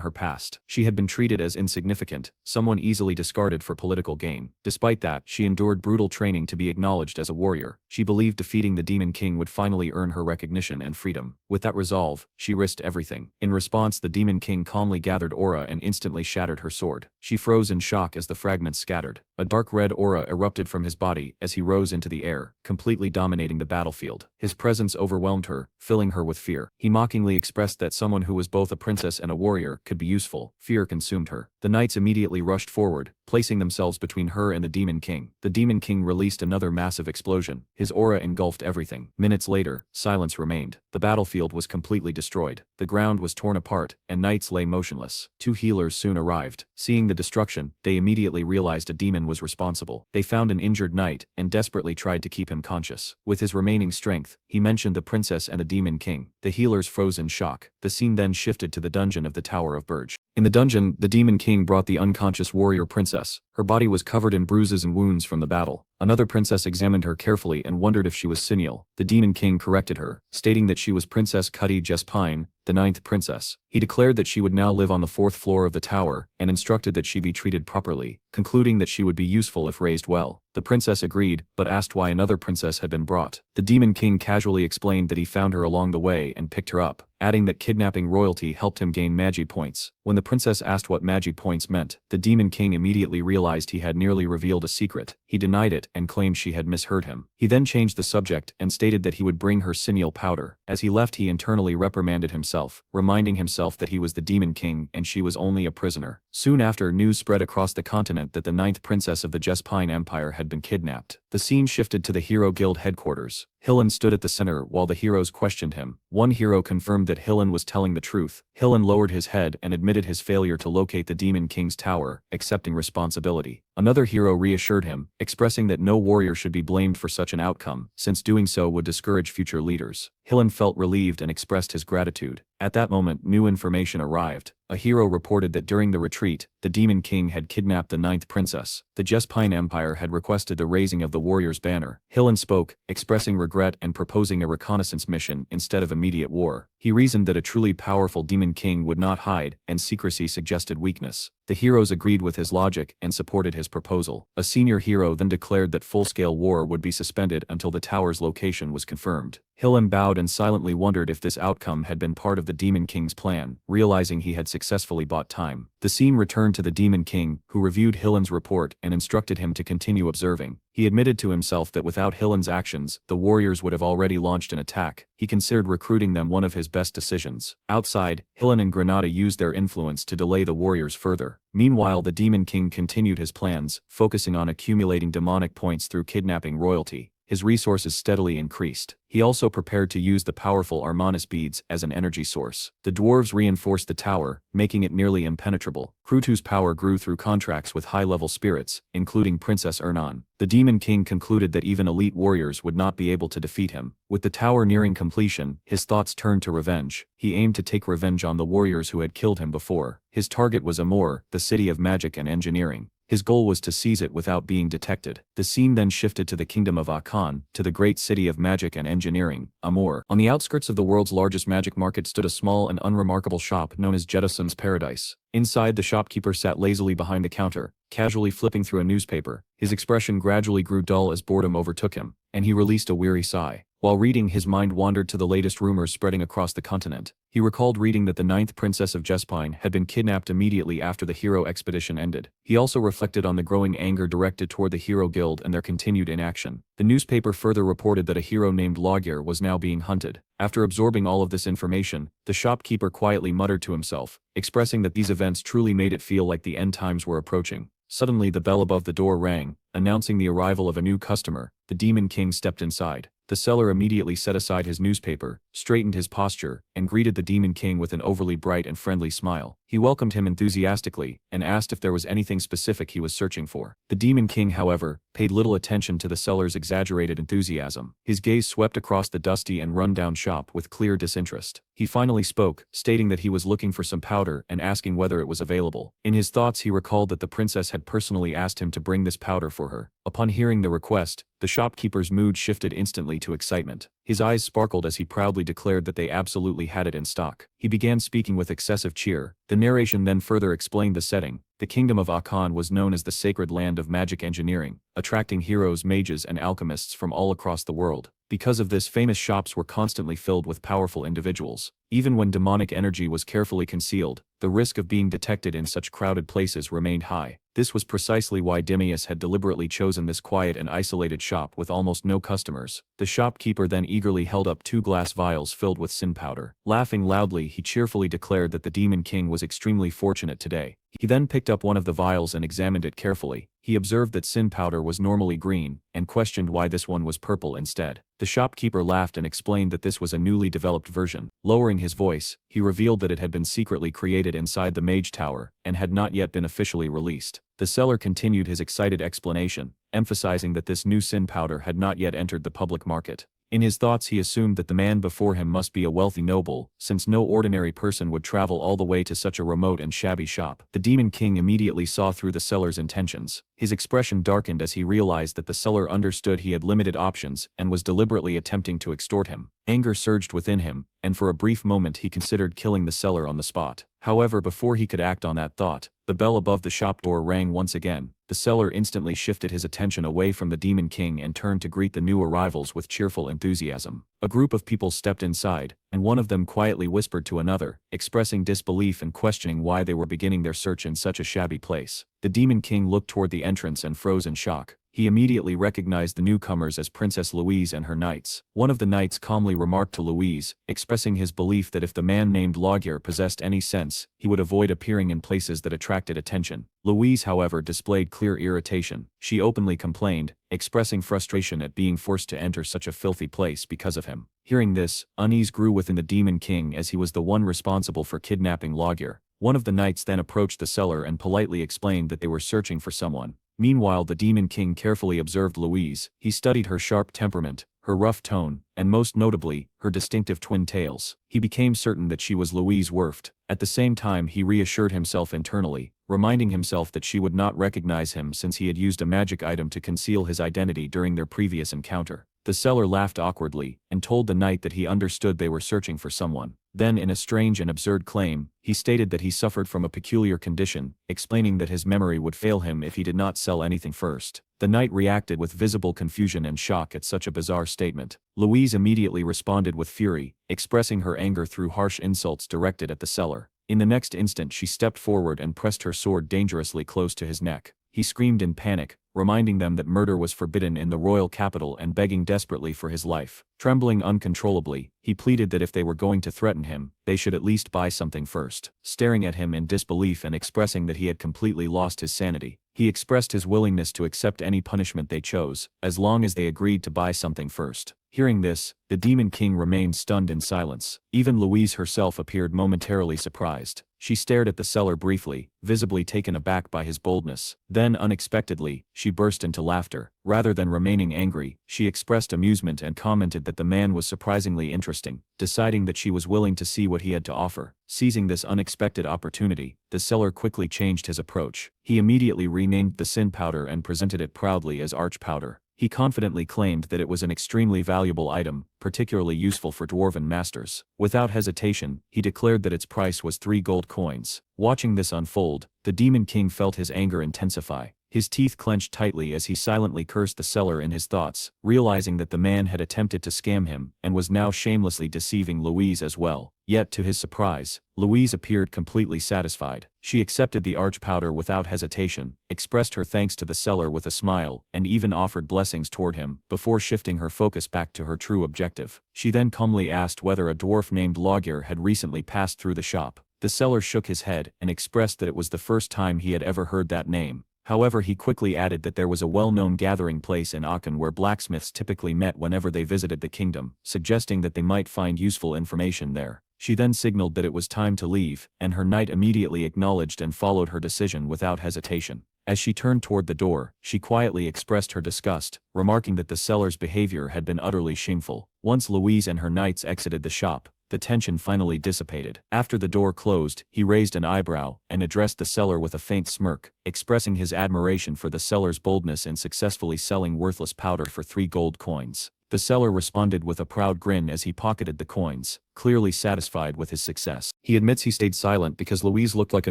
her past. She had been treated as insignificant, someone easily discarded for political gain. Despite that, she endured brutal training to be acknowledged as a warrior. She believed defeating the Demon King would finally earn her recognition and freedom. With that resolve, she risked everything. In response, the Demon King calmly gathered aura and instantly shattered her sword. She froze in shock as the fragments scattered. A dark red aura erupted from his body as he rose into the air, completely dominating the battlefield. His presence overwhelmed her, filling her with fear. He mockingly expressed that someone who was both a princess and a warrior could be useful. Fear consumed her. The knights immediately rushed forward, placing themselves between her and the Demon King. The Demon King released another massive explosion. His aura engulfed everything. Minutes later, silence remained. The battlefield was completely destroyed. The ground was torn apart, and knights lay motionless. Two healers soon arrived. Seeing the destruction, they immediately realized a demon was responsible. They found an injured knight, and desperately tried to keep him conscious. With his remaining strength, he mentioned the princess and the Demon King. The healers froze in shock. The scene then shifted to the dungeon of the Tower of Burge. In the dungeon, the Demon King brought the unconscious warrior princess. Her body was covered in bruises and wounds from the battle. Another princess examined her carefully and wondered if she was Senial. The Demon King corrected her, stating that she was Princess Cuddy Jespine, the 9th princess. He declared that she would now live on the 4th floor of the tower, and instructed that she be treated properly, concluding that she would be useful if raised well. The princess agreed, but asked why another princess had been brought. The Demon King casually explained that he found her along the way and picked her up, adding that kidnapping royalty helped him gain magi points. When the princess asked what magi points meant, the Demon King immediately realized he had nearly revealed a secret. He denied it and claimed she had misheard him. He then changed the subject and stated that he would bring her Senial powder. As he left, he internally reprimanded himself, reminding himself that he was the Demon King and she was only a prisoner. Soon after, news spread across the continent that the 9th princess of the Jespine Empire had been kidnapped. The scene shifted to the Hero Guild headquarters. Hillen stood at the center while the heroes questioned him. One hero confirmed that Hillen was telling the truth. Hillen lowered his head and admitted his failure to locate the Demon King's tower, accepting responsibility. Another hero reassured him, expressing that no warrior should be blamed for such an outcome, since doing so would discourage future leaders. Hillen felt relieved and expressed his gratitude. At that moment, new information arrived. A hero reported that during the retreat, the Demon King had kidnapped the 9th princess. The Jespine Empire had requested the raising of the warrior's banner. Hillen spoke, expressing regret and proposing a reconnaissance mission instead of immediate war. He reasoned that a truly powerful Demon King would not hide, and secrecy suggested weakness. The heroes agreed with his logic and supported his proposal. A senior hero then declared that full-scale war would be suspended until the tower's location was confirmed. Hillen bowed and silently wondered if this outcome had been part of the Demon King's plan, realizing he had successfully bought time. The scene returned to the Demon King, who reviewed Hillen's report and instructed him to continue observing. He admitted to himself that without Hillen's actions, the warriors would have already launched an attack. He considered recruiting them one of his best decisions. Outside, Hillen and Granada used their influence to delay the warriors further. Meanwhile, the Demon King continued his plans, focusing on accumulating demonic points through kidnapping royalty. His resources steadily increased. He also prepared to use the powerful Armanis beads as an energy source. The dwarves reinforced the tower, making it nearly impenetrable. Krutu's power grew through contracts with high-level spirits, including Princess Ernan. The Demon King concluded that even elite warriors would not be able to defeat him. With the tower nearing completion, his thoughts turned to revenge. He aimed to take revenge on the warriors who had killed him before. His target was Amur, the city of magic and engineering. His goal was to seize it without being detected. The scene then shifted to the kingdom of Akan, to the great city of magic and engineering, Amur. On the outskirts of the world's largest magic market stood a small and unremarkable shop known as Jettison's Paradise. Inside, the shopkeeper sat lazily behind the counter, casually flipping through a newspaper. His expression gradually grew dull as boredom overtook him, and he released a weary sigh. While reading, his mind wandered to the latest rumors spreading across the continent. He recalled reading that the 9th princess of Jespine had been kidnapped immediately after the hero expedition ended. He also reflected on the growing anger directed toward the Hero Guild and their continued inaction. The newspaper further reported that a hero named Logir was now being hunted. After absorbing all of this information, the shopkeeper quietly muttered to himself, expressing that these events truly made it feel like the end times were approaching. Suddenly, the bell above the door rang, announcing the arrival of a new customer. The Demon King stepped inside. The seller immediately set aside his newspaper, straightened his posture, and greeted the Demon King with an overly bright and friendly smile. He welcomed him enthusiastically, and asked if there was anything specific he was searching for. The Demon King, however, paid little attention to the seller's exaggerated enthusiasm. His gaze swept across the dusty and run-down shop with clear disinterest. He finally spoke, stating that he was looking for some powder and asking whether it was available. In his thoughts, he recalled that the princess had personally asked him to bring this powder for her. Upon hearing the request, the shopkeeper's mood shifted instantly to excitement. His eyes sparkled as he proudly declared that they absolutely had it in stock. He began speaking with excessive cheer. The narration then further explained the setting. The kingdom of Akan was known as the sacred land of magic engineering, attracting heroes, mages, and alchemists from all across the world. Because of this, famous shops were constantly filled with powerful individuals. Even when demonic energy was carefully concealed, the risk of being detected in such crowded places remained high. This was precisely why Demius had deliberately chosen this quiet and isolated shop with almost no customers. The shopkeeper then eagerly held up 2 glass vials filled with sin powder. Laughing loudly, he cheerfully declared that the Demon King was extremely fortunate today. He then picked up one of the vials and examined it carefully. He observed that sin powder was normally green, and questioned why this one was purple instead. The shopkeeper laughed and explained that this was a newly developed version. Lowering his voice, he revealed that it had been secretly created inside the Mage Tower, and had not yet been officially released. The seller continued his excited explanation, emphasizing that this new sin powder had not yet entered the public market. In his thoughts, he assumed that the man before him must be a wealthy noble, since no ordinary person would travel all the way to such a remote and shabby shop. The Demon King immediately saw through the seller's intentions. His expression darkened as he realized that the seller understood he had limited options and was deliberately attempting to extort him. Anger surged within him, and for a brief moment he considered killing the seller on the spot. However, before he could act on that thought, the bell above the shop door rang once again. The seller instantly shifted his attention away from the Demon King and turned to greet the new arrivals with cheerful enthusiasm. A group of people stepped inside, and one of them quietly whispered to another, expressing disbelief and questioning why they were beginning their search in such a shabby place. The Demon King looked toward the entrance and froze in shock. He immediately recognized the newcomers as Princess Louise and her knights. One of the knights calmly remarked to Louise, expressing his belief that if the man named Logger possessed any sense, he would avoid appearing in places that attracted attention. Louise, however, displayed clear irritation. She openly complained, expressing frustration at being forced to enter such a filthy place because of him. Hearing this, unease grew within the Demon King as he was the one responsible for kidnapping Logger. One of the knights then approached the seller and politely explained that they were searching for someone. Meanwhile, the Demon King carefully observed Louise. He studied her sharp temperament, her rough tone, and most notably, her distinctive twin tails. He became certain that she was Louise Werft. At the same time, he reassured himself internally, reminding himself that she would not recognize him since he had used a magic item to conceal his identity during their previous encounter. The seller laughed awkwardly, and told the knight that he understood they were searching for someone. Then, in a strange and absurd claim, he stated that he suffered from a peculiar condition, explaining that his memory would fail him if he did not sell anything first. The knight reacted with visible confusion and shock at such a bizarre statement. Louise immediately responded with fury, expressing her anger through harsh insults directed at the seller. In the next instant, she stepped forward and pressed her sword dangerously close to his neck. He screamed in panic, reminding them that murder was forbidden in the royal capital and begging desperately for his life. Trembling uncontrollably, he pleaded that if they were going to threaten him, they should at least buy something first. Staring at him in disbelief and expressing that he had completely lost his sanity, he expressed his willingness to accept any punishment they chose, as long as they agreed to buy something first. Hearing this, the Demon King remained stunned in silence. Even Louise herself appeared momentarily surprised. She stared at the seller briefly, visibly taken aback by his boldness. Then, unexpectedly, she burst into laughter. Rather than remaining angry, she expressed amusement and commented that the man was surprisingly interesting. Deciding that she was willing to see what he had to offer, seizing this unexpected opportunity, the seller quickly changed his approach. He immediately renamed the sin powder and presented it proudly as arch powder. He confidently claimed that it was an extremely valuable item, particularly useful for dwarven masters. Without hesitation, he declared that its price was 3 gold coins. Watching this unfold, the Demon King felt his anger intensify. His teeth clenched tightly as he silently cursed the seller in his thoughts, realizing that the man had attempted to scam him and was now shamelessly deceiving Louise as well. Yet to his surprise, Louise appeared completely satisfied. She accepted the arch powder without hesitation, expressed her thanks to the seller with a smile, and even offered blessings toward him, before shifting her focus back to her true objective. She then calmly asked whether a dwarf named Logger had recently passed through the shop. The seller shook his head and expressed that it was the first time he had ever heard that name. However, he quickly added that there was a well-known gathering place in Aachen where blacksmiths typically met whenever they visited the kingdom, suggesting that they might find useful information there. She then signaled that it was time to leave, and her knight immediately acknowledged and followed her decision without hesitation. As she turned toward the door, she quietly expressed her disgust, remarking that the seller's behavior had been utterly shameful. Once Louise and her knights exited the shop, the tension finally dissipated. After the door closed, he raised an eyebrow and addressed the seller with a faint smirk, expressing his admiration for the seller's boldness in successfully selling worthless powder for 3 gold coins. The seller responded with a proud grin as he pocketed the coins, clearly satisfied with his success. He admits he stayed silent because Louise looked like a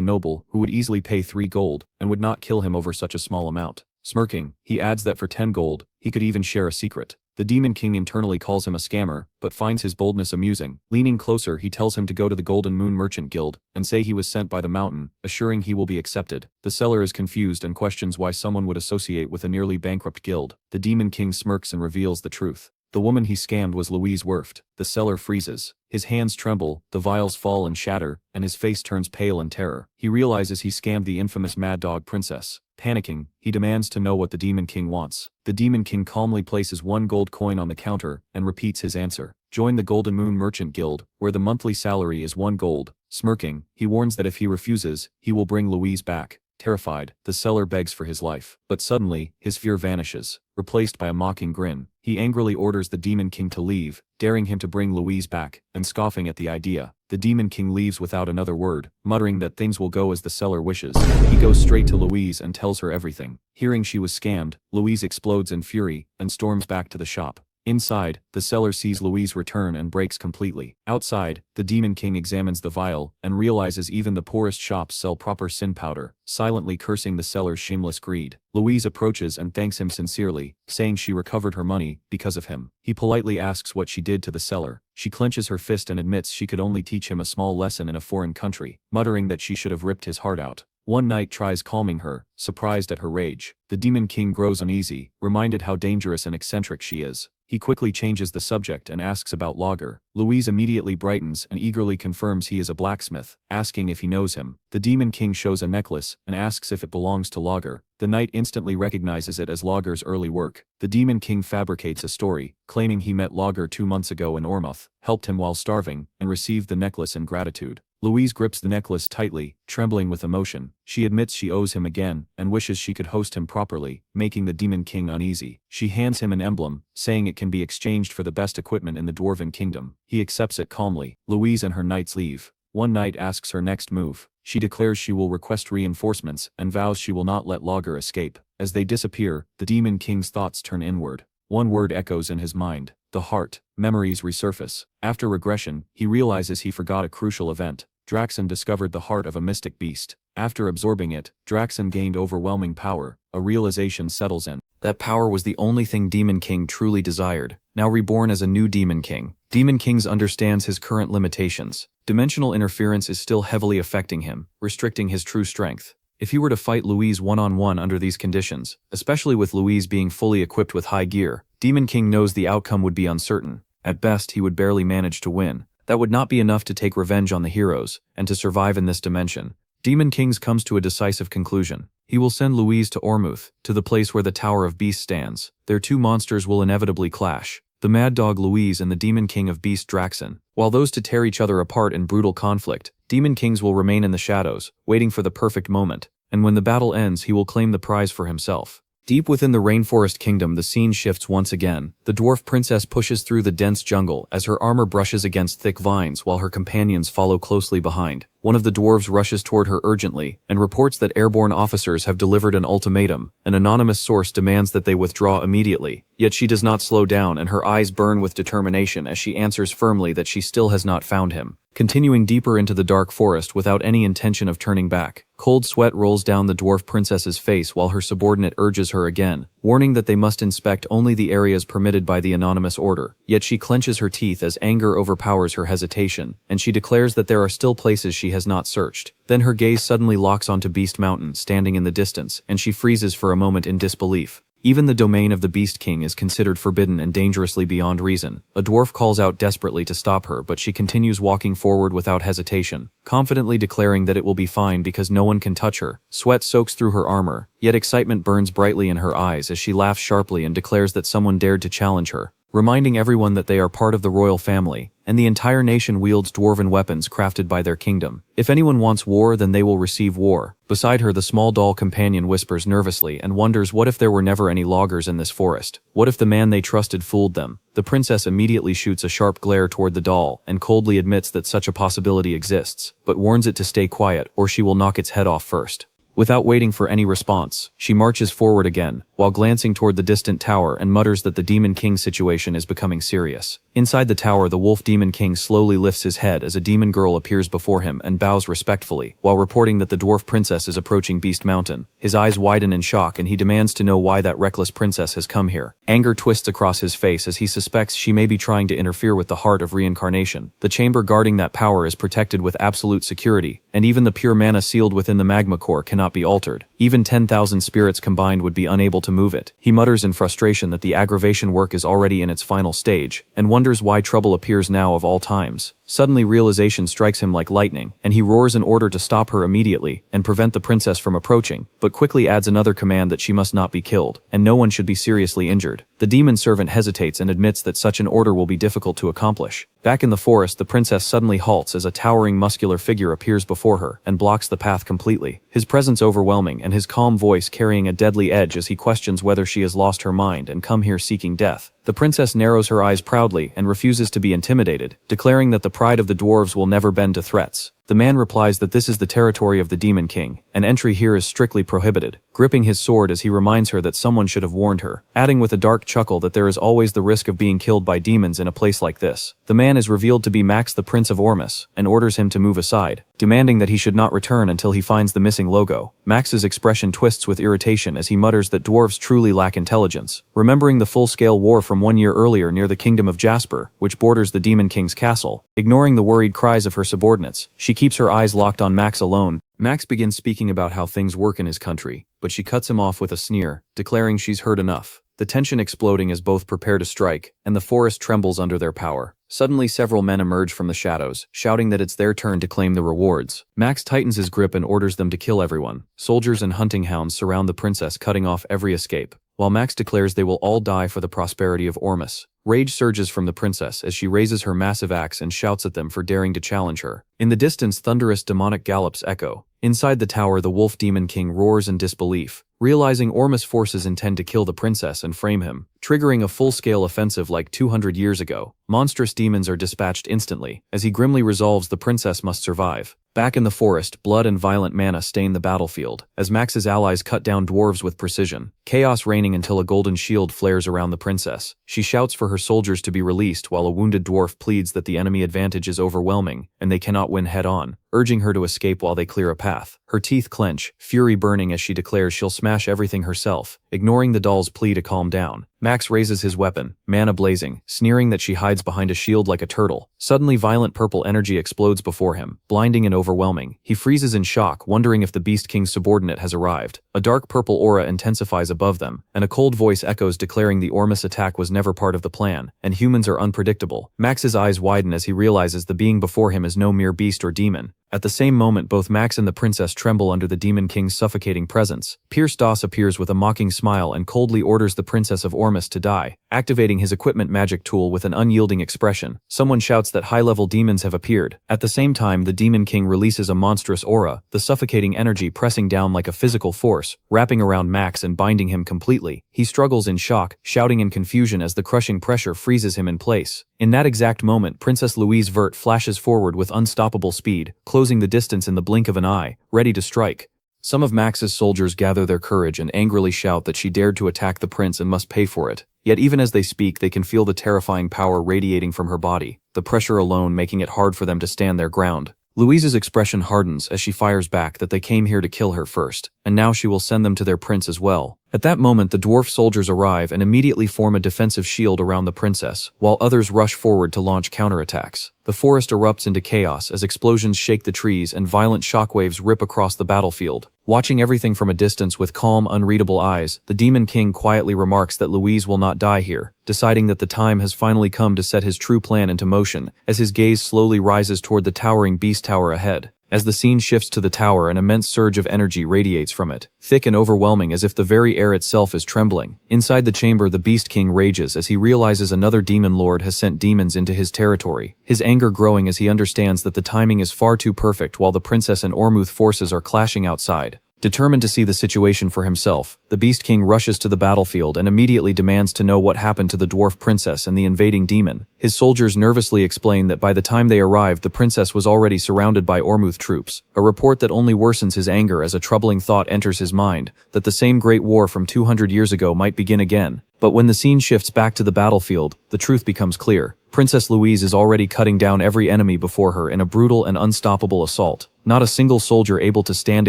noble who would easily pay 3 gold and would not kill him over such a small amount. Smirking, he adds that for 10 gold, he could even share a secret. The Demon King internally calls him a scammer, but finds his boldness amusing. Leaning closer, he tells him to go to the Golden Moon Merchant Guild and say he was sent by the mountain, assuring he will be accepted. The seller is confused and questions why someone would associate with a nearly bankrupt guild. The Demon King smirks and reveals the truth. The woman he scammed was Louise Werft. The seller freezes. His hands tremble, the vials fall and shatter, and his face turns pale in terror. He realizes he scammed the infamous Mad Dog Princess. Panicking, he demands to know what the Demon King wants. The Demon King calmly places 1 gold coin on the counter and repeats his answer. Join the Golden Moon Merchant Guild, where the monthly salary is 1 gold. Smirking, he warns that if he refuses, he will bring Louise back. Terrified, the seller begs for his life. But suddenly, his fear vanishes, replaced by a mocking grin. He angrily orders the Demon King to leave, daring him to bring Louise back, and scoffing at the idea. The Demon King leaves without another word, muttering that things will go as the seller wishes. He goes straight to Louise and tells her everything. Hearing she was scammed, Louise explodes in fury and storms back to the shop. Inside, the seller sees Louise return and breaks completely. Outside, the Demon King examines the vial and realizes even the poorest shops sell proper sin powder, silently cursing the seller's shameless greed. Louise approaches and thanks him sincerely, saying she recovered her money because of him. He politely asks what she did to the seller. She clenches her fist and admits she could only teach him a small lesson in a foreign country, muttering that she should have ripped his heart out. One knight tries calming her, surprised at her rage. The Demon King grows uneasy, reminded how dangerous and eccentric she is. He quickly changes the subject and asks about Lager. Louise immediately brightens and eagerly confirms he is a blacksmith, asking if he knows him. The Demon King shows a necklace and asks if it belongs to Lager. The knight instantly recognizes it as Lager's early work. The Demon King fabricates a story, claiming he met Lager 2 months ago in Ormouth, helped him while starving, and received the necklace in gratitude. Louise grips the necklace tightly, trembling with emotion. She admits she owes him again, and wishes she could host him properly, making the Demon King uneasy. She hands him an emblem, saying it can be exchanged for the best equipment in the Dwarven Kingdom. He accepts it calmly. Louise and her knights leave. One knight asks her next move. She declares she will request reinforcements, and vows she will not let Lager escape. As they disappear, the Demon King's thoughts turn inward. One word echoes in his mind: the heart. Memories resurface. After regression, he realizes he forgot a crucial event. Draxon discovered the heart of a mystic beast. After absorbing it, Draxon gained overwhelming power. A realization settles in. That power was the only thing Demon King truly desired. Now reborn as a new Demon King, Demon King understands his current limitations. Dimensional interference is still heavily affecting him, restricting his true strength. If he were to fight Louise one-on-one under these conditions, especially with Louise being fully equipped with high gear, Demon King knows the outcome would be uncertain. At best, he would barely manage to win. That would not be enough to take revenge on the heroes, and to survive in this dimension. Demon King comes to a decisive conclusion. He will send Louise to Ormouth, to the place where the Tower of Beasts stands. Their two monsters will inevitably clash. The Mad Dog Louise and the Demon King of Beast Draxon. While those to tear each other apart in brutal conflict, Demon Kings will remain in the shadows, waiting for the perfect moment. And when the battle ends, he will claim the prize for himself. Deep within the Rainforest Kingdom, the scene shifts once again. The dwarf princess pushes through the dense jungle as her armor brushes against thick vines while her companions follow closely behind. One of the dwarves rushes toward her urgently and reports that airborne officers have delivered an ultimatum. An anonymous source demands that they withdraw immediately. Yet she does not slow down, and her eyes burn with determination as she answers firmly that she still has not found him. Continuing deeper into the dark forest without any intention of turning back, cold sweat rolls down the dwarf princess's face while her subordinate urges her again, warning that they must inspect only the areas permitted by the anonymous order. Yet she clenches her teeth as anger overpowers her hesitation, and she declares that there are still places she has not searched. Then her gaze suddenly locks onto Beast Mountain standing in the distance, and she freezes for a moment in disbelief. Even the domain of the Beast King is considered forbidden and dangerously beyond reason. A dwarf calls out desperately to stop her, but she continues walking forward without hesitation, confidently declaring that it will be fine because no one can touch her. Sweat soaks through her armor, yet excitement burns brightly in her eyes as she laughs sharply and declares that someone dared to challenge her, reminding everyone that they are part of the royal family, and the entire nation wields dwarven weapons crafted by their kingdom. If anyone wants war, then they will receive war. Beside her, the small doll companion whispers nervously and wonders what if there were never any loggers in this forest? What if the man they trusted fooled them? The princess immediately shoots a sharp glare toward the doll and coldly admits that such a possibility exists, but warns it to stay quiet or she will knock its head off first. Without waiting for any response, she marches forward again, while while glancing toward the distant tower and mutters that the Demon King's situation is becoming serious. Inside the tower, the Wolf Demon King slowly lifts his head as a demon girl appears before him and bows respectfully, while reporting that the dwarf princess is approaching Beast Mountain. His eyes widen in shock and he demands to know why that reckless princess has come here. Anger twists across his face as he suspects she may be trying to interfere with the heart of reincarnation. The chamber guarding that power is protected with absolute security, and even the pure mana sealed within the magma core cannot be altered. Even 10,000 spirits combined would be unable to move it. He mutters in frustration that the aggravation work is already in its final stage, and wonders why trouble appears now of all times. Suddenly realization strikes him like lightning, and he roars an order to stop her immediately and prevent the princess from approaching, but quickly adds another command that she must not be killed, and no one should be seriously injured. The demon servant hesitates and admits that such an order will be difficult to accomplish. Back in the forest, the princess suddenly halts as a towering muscular figure appears before her and blocks the path completely. His presence overwhelming and his calm voice carrying a deadly edge as he questions whether she has lost her mind and come here seeking death. The princess narrows her eyes proudly and refuses to be intimidated, declaring that the pride of the dwarves will never bend to threats. The man replies that this is the territory of the Demon King, and entry here is strictly prohibited, gripping his sword as he reminds her that someone should have warned her, adding with a dark chuckle that there is always the risk of being killed by demons in a place like this. The man is revealed to be Max, the Prince of Ormus, and orders him to move aside, demanding that he should not return until he finds the missing logo. Max's expression twists with irritation as he mutters that dwarves truly lack intelligence, remembering the full-scale war from 1 year earlier near the kingdom of Jasper, which borders the Demon King's castle. Ignoring the worried cries of her subordinates, she keeps her eyes locked on Max alone. Max begins speaking about how things work in his country, but she cuts him off with a sneer, declaring she's heard enough. The tension exploding as both prepare to strike, and the forest trembles under their power. Suddenly several men emerge from the shadows, shouting that it's their turn to claim the rewards. Max tightens his grip and orders them to kill everyone. Soldiers and hunting hounds surround the princess, cutting off every escape, while Max declares they will all die for the prosperity of Ormus. Rage surges from the princess as she raises her massive axe and shouts at them for daring to challenge her. In the distance, thunderous demonic gallops echo. Inside the tower, the Wolf Demon King roars in disbelief, realizing Ormus' forces intend to kill the princess and frame him, triggering a full-scale offensive like 200 years ago. Monstrous demons are dispatched instantly, as he grimly resolves the princess must survive. Back in the forest, blood and violent mana stain the battlefield, as Max's allies cut down dwarves with precision, chaos reigning until a golden shield flares around the princess. She shouts for her soldiers to be released while a wounded dwarf pleads that the enemy advantage is overwhelming and they cannot win head-on, urging her to escape while they clear a path. Her teeth clench, fury burning as she declares she'll smash everything herself, ignoring the doll's plea to calm down. Max raises his weapon, mana blazing, sneering that she hides behind a shield like a turtle. Suddenly violent purple energy explodes before him, blinding and overwhelming. He freezes in shock, wondering if the Beast King's subordinate has arrived. A dark purple aura intensifies above them, and a cold voice echoes declaring the Ormus attack was never part of the plan, and humans are unpredictable. Max's eyes widen as he realizes the being before him is no mere beast or demon. At the same moment, both Max and the princess tremble under the Demon King's suffocating presence. Pierce Doss appears with a mocking smile and coldly orders the Princess of Ormus to die, activating his equipment magic tool with an unyielding expression. Someone shouts that high-level demons have appeared. At the same time, the Demon King releases a monstrous aura, the suffocating energy pressing down like a physical force, wrapping around Max and binding him completely. He struggles in shock, shouting in confusion as the crushing pressure freezes him in place. In that exact moment, Princess Louise Vert flashes forward with unstoppable speed, closing the distance in the blink of an eye, ready to strike. Some of Max's soldiers gather their courage and angrily shout that she dared to attack the prince and must pay for it. Yet even as they speak, they can feel the terrifying power radiating from her body, the pressure alone making it hard for them to stand their ground. Louise's expression hardens as she fires back that they came here to kill her first, and now she will send them to their prince as well. At that moment, the dwarf soldiers arrive and immediately form a defensive shield around the princess, while others rush forward to launch counterattacks. The forest erupts into chaos as explosions shake the trees and violent shockwaves rip across the battlefield. Watching everything from a distance with calm, unreadable eyes, the Demon King quietly remarks that Louise will not die here, deciding that the time has finally come to set his true plan into motion, as his gaze slowly rises toward the towering beast tower ahead. As the scene shifts to the tower, an immense surge of energy radiates from it, thick and overwhelming as if the very air itself is trembling. Inside the chamber, the Beast King rages as he realizes another demon lord has sent demons into his territory, his anger growing as he understands that the timing is far too perfect while the princess and Ormuth forces are clashing outside. Determined to see the situation for himself, the Beast King rushes to the battlefield and immediately demands to know what happened to the dwarf princess and the invading demon. His soldiers nervously explain that by the time they arrived, the princess was already surrounded by Ormuth troops, a report that only worsens his anger as a troubling thought enters his mind, that the same great war from 200 years ago might begin again. But when the scene shifts back to the battlefield, the truth becomes clear. Princess Louise is already cutting down every enemy before her in a brutal and unstoppable assault. Not a single soldier able to stand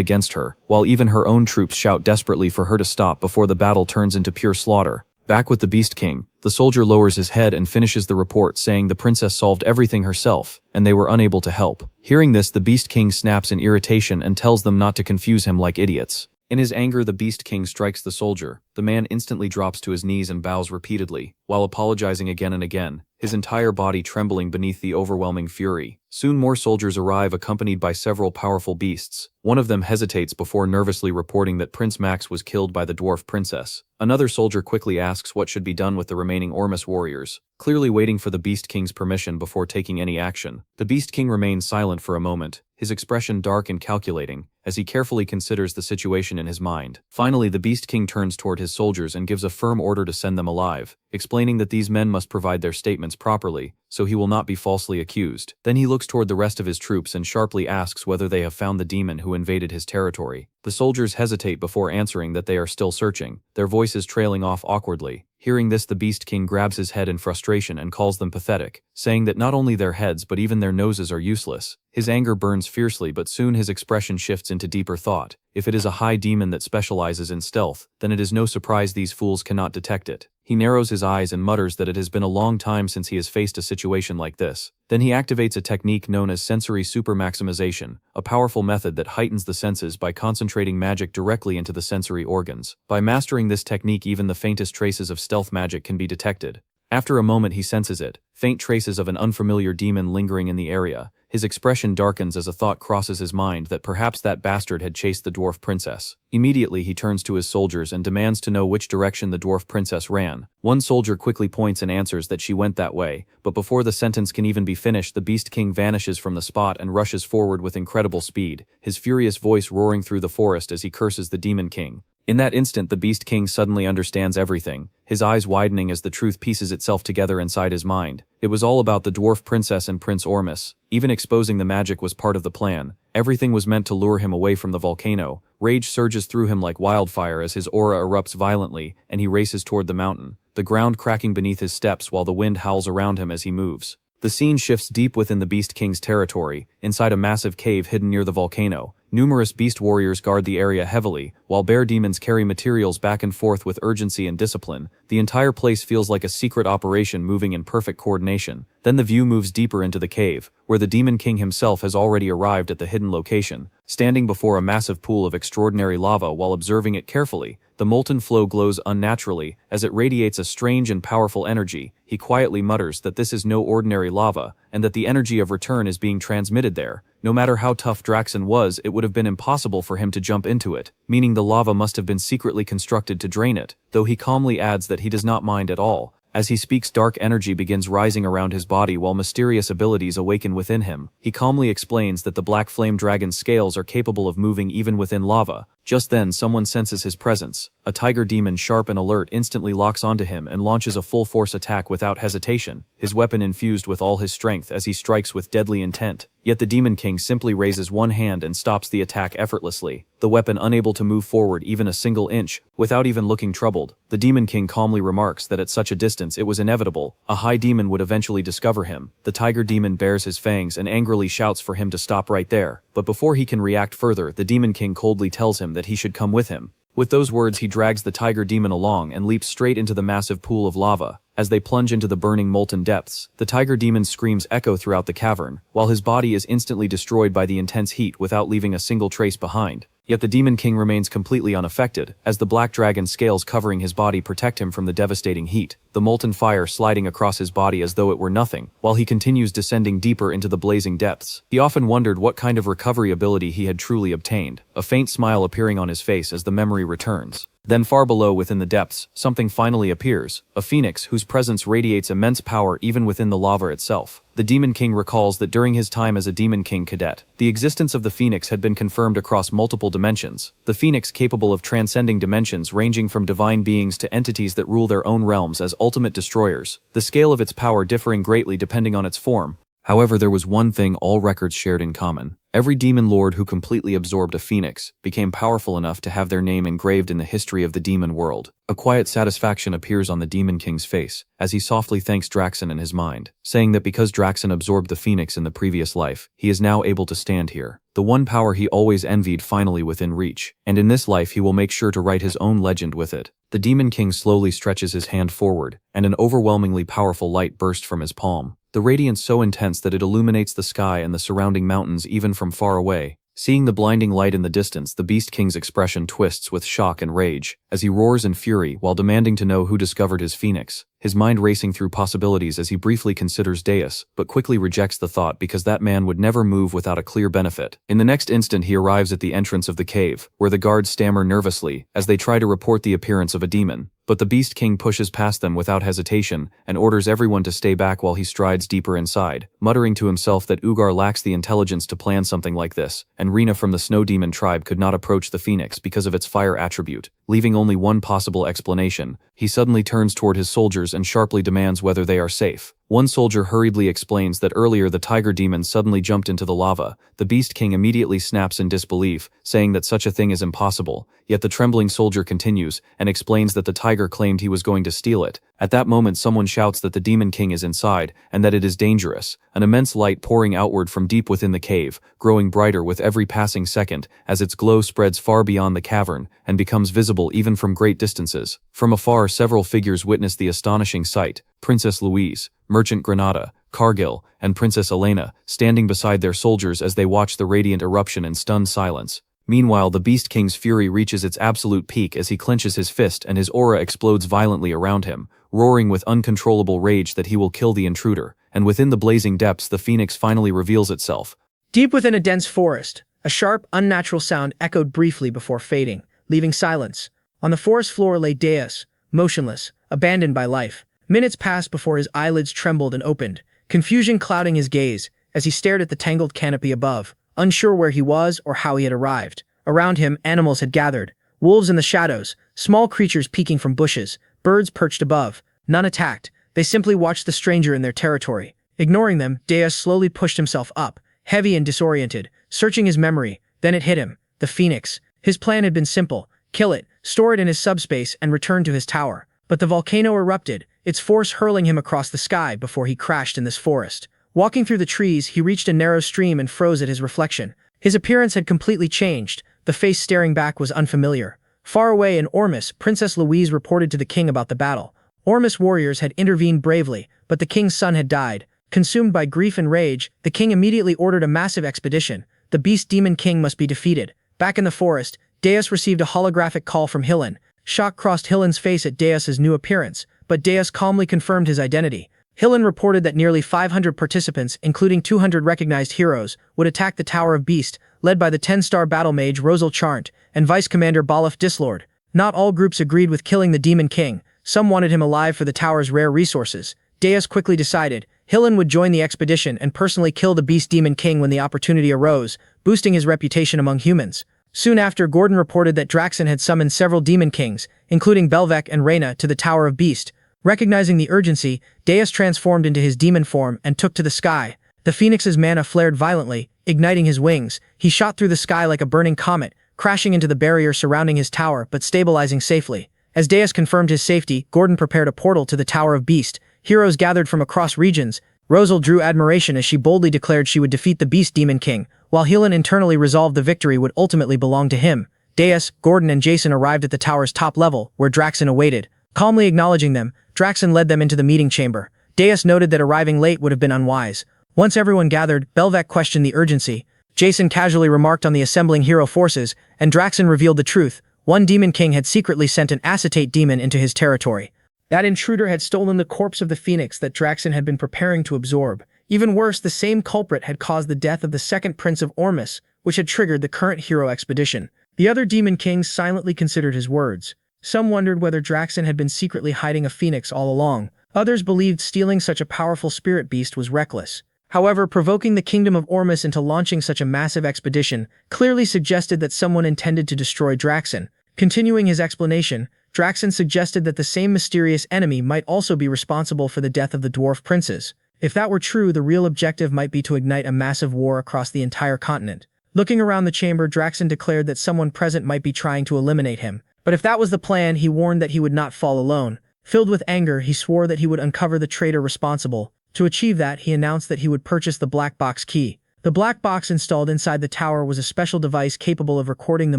against her, while even her own troops shout desperately for her to stop before the battle turns into pure slaughter. Back with the Beast King, the soldier lowers his head and finishes the report saying the princess solved everything herself, and they were unable to help. Hearing this, the Beast King snaps in irritation and tells them not to confuse him like idiots. In his anger, the Beast King strikes the soldier. The man instantly drops to his knees and bows repeatedly, while apologizing again and again, his entire body trembling beneath the overwhelming fury. Soon more soldiers arrive accompanied by several powerful beasts. One of them hesitates before nervously reporting that Prince Max was killed by the dwarf princess. Another soldier quickly asks what should be done with the remaining Ormus warriors, clearly waiting for the Beast King's permission before taking any action. The Beast King remains silent for a moment, his expression dark and calculating, as he carefully considers the situation in his mind. Finally, the Beast King turns toward his soldiers and gives a firm order to send them alive, explaining that these men must provide their statements properly, so he will not be falsely accused. Then he looks toward the rest of his troops and sharply asks whether they have found the demon who invaded his territory. The soldiers hesitate before answering that they are still searching, their voices trailing off awkwardly. Hearing this, the Beast King grabs his head in frustration and calls them pathetic, saying that not only their heads but even their noses are useless. His anger burns fiercely, but soon his expression shifts into deeper thought. If it is a high demon that specializes in stealth, then it is no surprise these fools cannot detect it. He narrows his eyes and mutters that it has been a long time since he has faced a situation like this. Then he activates a technique known as sensory super-maximization, a powerful method that heightens the senses by concentrating magic directly into the sensory organs. By mastering this technique, even the faintest traces of stealth magic can be detected. After a moment he senses it, faint traces of an unfamiliar demon lingering in the area. His expression darkens as a thought crosses his mind that perhaps that bastard had chased the dwarf princess. Immediately he turns to his soldiers and demands to know which direction the dwarf princess ran. One soldier quickly points and answers that she went that way, but before the sentence can even be finished, the Beast King vanishes from the spot and rushes forward with incredible speed, his furious voice roaring through the forest as he curses the Demon King. In that instant, the Beast King suddenly understands everything, his eyes widening as the truth pieces itself together inside his mind. It was all about the dwarf princess and Prince Ormus. Even exposing the magic was part of the plan. Everything was meant to lure him away from the volcano. Rage surges through him like wildfire as his aura erupts violently, and he races toward the mountain, the ground cracking beneath his steps while the wind howls around him as he moves. The scene shifts deep within the Beast King's territory, inside a massive cave hidden near the volcano. Numerous beast warriors guard the area heavily, while bear demons carry materials back and forth with urgency and discipline. The entire place feels like a secret operation moving in perfect coordination. Then the view moves deeper into the cave, where the Demon King himself has already arrived at the hidden location. Standing before a massive pool of extraordinary lava while observing it carefully, the molten flow glows unnaturally as it radiates a strange and powerful energy. He quietly mutters that this is no ordinary lava, and that the energy of return is being transmitted there. No matter how tough Draxon was, it would have been impossible for him to jump into it, meaning the lava must have been secretly constructed to drain it, though he calmly adds that he does not mind at all. As he speaks, dark energy begins rising around his body while mysterious abilities awaken within him. He calmly explains that the black flame dragon's scales are capable of moving even within lava. Just then, someone senses his presence. A tiger demon, sharp and alert, instantly locks onto him and launches a full-force attack without hesitation, his weapon infused with all his strength as he strikes with deadly intent. Yet the Demon King simply raises one hand and stops the attack effortlessly, the weapon unable to move forward even a single inch. Without even looking troubled, the Demon King calmly remarks that at such a distance it was inevitable. A high demon would eventually discover him. The tiger demon bares his fangs and angrily shouts for him to stop right there. But before he can react further, the Demon King coldly tells him that he should come with him. With those words, he drags the tiger demon along and leaps straight into the massive pool of lava. As they plunge into the burning molten depths, the tiger demon's screams echo throughout the cavern, while his body is instantly destroyed by the intense heat without leaving a single trace behind. Yet the Demon King remains completely unaffected, as the black dragon scales covering his body protect him from the devastating heat, the molten fire sliding across his body as though it were nothing, while he continues descending deeper into the blazing depths. He often wondered what kind of recovery ability he had truly obtained, a faint smile appearing on his face as the memory returns. Then far below within the depths, something finally appears, a phoenix whose presence radiates immense power even within the lava itself. The Demon King recalls that during his time as a Demon King cadet, the existence of the phoenix had been confirmed across multiple dimensions, the phoenix capable of transcending dimensions ranging from divine beings to entities that rule their own realms as ultimate destroyers, the scale of its power differing greatly depending on its form. However, there was one thing all records shared in common. Every demon lord who completely absorbed a phoenix became powerful enough to have their name engraved in the history of the demon world. A quiet satisfaction appears on the Demon King's face, as he softly thanks Draxen in his mind, saying that because Draxen absorbed the phoenix in the previous life, he is now able to stand here. The one power he always envied finally within reach, and in this life he will make sure to write his own legend with it. The Demon King slowly stretches his hand forward, and an overwhelmingly powerful light burst from his palm. The radiance so intense that it illuminates the sky and the surrounding mountains even from far away. Seeing the blinding light in the distance, the Beast King's expression twists with shock and rage, as he roars in fury while demanding to know who discovered his phoenix, his mind racing through possibilities as he briefly considers Deus, but quickly rejects the thought because that man would never move without a clear benefit. In the next instant he arrives at the entrance of the cave, where the guards stammer nervously as they try to report the appearance of a demon. But the Beast King pushes past them without hesitation and orders everyone to stay back while he strides deeper inside, muttering to himself that Ugar lacks the intelligence to plan something like this, and Rena from the Snow Demon tribe could not approach the Phoenix because of its fire attribute. Leaving only one possible explanation, he suddenly turns toward his soldiers and sharply demands whether they are safe. One soldier hurriedly explains that earlier the tiger demon suddenly jumped into the lava. The Beast King immediately snaps in disbelief, saying that such a thing is impossible, yet the trembling soldier continues and explains that the tiger claimed he was going to steal it. At that moment someone shouts that the Demon King is inside, and that it is dangerous, an immense light pouring outward from deep within the cave, growing brighter with every passing second as its glow spreads far beyond the cavern and becomes visible even from great distances. From afar several figures witness the astonishing sight: Princess Louise, Merchant Granada, Cargill, and Princess Elena, standing beside their soldiers as they watch the radiant eruption in stunned silence. Meanwhile, the Beast King's fury reaches its absolute peak as he clenches his fist and his aura explodes violently around him, roaring with uncontrollable rage that he will kill the intruder. And within the blazing depths the phoenix finally reveals itself. Deep within a dense forest, a sharp, unnatural sound echoed briefly before fading, leaving silence. On the forest floor lay Deus, motionless, abandoned by life. Minutes passed before his eyelids trembled and opened, confusion clouding his gaze as he stared at the tangled canopy above, unsure where he was or how he had arrived. Around him, animals had gathered, wolves in the shadows, small creatures peeking from bushes, birds perched above. None attacked, they simply watched the stranger in their territory. Ignoring them, Deus slowly pushed himself up, heavy and disoriented, searching his memory. Then it hit him: the phoenix. His plan had been simple: kill it, store it in his subspace, and return to his tower. But the volcano erupted, its force hurling him across the sky before he crashed in this forest. Walking through the trees, he reached a narrow stream and froze at his reflection. His appearance had completely changed. The face staring back was unfamiliar. Far away in Ormus, Princess Louise reported to the king about the battle. Ormus warriors had intervened bravely, but the king's son had died. Consumed by grief and rage, the king immediately ordered a massive expedition. The Beast Demon King must be defeated. Back in the forest, Deus received a holographic call from Hillen. Shock crossed Hillen's face at Deus's new appearance, but Deus calmly confirmed his identity. Hillen reported that nearly 500 participants, including 200 recognized heroes, would attack the Tower of Beast, led by the 10-star battle mage Rosal Charnt and Vice Commander Balaf Dislord. Not all groups agreed with killing the Demon King. Some wanted him alive for the tower's rare resources. Deus quickly decided Hillen would join the expedition and personally kill the Beast Demon King when the opportunity arose, boosting his reputation among humans. Soon after, Gordon reported that Draxen had summoned several Demon Kings, including Belvec and Reyna, to the Tower of Beast. Recognizing the urgency, Deus transformed into his demon form and took to the sky. The phoenix's mana flared violently, igniting his wings. He shot through the sky like a burning comet, crashing into the barrier surrounding his tower but stabilizing safely. As Deus confirmed his safety, Gordon prepared a portal to the Tower of Beast. Heroes gathered from across regions. Rosal drew admiration as she boldly declared she would defeat the Beast Demon King, while Hillen internally resolved the victory would ultimately belong to him. Deus, Gordon, and Jason arrived at the tower's top level, where Draxen awaited. Calmly acknowledging them, Draxen led them into the meeting chamber. Deus noted that arriving late would have been unwise. Once everyone gathered, Belvec questioned the urgency. Jason casually remarked on the assembling hero forces, and Draxen revealed the truth. One Demon King had secretly sent an acetate demon into his territory. That intruder had stolen the corpse of the phoenix that Draxen had been preparing to absorb. Even worse, the same culprit had caused the death of the second prince of Ormus, which had triggered the current hero expedition. The other Demon Kings silently considered his words. Some wondered whether Draxen had been secretly hiding a phoenix all along. Others believed stealing such a powerful spirit beast was reckless. However, provoking the kingdom of Ormus into launching such a massive expedition clearly suggested that someone intended to destroy Draxen. Continuing his explanation, Draxen suggested that the same mysterious enemy might also be responsible for the death of the dwarf princes. If that were true, the real objective might be to ignite a massive war across the entire continent. Looking around the chamber, Draxen declared that someone present might be trying to eliminate him. But if that was the plan, he warned that he would not fall alone. Filled with anger, he swore that he would uncover the traitor responsible. To achieve that, he announced that he would purchase the black box key. The black box installed inside the tower was a special device capable of recording the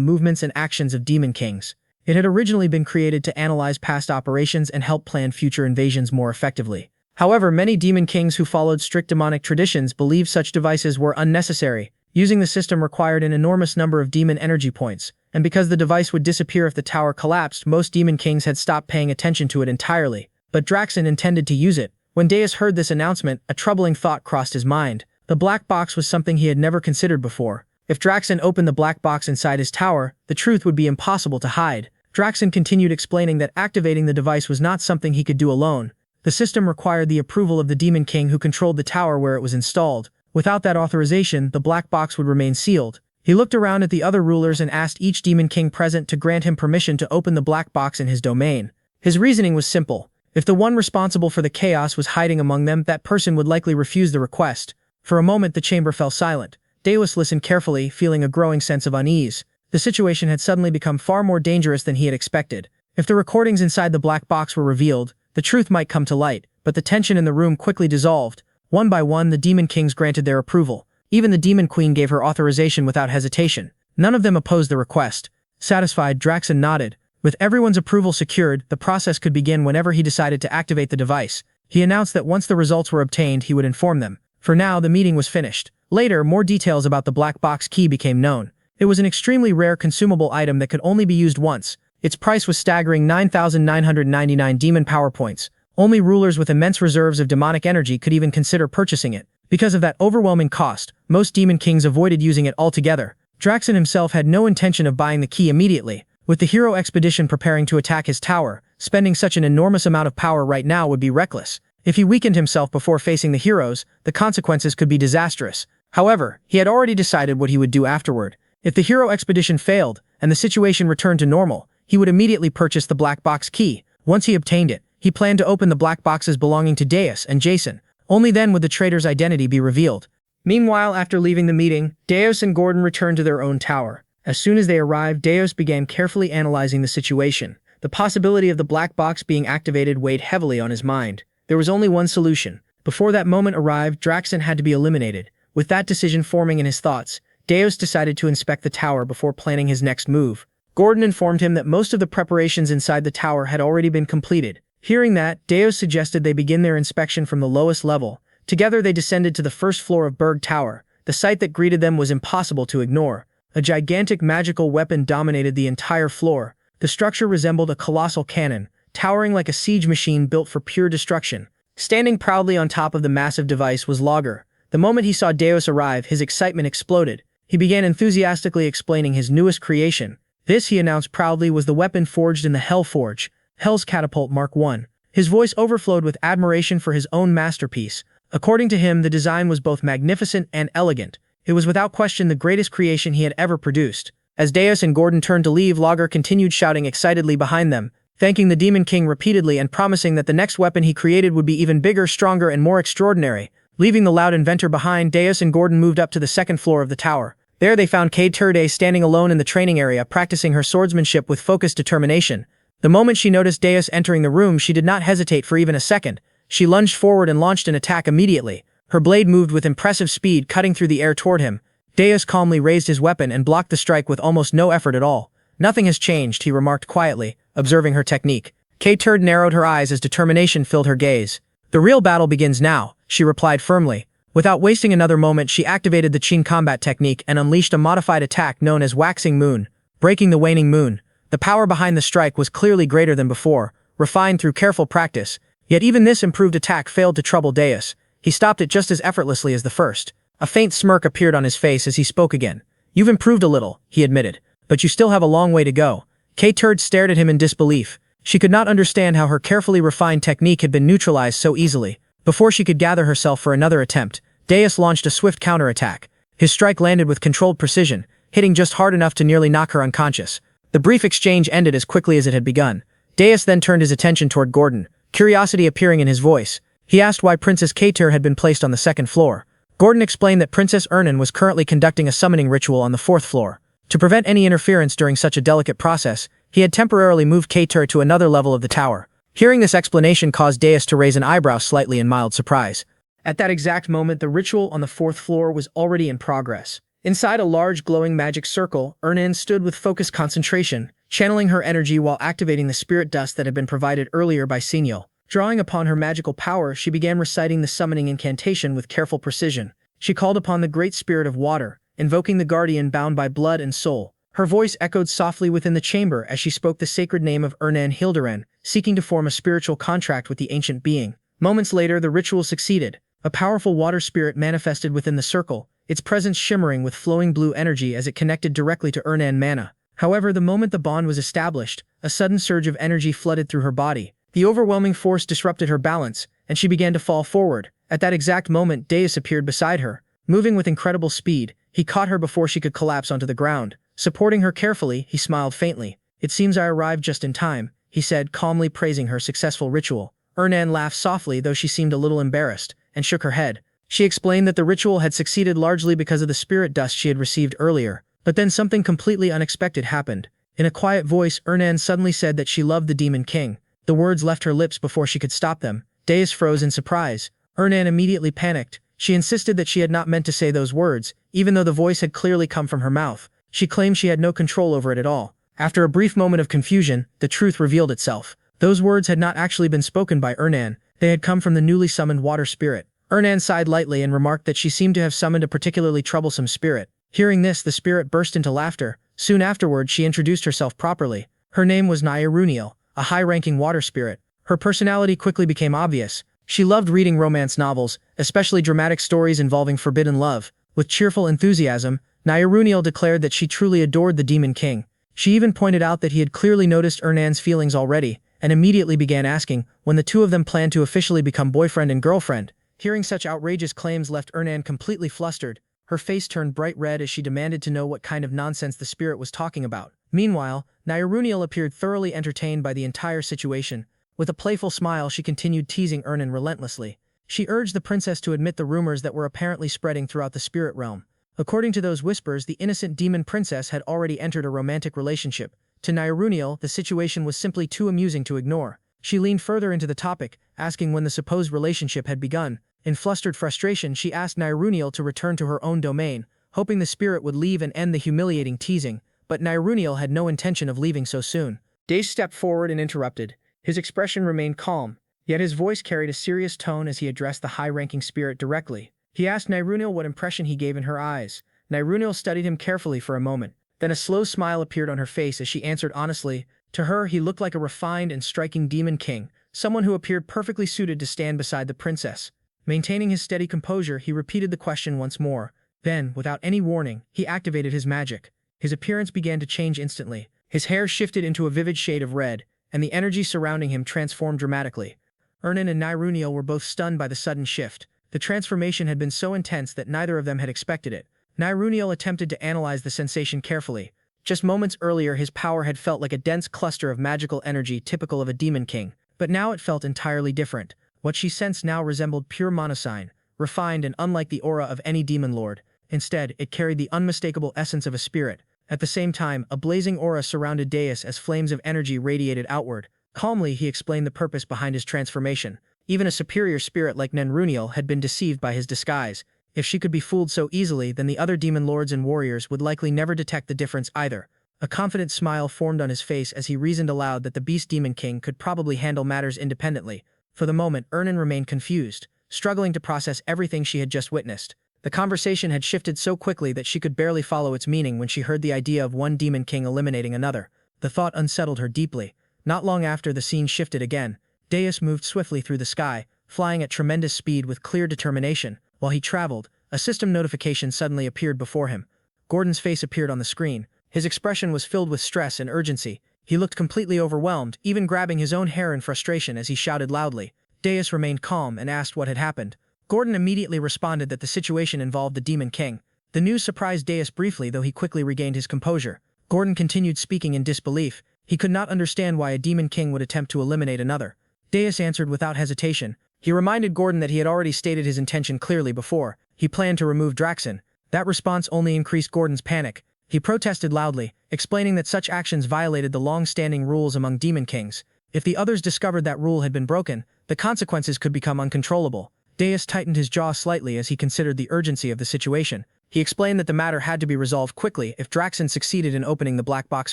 movements and actions of demon kings. It had originally been created to analyze past operations and help plan future invasions more effectively. However, many demon kings who followed strict demonic traditions believed such devices were unnecessary. Using the system required an enormous number of demon energy points, and because the device would disappear if the tower collapsed, most demon kings had stopped paying attention to it entirely. But Draxen intended to use it. When Deus heard this announcement, a troubling thought crossed his mind. The black box was something he had never considered before. If Draxen opened the black box inside his tower, the truth would be impossible to hide. Draxen continued explaining that activating the device was not something he could do alone. The system required the approval of the Demon King who controlled the tower where it was installed. Without that authorization, the black box would remain sealed. He looked around at the other rulers and asked each Demon King present to grant him permission to open the black box in his domain. His reasoning was simple. If the one responsible for the chaos was hiding among them, that person would likely refuse the request. For a moment, the chamber fell silent. Deus listened carefully, feeling a growing sense of unease. The situation had suddenly become far more dangerous than he had expected. If the recordings inside the black box were revealed, the truth might come to light, but the tension in the room quickly dissolved. One by one, the Demon Kings granted their approval. Even the Demon Queen gave her authorization without hesitation. None of them opposed the request. Satisfied, Draxen nodded. With everyone's approval secured, the process could begin whenever he decided to activate the device. He announced that once the results were obtained, he would inform them. For now, the meeting was finished. Later, more details about the black box key became known. It was an extremely rare consumable item that could only be used once. Its price was staggering 9,999 demon power points. Only rulers with immense reserves of demonic energy could even consider purchasing it. Because of that overwhelming cost, most demon kings avoided using it altogether. Draxen himself had no intention of buying the key immediately. With the hero expedition preparing to attack his tower, spending such an enormous amount of power right now would be reckless. If he weakened himself before facing the heroes, the consequences could be disastrous. However, he had already decided what he would do afterward. If the hero expedition failed, and the situation returned to normal, he would immediately purchase the black box key. Once he obtained it, he planned to open the black boxes belonging to Deus and Jason. Only then would the traitor's identity be revealed. Meanwhile, after leaving the meeting, Deus and Gordon returned to their own tower. As soon as they arrived, Deus began carefully analyzing the situation. The possibility of the black box being activated weighed heavily on his mind. There was only one solution. Before that moment arrived, Draxen had to be eliminated. With that decision forming in his thoughts, Deus decided to inspect the tower before planning his next move. Gordon informed him that most of the preparations inside the tower had already been completed. Hearing that, Deus suggested they begin their inspection from the lowest level. Together they descended to the first floor of Berg Tower. The sight that greeted them was impossible to ignore. A gigantic magical weapon dominated the entire floor. The structure resembled a colossal cannon, towering like a siege machine built for pure destruction. Standing proudly on top of the massive device was Logger. The moment he saw Deus arrive, his excitement exploded. He began enthusiastically explaining his newest creation. This, he announced proudly, was the weapon forged in the Hell Forge, Hell's Catapult Mark I. His voice overflowed with admiration for his own masterpiece. According to him, the design was both magnificent and elegant. It was without question the greatest creation he had ever produced. As Deus and Gordon turned to leave, Logger continued shouting excitedly behind them, thanking the Demon King repeatedly and promising that the next weapon he created would be even bigger, stronger, and more extraordinary. Leaving the loud inventor behind, Deus and Gordon moved up to the second floor of the tower. There they found Kate Turde standing alone in the training area, practicing her swordsmanship with focused determination. The moment she noticed Deus entering the room, she did not hesitate for even a second. She lunged forward and launched an attack immediately. Her blade moved with impressive speed, cutting through the air toward him. Deus calmly raised his weapon and blocked the strike with almost no effort at all. "Nothing has changed," he remarked quietly, observing her technique. Kate Turd narrowed her eyes as determination filled her gaze. "The real battle begins now," she replied firmly. Without wasting another moment, she activated the Qin combat technique and unleashed a modified attack known as Waxing Moon, breaking the waning moon. The power behind the strike was clearly greater than before, refined through careful practice. Yet even this improved attack failed to trouble Deus. He stopped it just as effortlessly as the first. A faint smirk appeared on his face as he spoke again. "You've improved a little," he admitted, "but you still have a long way to go." K-Turd stared at him in disbelief. She could not understand how her carefully refined technique had been neutralized so easily. Before she could gather herself for another attempt, Deus launched a swift counterattack. His strike landed with controlled precision, hitting just hard enough to nearly knock her unconscious. The brief exchange ended as quickly as it had begun. Deus then turned his attention toward Gordon, curiosity appearing in his voice. He asked why Princess K-Tur had been placed on the second floor. Gordon explained that Princess Ernan was currently conducting a summoning ritual on the fourth floor. To prevent any interference during such a delicate process, he had temporarily moved K-Tur to another level of the tower. Hearing this explanation caused Deus to raise an eyebrow slightly in mild surprise. At that exact moment, the ritual on the fourth floor was already in progress. Inside a large glowing magic circle, Ernan stood with focused concentration, channeling her energy while activating the spirit dust that had been provided earlier by Signal. Drawing upon her magical power, she began reciting the summoning incantation with careful precision. She called upon the great spirit of water, invoking the guardian bound by blood and soul. Her voice echoed softly within the chamber as she spoke the sacred name of Ernan Hilderan, seeking to form a spiritual contract with the ancient being. Moments later, the ritual succeeded. A powerful water spirit manifested within the circle, its presence shimmering with flowing blue energy as it connected directly to Ernan mana. However, the moment the bond was established, a sudden surge of energy flooded through her body. The overwhelming force disrupted her balance, and she began to fall forward. At that exact moment, Deus appeared beside her. Moving with incredible speed, he caught her before she could collapse onto the ground. Supporting her carefully, he smiled faintly. "It seems I arrived just in time," he said, calmly praising her successful ritual. Ernan laughed softly, though she seemed a little embarrassed, and shook her head. She explained that the ritual had succeeded largely because of the spirit dust she had received earlier. But then something completely unexpected happened. In a quiet voice, Ernan suddenly said that she loved the Demon King. The words left her lips before she could stop them. Deus froze in surprise. Ernan immediately panicked. She insisted that she had not meant to say those words, even though the voice had clearly come from her mouth. She claimed she had no control over it at all. After a brief moment of confusion, the truth revealed itself. Those words had not actually been spoken by Ernan. They had come from the newly summoned water spirit. Ernan sighed lightly and remarked that she seemed to have summoned a particularly troublesome spirit. Hearing this, the spirit burst into laughter. Soon afterward, she introduced herself properly. Her name was Nairuniel, a high-ranking water spirit. Her personality quickly became obvious. She loved reading romance novels, especially dramatic stories involving forbidden love. With cheerful enthusiasm, Nairuniel declared that she truly adored the Demon King. She even pointed out that he had clearly noticed Ernan's feelings already, and immediately began asking when the two of them planned to officially become boyfriend and girlfriend. Hearing such outrageous claims left Ernan completely flustered. Her face turned bright red as she demanded to know what kind of nonsense the spirit was talking about. Meanwhile, Nairuniel appeared thoroughly entertained by the entire situation. With a playful smile, she continued teasing Ernan relentlessly. She urged the princess to admit the rumors that were apparently spreading throughout the spirit realm. According to those whispers, the innocent demon princess had already entered a romantic relationship. To Nairuniel, the situation was simply too amusing to ignore. She leaned further into the topic, asking when the supposed relationship had begun. In flustered frustration, she asked Nairuniel to return to her own domain, hoping the spirit would leave and end the humiliating teasing, but Nairuniel had no intention of leaving so soon. Deus stepped forward and interrupted. His expression remained calm, yet his voice carried a serious tone as he addressed the high-ranking spirit directly. He asked Nairuniel what impression he gave in her eyes. Nairuniel studied him carefully for a moment. Then a slow smile appeared on her face as she answered honestly. To her, he looked like a refined and striking demon king, someone who appeared perfectly suited to stand beside the princess. Maintaining his steady composure, he repeated the question once more. Then, without any warning, he activated his magic. His appearance began to change instantly. His hair shifted into a vivid shade of red, and the energy surrounding him transformed dramatically. Ernan and Nairuniel were both stunned by the sudden shift. The transformation had been so intense that neither of them had expected it. Nairuniel attempted to analyze the sensation carefully. Just moments earlier, his power had felt like a dense cluster of magical energy typical of a demon king, but now it felt entirely different. What she sensed now resembled pure monosign, refined and unlike the aura of any demon lord. Instead, it carried the unmistakable essence of a spirit. At the same time, a blazing aura surrounded Deus as flames of energy radiated outward. Calmly, he explained the purpose behind his transformation. Even a superior spirit like Nairuniel had been deceived by his disguise. If she could be fooled so easily, then the other demon lords and warriors would likely never detect the difference either. A confident smile formed on his face as he reasoned aloud that the Beast Demon King could probably handle matters independently. For the moment, Ernan remained confused, struggling to process everything she had just witnessed. The conversation had shifted so quickly that she could barely follow its meaning when she heard the idea of one demon king eliminating another. The thought unsettled her deeply. Not long after, the scene shifted again. Deus moved swiftly through the sky, flying at tremendous speed with clear determination. While he traveled, a system notification suddenly appeared before him. Gordon's face appeared on the screen. His expression was filled with stress and urgency. He looked completely overwhelmed, even grabbing his own hair in frustration as he shouted loudly. Deus remained calm and asked what had happened. Gordon immediately responded that the situation involved the Demon King. The news surprised Deus briefly, though he quickly regained his composure. Gordon continued speaking in disbelief. He could not understand why a Demon King would attempt to eliminate another. Deus answered without hesitation. He reminded Gordon that he had already stated his intention clearly before. He planned to remove Draxon. That response only increased Gordon's panic. He protested loudly, explaining that such actions violated the long-standing rules among Demon Kings. If the others discovered that rule had been broken, the consequences could become uncontrollable. Deus tightened his jaw slightly as he considered the urgency of the situation. He explained that the matter had to be resolved quickly if Draxon succeeded in opening the black box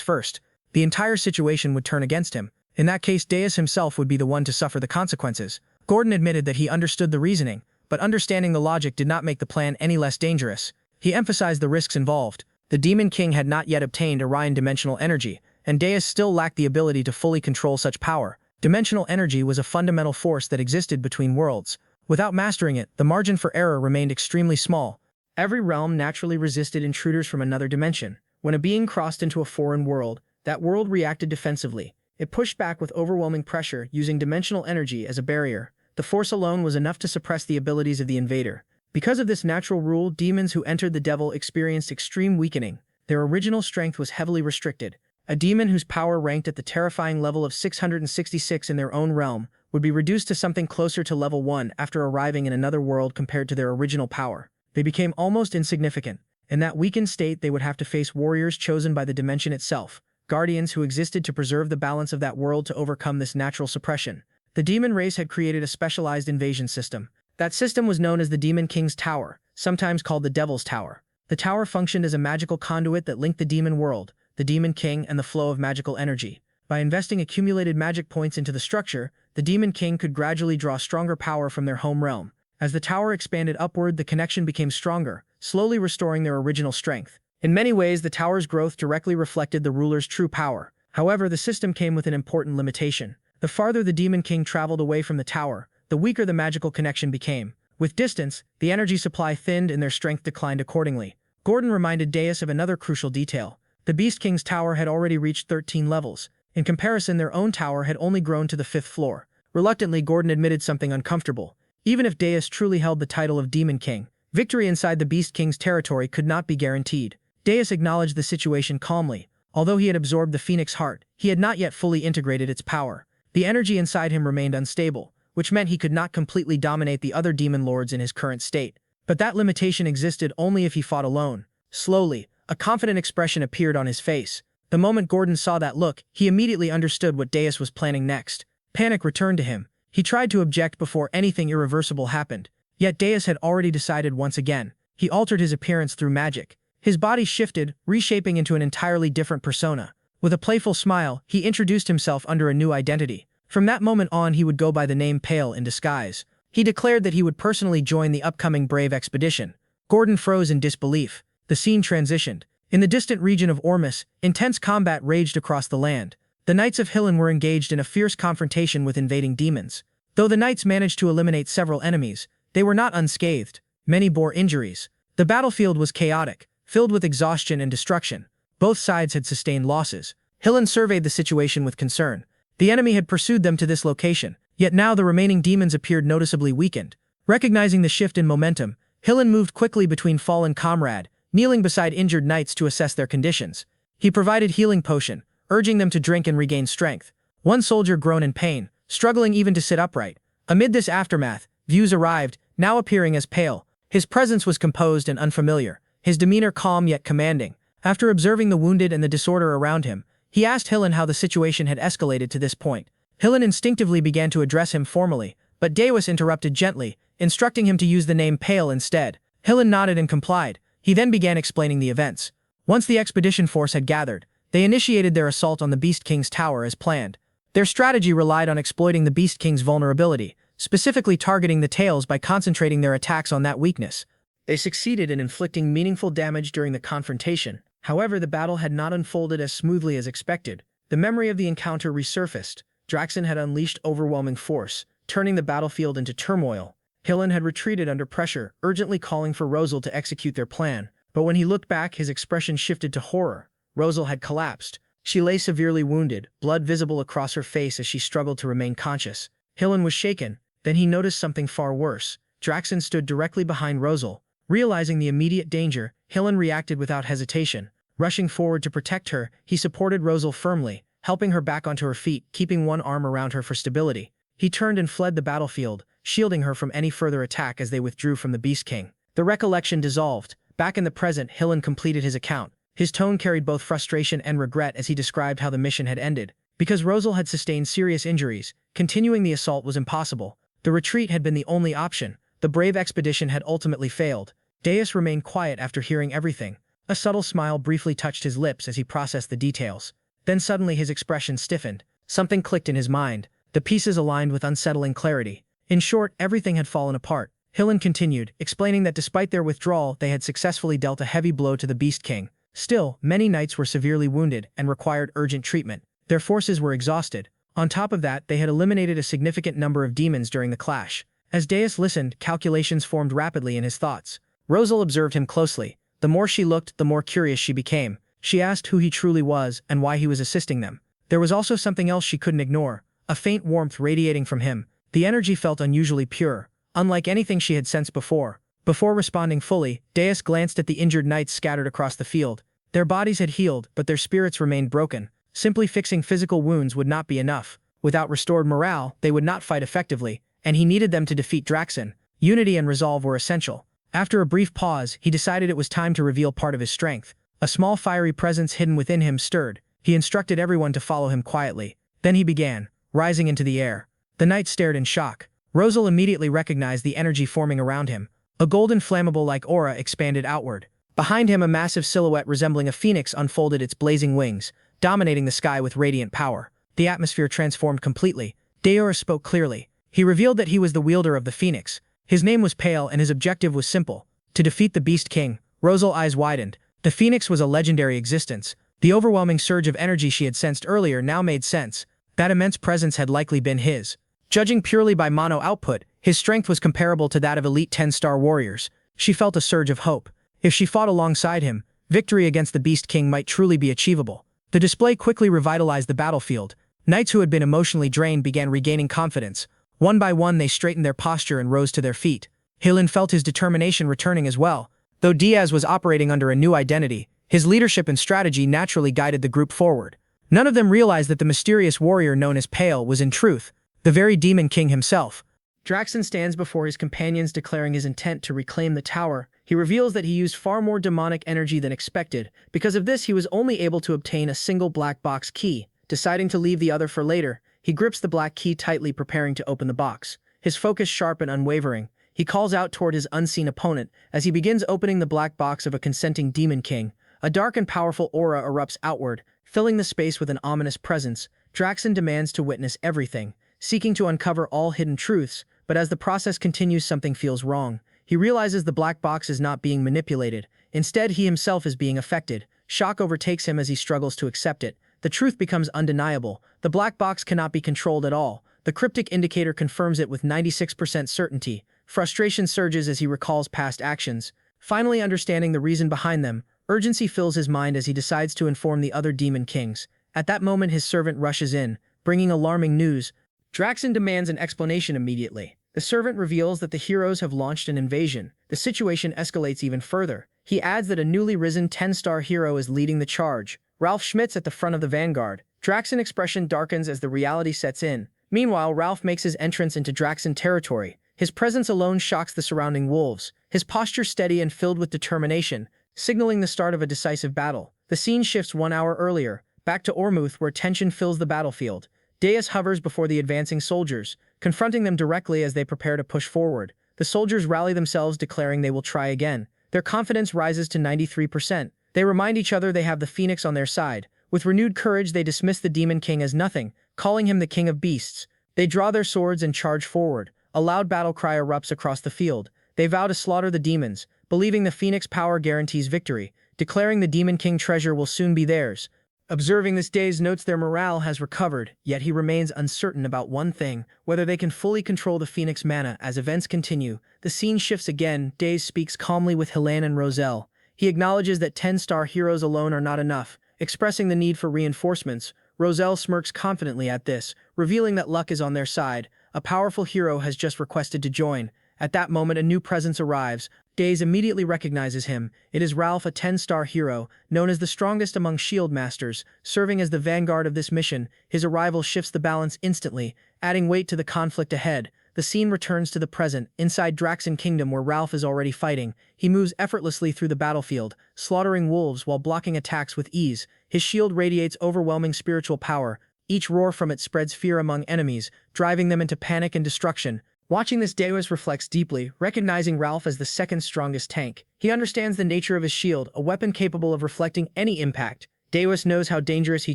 first. The entire situation would turn against him. In that case, Deus himself would be the one to suffer the consequences. Gordon admitted that he understood the reasoning, but understanding the logic did not make the plan any less dangerous. He emphasized the risks involved. The Demon King had not yet obtained Orion dimensional energy, and Deus still lacked the ability to fully control such power. Dimensional energy was a fundamental force that existed between worlds. Without mastering it, the margin for error remained extremely small. Every realm naturally resisted intruders from another dimension. When a being crossed into a foreign world, that world reacted defensively. It pushed back with overwhelming pressure, using dimensional energy as a barrier. The force alone was enough to suppress the abilities of the invader. Because of this natural rule, demons who entered the devil experienced extreme weakening. Their original strength was heavily restricted. A demon whose power ranked at the terrifying level of 666 in their own realm would be reduced to something closer to level 1 after arriving in another world compared to their original power. They became almost insignificant. In that weakened state, they would have to face warriors chosen by the dimension itself, guardians who existed to preserve the balance of that world to overcome this natural suppression. The demon race had created a specialized invasion system. That system was known as the Demon King's Tower, sometimes called the Devil's Tower. The tower functioned as a magical conduit that linked the demon world, the Demon King, and the flow of magical energy. By investing accumulated magic points into the structure, the Demon King could gradually draw stronger power from their home realm. As the tower expanded upward, the connection became stronger, slowly restoring their original strength. In many ways, the tower's growth directly reflected the ruler's true power. However, the system came with an important limitation. The farther the Demon King traveled away from the tower, the weaker the magical connection became. With distance, the energy supply thinned and their strength declined accordingly. Gordon reminded Deus of another crucial detail. The Beast King's tower had already reached 13 levels. In comparison, their own tower had only grown to the 5th floor. Reluctantly, Gordon admitted something uncomfortable. Even if Deus truly held the title of Demon King, victory inside the Beast King's territory could not be guaranteed. Deus acknowledged the situation calmly. Although he had absorbed the Phoenix Heart, he had not yet fully integrated its power. The energy inside him remained unstable, which meant he could not completely dominate the other demon lords in his current state. But that limitation existed only if he fought alone. Slowly, a confident expression appeared on his face. The moment Gordon saw that look, he immediately understood what Deus was planning next. Panic returned to him. He tried to object before anything irreversible happened. Yet Deus had already decided once again. He altered his appearance through magic. His body shifted, reshaping into an entirely different persona. With a playful smile, he introduced himself under a new identity. From that moment on, he would go by the name Pale in disguise. He declared that he would personally join the upcoming Brave expedition. Gordon froze in disbelief. The scene transitioned. In the distant region of Ormus, intense combat raged across the land. The Knights of Hillen were engaged in a fierce confrontation with invading demons. Though the knights managed to eliminate several enemies, they were not unscathed. Many bore injuries. The battlefield was chaotic, filled with exhaustion and destruction. Both sides had sustained losses. Hillen surveyed the situation with concern. The enemy had pursued them to this location, yet now the remaining demons appeared noticeably weakened. Recognizing the shift in momentum, Hillen moved quickly between fallen comrade, kneeling beside injured knights to assess their conditions. He provided healing potion, urging them to drink and regain strength. One soldier groaned in pain, struggling even to sit upright. Amid this aftermath, Views arrived, now appearing as Pale. His presence was composed and unfamiliar, his demeanor calm yet commanding. After observing the wounded and the disorder around him, he asked Hillen how the situation had escalated to this point. Hillen instinctively began to address him formally, but Deus interrupted gently, instructing him to use the name Pale instead. Hillen nodded and complied. He then began explaining the events. Once the expedition force had gathered, they initiated their assault on the Beast King's tower as planned. Their strategy relied on exploiting the Beast King's vulnerability, specifically targeting the tails by concentrating their attacks on that weakness. They succeeded in inflicting meaningful damage during the confrontation. However, the battle had not unfolded as smoothly as expected. The memory of the encounter resurfaced. Draxon had unleashed overwhelming force, turning the battlefield into turmoil. Hillen had retreated under pressure, urgently calling for Rosal to execute their plan. But when he looked back, his expression shifted to horror. Rosal had collapsed. She lay severely wounded, blood visible across her face as she struggled to remain conscious. Hillen was shaken. Then he noticed something far worse. Draxen stood directly behind Rosal. Realizing the immediate danger, Hillen reacted without hesitation. Rushing forward to protect her, he supported Rosal firmly, helping her back onto her feet, keeping one arm around her for stability. He turned and fled the battlefield, shielding her from any further attack as they withdrew from the Beast King. The recollection dissolved. Back in the present, Hillen completed his account. His tone carried both frustration and regret as he described how the mission had ended. Because Rosal had sustained serious injuries, continuing the assault was impossible. The retreat had been the only option. The brave expedition had ultimately failed. Deus remained quiet after hearing everything. A subtle smile briefly touched his lips as he processed the details. Then suddenly his expression stiffened. Something clicked in his mind. The pieces aligned with unsettling clarity. In short, everything had fallen apart. Hillen continued, explaining that despite their withdrawal, they had successfully dealt a heavy blow to the Beast King. Still, many knights were severely wounded and required urgent treatment. Their forces were exhausted. On top of that, they had eliminated a significant number of demons during the clash. As Deus listened, calculations formed rapidly in his thoughts. Rosal observed him closely. The more she looked, the more curious she became. She asked who he truly was and why he was assisting them. There was also something else she couldn't ignore, a faint warmth radiating from him. The energy felt unusually pure, unlike anything she had sensed before. Before responding fully, Deus glanced at the injured knights scattered across the field. Their bodies had healed, but their spirits remained broken. Simply fixing physical wounds would not be enough. Without restored morale, they would not fight effectively, and he needed them to defeat Draxen. Unity and resolve were essential. After a brief pause, he decided it was time to reveal part of his strength. A small fiery presence hidden within him stirred. He instructed everyone to follow him quietly. Then he began, rising into the air. The knights stared in shock. Rosal immediately recognized the energy forming around him. A golden flammable-like aura expanded outward. Behind him, a massive silhouette resembling a phoenix unfolded its blazing wings, dominating the sky with radiant power. The atmosphere transformed completely. Deora spoke clearly. He revealed that he was the wielder of the phoenix. His name was Pale and his objective was simple: to defeat the Beast King. Rosal's eyes widened. The phoenix was a legendary existence. The overwhelming surge of energy she had sensed earlier now made sense. That immense presence had likely been his. Judging purely by mono output, his strength was comparable to that of elite 10-star warriors. She felt a surge of hope. If she fought alongside him, victory against the Beast King might truly be achievable. The display quickly revitalized the battlefield. Knights who had been emotionally drained began regaining confidence. One by one they straightened their posture and rose to their feet. Hillen felt his determination returning as well. Though Diaz was operating under a new identity, his leadership and strategy naturally guided the group forward. None of them realized that the mysterious warrior known as Pale was in truth the very Demon King himself. Draxen stands before his companions declaring his intent to reclaim the tower. He reveals that he used far more demonic energy than expected. Because of this, he was only able to obtain a single black box key. Deciding to leave the other for later, he grips the black key tightly, preparing to open the box. His focus sharp and unwavering. He calls out toward his unseen opponent as he begins opening the black box of a consenting Demon King. A dark and powerful aura erupts outward, filling the space with an ominous presence. Draxen demands to witness everything, seeking to uncover all hidden truths, but as the process continues, something feels wrong. He realizes the black box is not being manipulated. Instead, he himself is being affected. Shock overtakes him as he struggles to accept it. The truth becomes undeniable. The black box cannot be controlled at all. The cryptic indicator confirms it with 96% certainty. Frustration surges as he recalls past actions. Finally understanding the reason behind them, urgency fills his mind as he decides to inform the other Demon Kings. At that moment, his servant rushes in, bringing alarming news. Draxen demands an explanation immediately. The servant reveals that the heroes have launched an invasion. The situation escalates even further. He adds that a newly risen 10-star hero is leading the charge. Ralph Schmidt's at the front of the vanguard. Draxen's expression darkens as the reality sets in. Meanwhile, Ralph makes his entrance into Draxen territory. His presence alone shocks the surrounding wolves. His posture steady and filled with determination, signaling the start of a decisive battle. The scene shifts 1 hour earlier, back to Ormuth, where tension fills the battlefield. Deus hovers before the advancing soldiers, confronting them directly as they prepare to push forward. The soldiers rally themselves, declaring they will try again. Their confidence rises to 93%. They remind each other they have the Phoenix on their side. With renewed courage, they dismiss the Demon King as nothing, calling him the King of Beasts. They draw their swords and charge forward. A loud battle cry erupts across the field. They vow to slaughter the demons, believing the Phoenix power guarantees victory, declaring the Demon King treasure will soon be theirs. Observing this, Daze notes their morale has recovered, yet he remains uncertain about one thing: whether they can fully control the Phoenix mana. As events continue, the scene shifts again. Daze speaks calmly with Helene and Roselle. He acknowledges that 10-star heroes alone are not enough. expressing the need for reinforcements. Roselle smirks confidently at this, revealing that luck is on their side. A powerful hero has just requested to join. At that moment, a new presence arrives. Days immediately recognizes him. It is Ralph, a 10-star hero, known as the strongest among shield masters, serving as the vanguard of this mission. His arrival shifts the balance instantly, adding weight to the conflict ahead. The scene returns to the present, inside Draxen Kingdom where Ralph is already fighting. He moves effortlessly through the battlefield, slaughtering wolves while blocking attacks with ease. His shield radiates overwhelming spiritual power. Each roar from it spreads fear among enemies, driving them into panic and destruction. Watching this, Deus reflects deeply, recognizing Ralph as the second strongest tank. He understands the nature of his shield, a weapon capable of reflecting any impact. Deus knows how dangerous he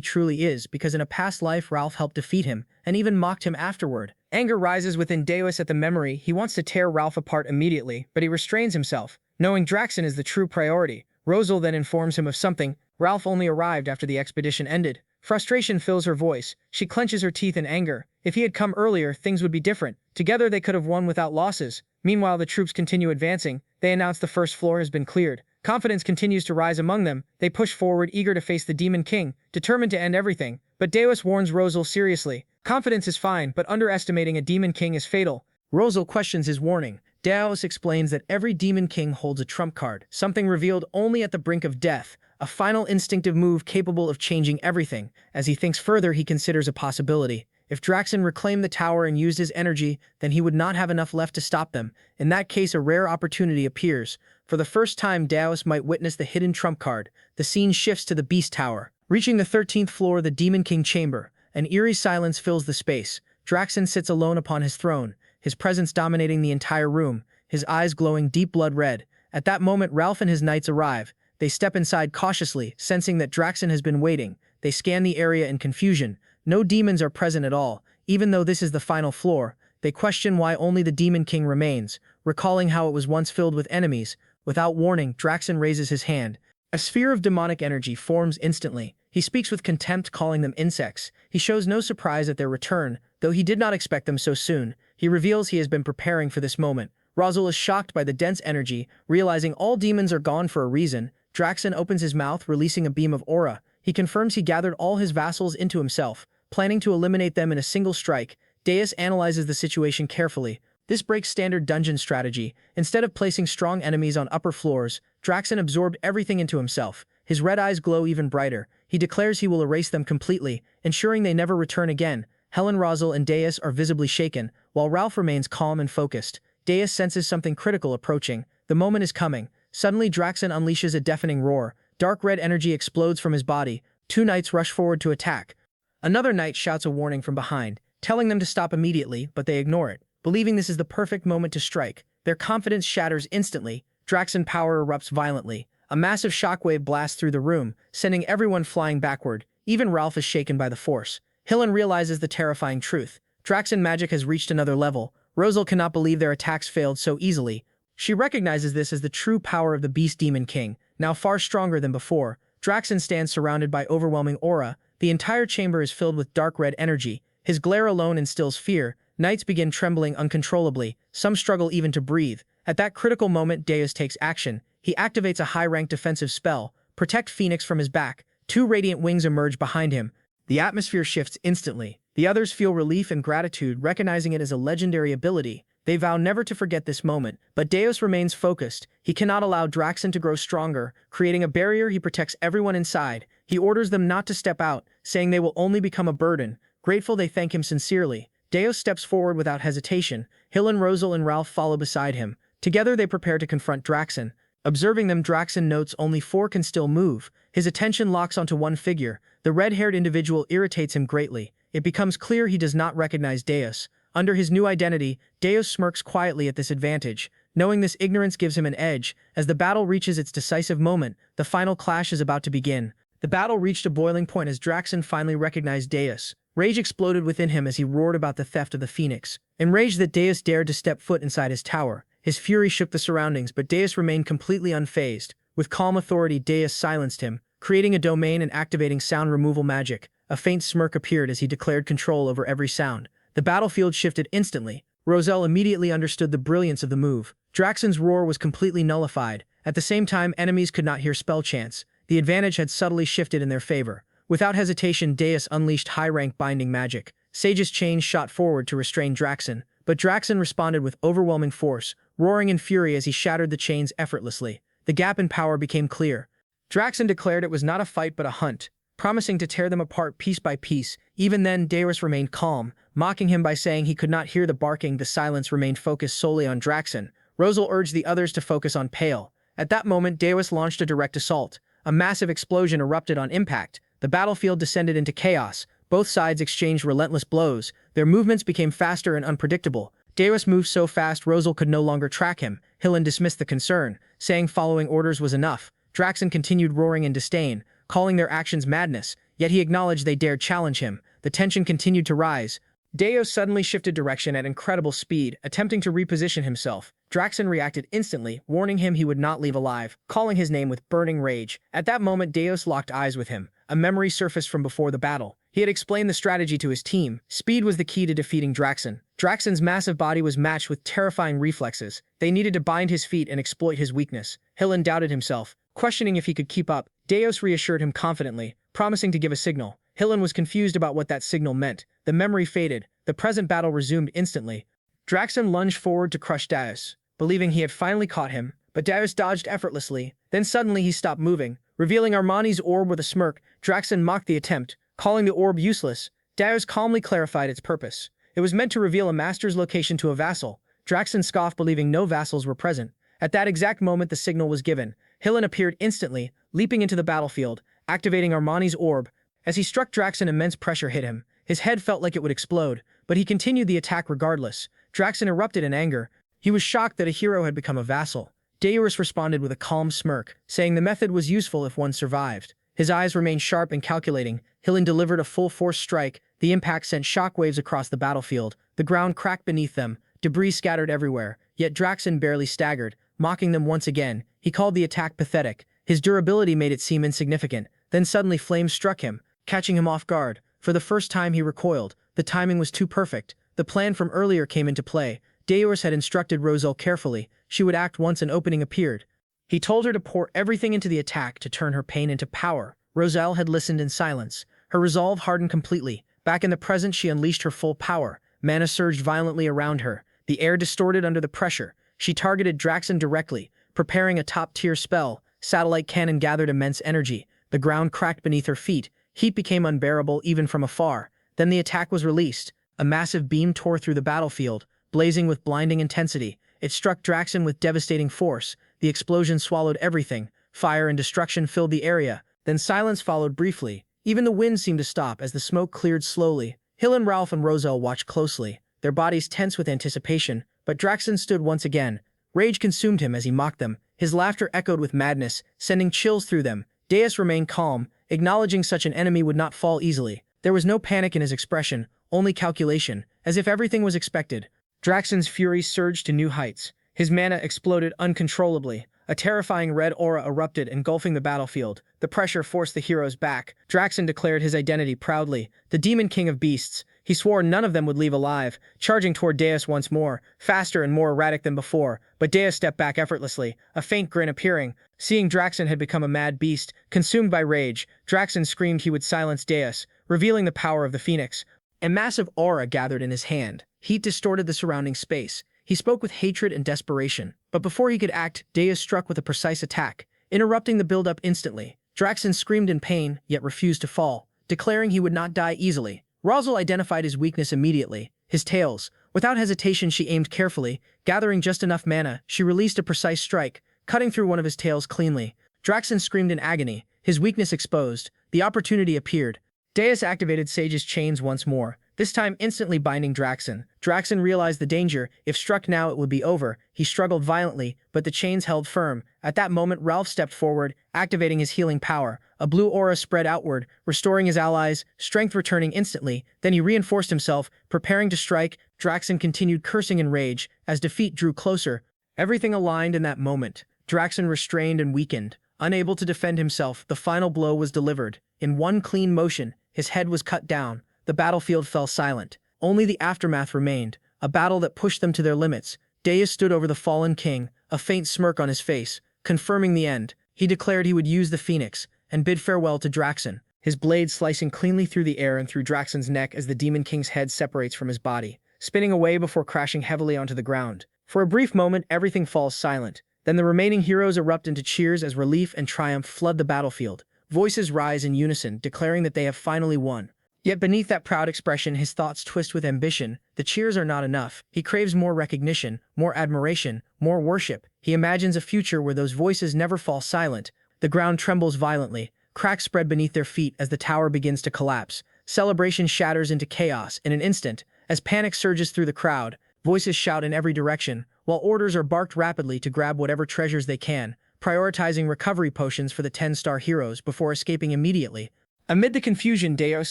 truly is because in a past life Ralph helped defeat him, and even mocked him afterward. Anger rises within Deus at the memory. He wants to tear Ralph apart immediately, but he restrains himself, knowing Draxen is the true priority. Rosal then informs him of something. Ralph only arrived after the expedition ended. Frustration fills her voice. She clenches her teeth in anger. If he had come earlier, things would be different. Together they could have won without losses. Meanwhile, the troops continue advancing. They announce the first floor has been cleared. Confidence continues to rise among them. They push forward, eager to face the Demon King, determined to end everything. But Deus warns Rosal seriously. Confidence is fine, but underestimating a Demon King is fatal. Rosal questions his warning. Deus explains that every Demon King holds a trump card, something revealed only at the brink of death, a final instinctive move capable of changing everything. As he thinks further, he considers a possibility. If Draxen reclaimed the tower and used his energy, then he would not have enough left to stop them. In that case, a rare opportunity appears. For the first time, Deus might witness the hidden trump card. The scene shifts to the Beast Tower. Reaching the 13th floor, the Demon King chamber, an eerie silence fills the space. Draxen sits alone upon his throne, his presence dominating the entire room, his eyes glowing deep blood red. At that moment, Ralph and his knights arrive. They step inside cautiously, sensing that Draxen has been waiting. They scan the area in confusion. No demons are present at all. Even though this is the final floor, they question why only the Demon King remains, recalling how it was once filled with enemies. Without warning, Draxen raises his hand. A sphere of demonic energy forms instantly. He speaks with contempt, calling them insects. He shows no surprise at their return, though he did not expect them so soon. He reveals he has been preparing for this moment. Rosal is shocked by the dense energy, realizing all demons are gone for a reason. Draxen opens his mouth, releasing a beam of aura. He confirms he gathered all his vassals into himself, planning to eliminate them in a single strike. Deus analyzes the situation carefully. This breaks standard dungeon strategy. Instead of placing strong enemies on upper floors, Draxen absorbed everything into himself. His red eyes glow even brighter. He declares he will erase them completely, ensuring they never return again. Helen, Rosal, and Deus are visibly shaken, while Ralph remains calm and focused. Deus senses something critical approaching. The moment is coming. Suddenly, Draxen unleashes a deafening roar. Dark red energy explodes from his body. Two knights rush forward to attack. Another knight shouts a warning from behind, telling them to stop immediately, but they ignore it, believing this is the perfect moment to strike. Their confidence shatters instantly. Draxen power erupts violently. A massive shockwave blasts through the room, sending everyone flying backward. Even Ralph is shaken by the force. Helen realizes the terrifying truth. Draxen magic has reached another level. Rosal cannot believe their attacks failed so easily. She recognizes this as the true power of the Beast Demon King, now far stronger than before. Draxen stands surrounded by overwhelming aura. The entire chamber is filled with dark red energy. His glare alone instills fear. Knights begin trembling uncontrollably. Some struggle even to breathe. At that critical moment, Deus takes action. He activates a high-ranked defensive spell, Protect Phoenix from his back. Two radiant wings emerge behind him. The atmosphere shifts instantly. The others feel relief and gratitude, recognizing it as a legendary ability. They vow never to forget this moment, but Deus remains focused. He cannot allow Draxen to grow stronger. Creating a barrier, he protects everyone inside. He orders them not to step out, saying they will only become a burden. Grateful, they thank him sincerely. Deus steps forward without hesitation. Helen, Rosal, and Ralph follow beside him. Together they prepare to confront Draxen. Observing them, Draxen notes only four can still move. His attention locks onto one figure. The red-haired individual irritates him greatly. It becomes clear he does not recognize Deus. Under his new identity, Deus smirks quietly at this advantage, knowing this ignorance gives him an edge. As the battle reaches its decisive moment, the final clash is about to begin. The battle reached a boiling point as Draxen finally recognized Deus. Rage exploded within him as he roared about the theft of the Phoenix. Enraged that Deus dared to step foot inside his tower, his fury shook the surroundings, but Deus remained completely unfazed. With calm authority, Deus silenced him, creating a domain and activating sound removal magic. A faint smirk appeared as he declared control over every sound. The battlefield shifted instantly. Roselle immediately understood the brilliance of the move. Draxen's roar was completely nullified. At the same time, enemies could not hear spell chants. the advantage had subtly shifted in their favor. Without hesitation, Deus unleashed high-rank binding magic. Sage's chains shot forward to restrain Draxen, but Draxen responded with overwhelming force, roaring in fury as he shattered the chains effortlessly. The gap in power became clear. Draxen declared it was not a fight but a hunt, promising to tear them apart piece by piece. Even then, Deus remained calm, mocking him by saying he could not hear the barking. The silence remained focused solely on Draxen. Rosal urged the others to focus on Pale. At that moment, Deus launched a direct assault. A massive explosion erupted on impact. The battlefield descended into chaos. Both sides exchanged relentless blows. Their movements became faster and unpredictable. Deus moved so fast Rosal could no longer track him. Hillen dismissed the concern, saying following orders was enough. Draxen continued roaring in disdain, calling their actions madness, yet he acknowledged they dared challenge him. The tension continued to rise. Deus suddenly shifted direction at incredible speed, attempting to reposition himself. Draxen reacted instantly, warning him he would not leave alive, calling his name with burning rage. At that moment, Deus locked eyes with him. A memory surfaced from before the battle. He had explained the strategy to his team. Speed was the key to defeating Draxen. Draxen's massive body was matched with terrifying reflexes. They needed to bind his feet and exploit his weakness. Hillen doubted himself, questioning if he could keep up. Deus reassured him confidently, promising to give a signal. Hillen was confused about what that signal meant. The memory faded. The present battle resumed instantly. Draxen lunged forward to crush Deus, believing he had finally caught him, but Deus dodged effortlessly. Then suddenly he stopped moving, revealing Armani's orb with a smirk. Draxen mocked the attempt, calling the orb useless. Deus calmly clarified its purpose. It was meant to reveal a master's location to a vassal. Draxen scoffed, believing no vassals were present. At that exact moment, the signal was given. Hillen appeared instantly, leaping into the battlefield, activating Armani's orb. As he struck Draxen, immense pressure hit him. His head felt like it would explode, but he continued the attack regardless. Draxen erupted in anger. He was shocked that a hero had become a vassal. Deus responded with a calm smirk, saying the method was useful if one survived. His eyes remained sharp and calculating. Hillen delivered a full-force strike. The impact sent shockwaves across the battlefield. The ground cracked beneath them. Debris scattered everywhere. Yet Draxen barely staggered, mocking them once again. He called the attack pathetic. His durability made it seem insignificant. Then suddenly flames struck him, catching him off guard. For the first time he recoiled. The timing was too perfect. The plan from earlier came into play. Deus had instructed Rosal carefully. She would act once an opening appeared. He told her to pour everything into the attack to turn her pain into power. Rosal had listened in silence. Her resolve hardened completely. Back in the present, she unleashed her full power. Mana surged violently around her. The air distorted under the pressure. She targeted Draxen directly, preparing a top-tier spell. Satellite cannon gathered immense energy. The ground cracked beneath her feet. Heat became unbearable even from afar. Then the attack was released. A massive beam tore through the battlefield, blazing with blinding intensity. It struck Draxen with devastating force. The explosion swallowed everything. Fire and destruction filled the area. Then silence followed briefly. Even the wind seemed to stop as the smoke cleared slowly. Hillen, Ralph, and Rosal watched closely, their bodies tense with anticipation. But Draxen stood once again. Rage consumed him as he mocked them. His laughter echoed with madness, sending chills through them. Deus remained calm, acknowledging such an enemy would not fall easily. There was no panic in his expression, only calculation, as if everything was expected. Draxen's fury surged to new heights. His mana exploded uncontrollably. A terrifying red aura erupted, engulfing the battlefield. The pressure forced the heroes back. Draxen declared his identity proudly, the Demon King of Beasts. He swore none of them would leave alive, charging toward Deus once more, faster and more erratic than before. But Deus stepped back effortlessly, a faint grin appearing. Seeing Draxen had become a mad beast, consumed by rage, Draxen screamed he would silence Deus, revealing the power of the Phoenix. A massive aura gathered in his hand. Heat distorted the surrounding space. He spoke with hatred and desperation. But before he could act, Deus struck with a precise attack, interrupting the build-up instantly. Draxen screamed in pain, yet refused to fall, declaring he would not die easily. Rosal identified his weakness immediately, his tails. Without hesitation, she aimed carefully. Gathering just enough mana, she released a precise strike, cutting through one of his tails cleanly. Draxen screamed in agony, his weakness exposed. The opportunity appeared. Deus activated Sage's chains once more, this time instantly binding Draxen. Draxen realized the danger. If struck now, it would be over. He struggled violently, but the chains held firm. At that moment, Ralph stepped forward, activating his healing power. A blue aura spread outward, restoring his allies, strength returning instantly. Then he reinforced himself, preparing to strike. Draxen continued cursing in rage as defeat drew closer. Everything aligned in that moment. Draxen restrained and weakened. Unable to defend himself, the final blow was delivered. In one clean motion, his head was cut down. The battlefield fell silent. Only the aftermath remained, a battle that pushed them to their limits. Deus stood over the fallen king, a faint smirk on his face, confirming the end. He declared he would use the Phoenix, and bid farewell to Draxen, his blade slicing cleanly through the air and through Draxen's neck as the Demon King's head separates from his body, spinning away before crashing heavily onto the ground. For a brief moment, everything falls silent. Then the remaining heroes erupt into cheers as relief and triumph flood the battlefield. Voices rise in unison, declaring that they have finally won. Yet beneath that proud expression, his thoughts twist with ambition. The cheers are not enough. He craves more recognition, more admiration, more worship. He imagines a future where those voices never fall silent. The ground trembles violently. Cracks spread beneath their feet as the tower begins to collapse. Celebration shatters into chaos in an instant. As panic surges through the crowd, voices shout in every direction, while orders are barked rapidly to grab whatever treasures they can, prioritizing recovery potions for the 10-star heroes before escaping immediately. Amid the confusion, Deus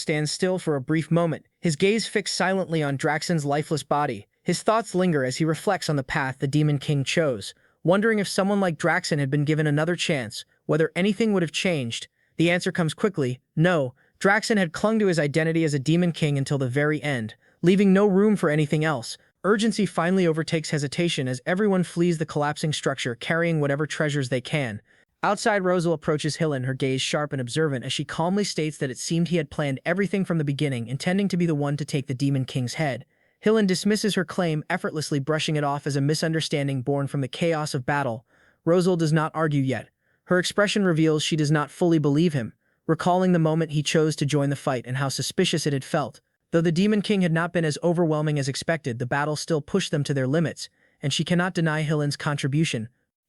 stands still for a brief moment, his gaze fixed silently on Draxen's lifeless body. His thoughts linger as he reflects on the path the Demon King chose, wondering if someone like Draxen had been given another chance, whether anything would have changed. The answer comes quickly: no. Draxen had clung to his identity as a Demon King until the very end, leaving no room for anything else. Urgency finally overtakes hesitation as everyone flees the collapsing structure, carrying whatever treasures they can. Outside, Rosal approaches Hillen, her gaze sharp and observant as she calmly states that it seemed he had planned everything from the beginning, intending to be the one to take the Demon King's head. Hillen dismisses her claim, effortlessly brushing it off as a misunderstanding born from the chaos of battle. Rosal does not argue yet. Her expression reveals she does not fully believe him, recalling the moment he chose to join the fight and how suspicious it had felt. Though the Demon King had not been as overwhelming as expected, the battle still pushed them to their limits, and she cannot deny Hillen's contribution.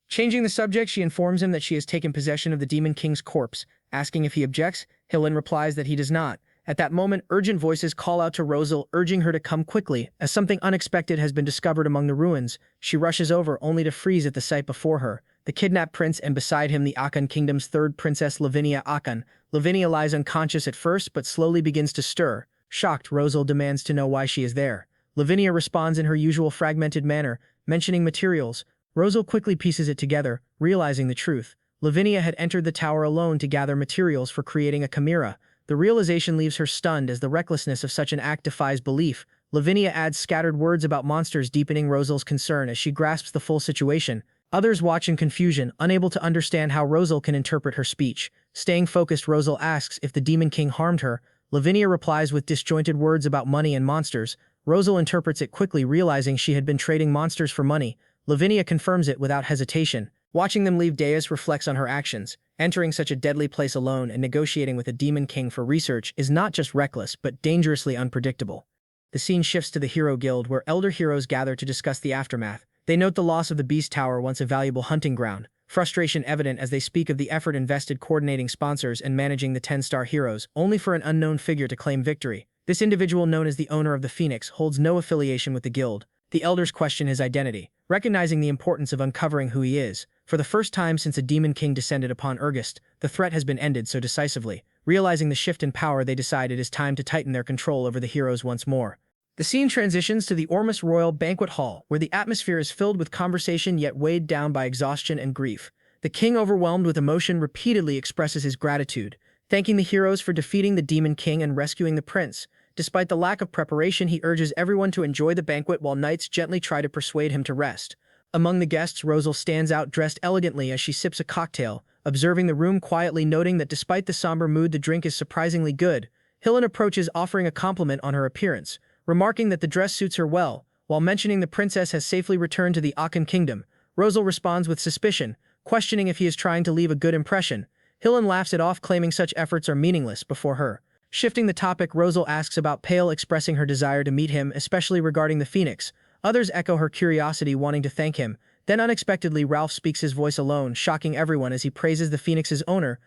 Changing the subject, she informs him that she has taken possession of the Demon King's corpse. Asking if he objects, Hillen replies that he does not. At that moment, urgent voices call out to Rosal, urging her to come quickly, as something unexpected has been discovered among the ruins. She rushes over, only to freeze at the sight before her. The kidnapped prince, and beside him the Akan Kingdom's third princess, Lavinia Akan. Lavinia lies unconscious at first, but slowly begins to stir. Shocked, Rosal demands to know why she is there. Lavinia responds in her usual fragmented manner, mentioning materials. Rosal quickly pieces it together, realizing the truth. Lavinia had entered the tower alone to gather materials for creating a chimera. The realization leaves her stunned as the recklessness of such an act defies belief. Lavinia adds scattered words about monsters, deepening Rosal's concern as she grasps the full situation. Others watch in confusion, unable to understand how Rosal can interpret her speech. Staying focused, Rosal asks if the Demon King harmed her. Lavinia replies with disjointed words about money and monsters. Rosal interprets it quickly, realizing she had been trading monsters for money. Lavinia confirms it without hesitation. Watching them leave, Deus reflects on her actions. Entering such a deadly place alone and negotiating with a Demon King for research is not just reckless, but dangerously unpredictable. The scene shifts to the Hero Guild, where elder heroes gather to discuss the aftermath. They note the loss of the Beast Tower, once a valuable hunting ground. Frustration evident as they speak of the effort invested coordinating sponsors and managing the 10-star heroes, only for an unknown figure to claim victory. This individual, known as the owner of the Phoenix, holds no affiliation with the guild. The elders question his identity, recognizing the importance of uncovering who he is. For the first time since a Demon King descended upon Urgist, the threat has been ended so decisively. Realizing the shift in power, they decide it is time to tighten their control over the heroes once more. The scene transitions to the Ormus Royal Banquet Hall, where the atmosphere is filled with conversation yet weighed down by exhaustion and grief. The king, overwhelmed with emotion, repeatedly expresses his gratitude, thanking the heroes for defeating the Demon King and rescuing the prince. Despite the lack of preparation, he urges everyone to enjoy the banquet while knights gently try to persuade him to rest. Among the guests, Rosal stands out, dressed elegantly as she sips a cocktail, observing the room quietly, noting that despite the somber mood, the drink is surprisingly good. Hillen approaches, offering a compliment on her appearance, remarking that the dress suits her well. While mentioning the princess has safely returned to the Akan Kingdom, Rosal responds with suspicion, questioning if he is trying to leave a good impression. Hillen laughs it off, claiming such efforts are meaningless before her. Shifting the topic, Rosal asks about Pale, expressing her desire to meet him, especially regarding the Phoenix. Others echo her curiosity, wanting to thank him. Then unexpectedly, Ralph speaks his voice alone, shocking everyone as he praises the Phoenix's owner.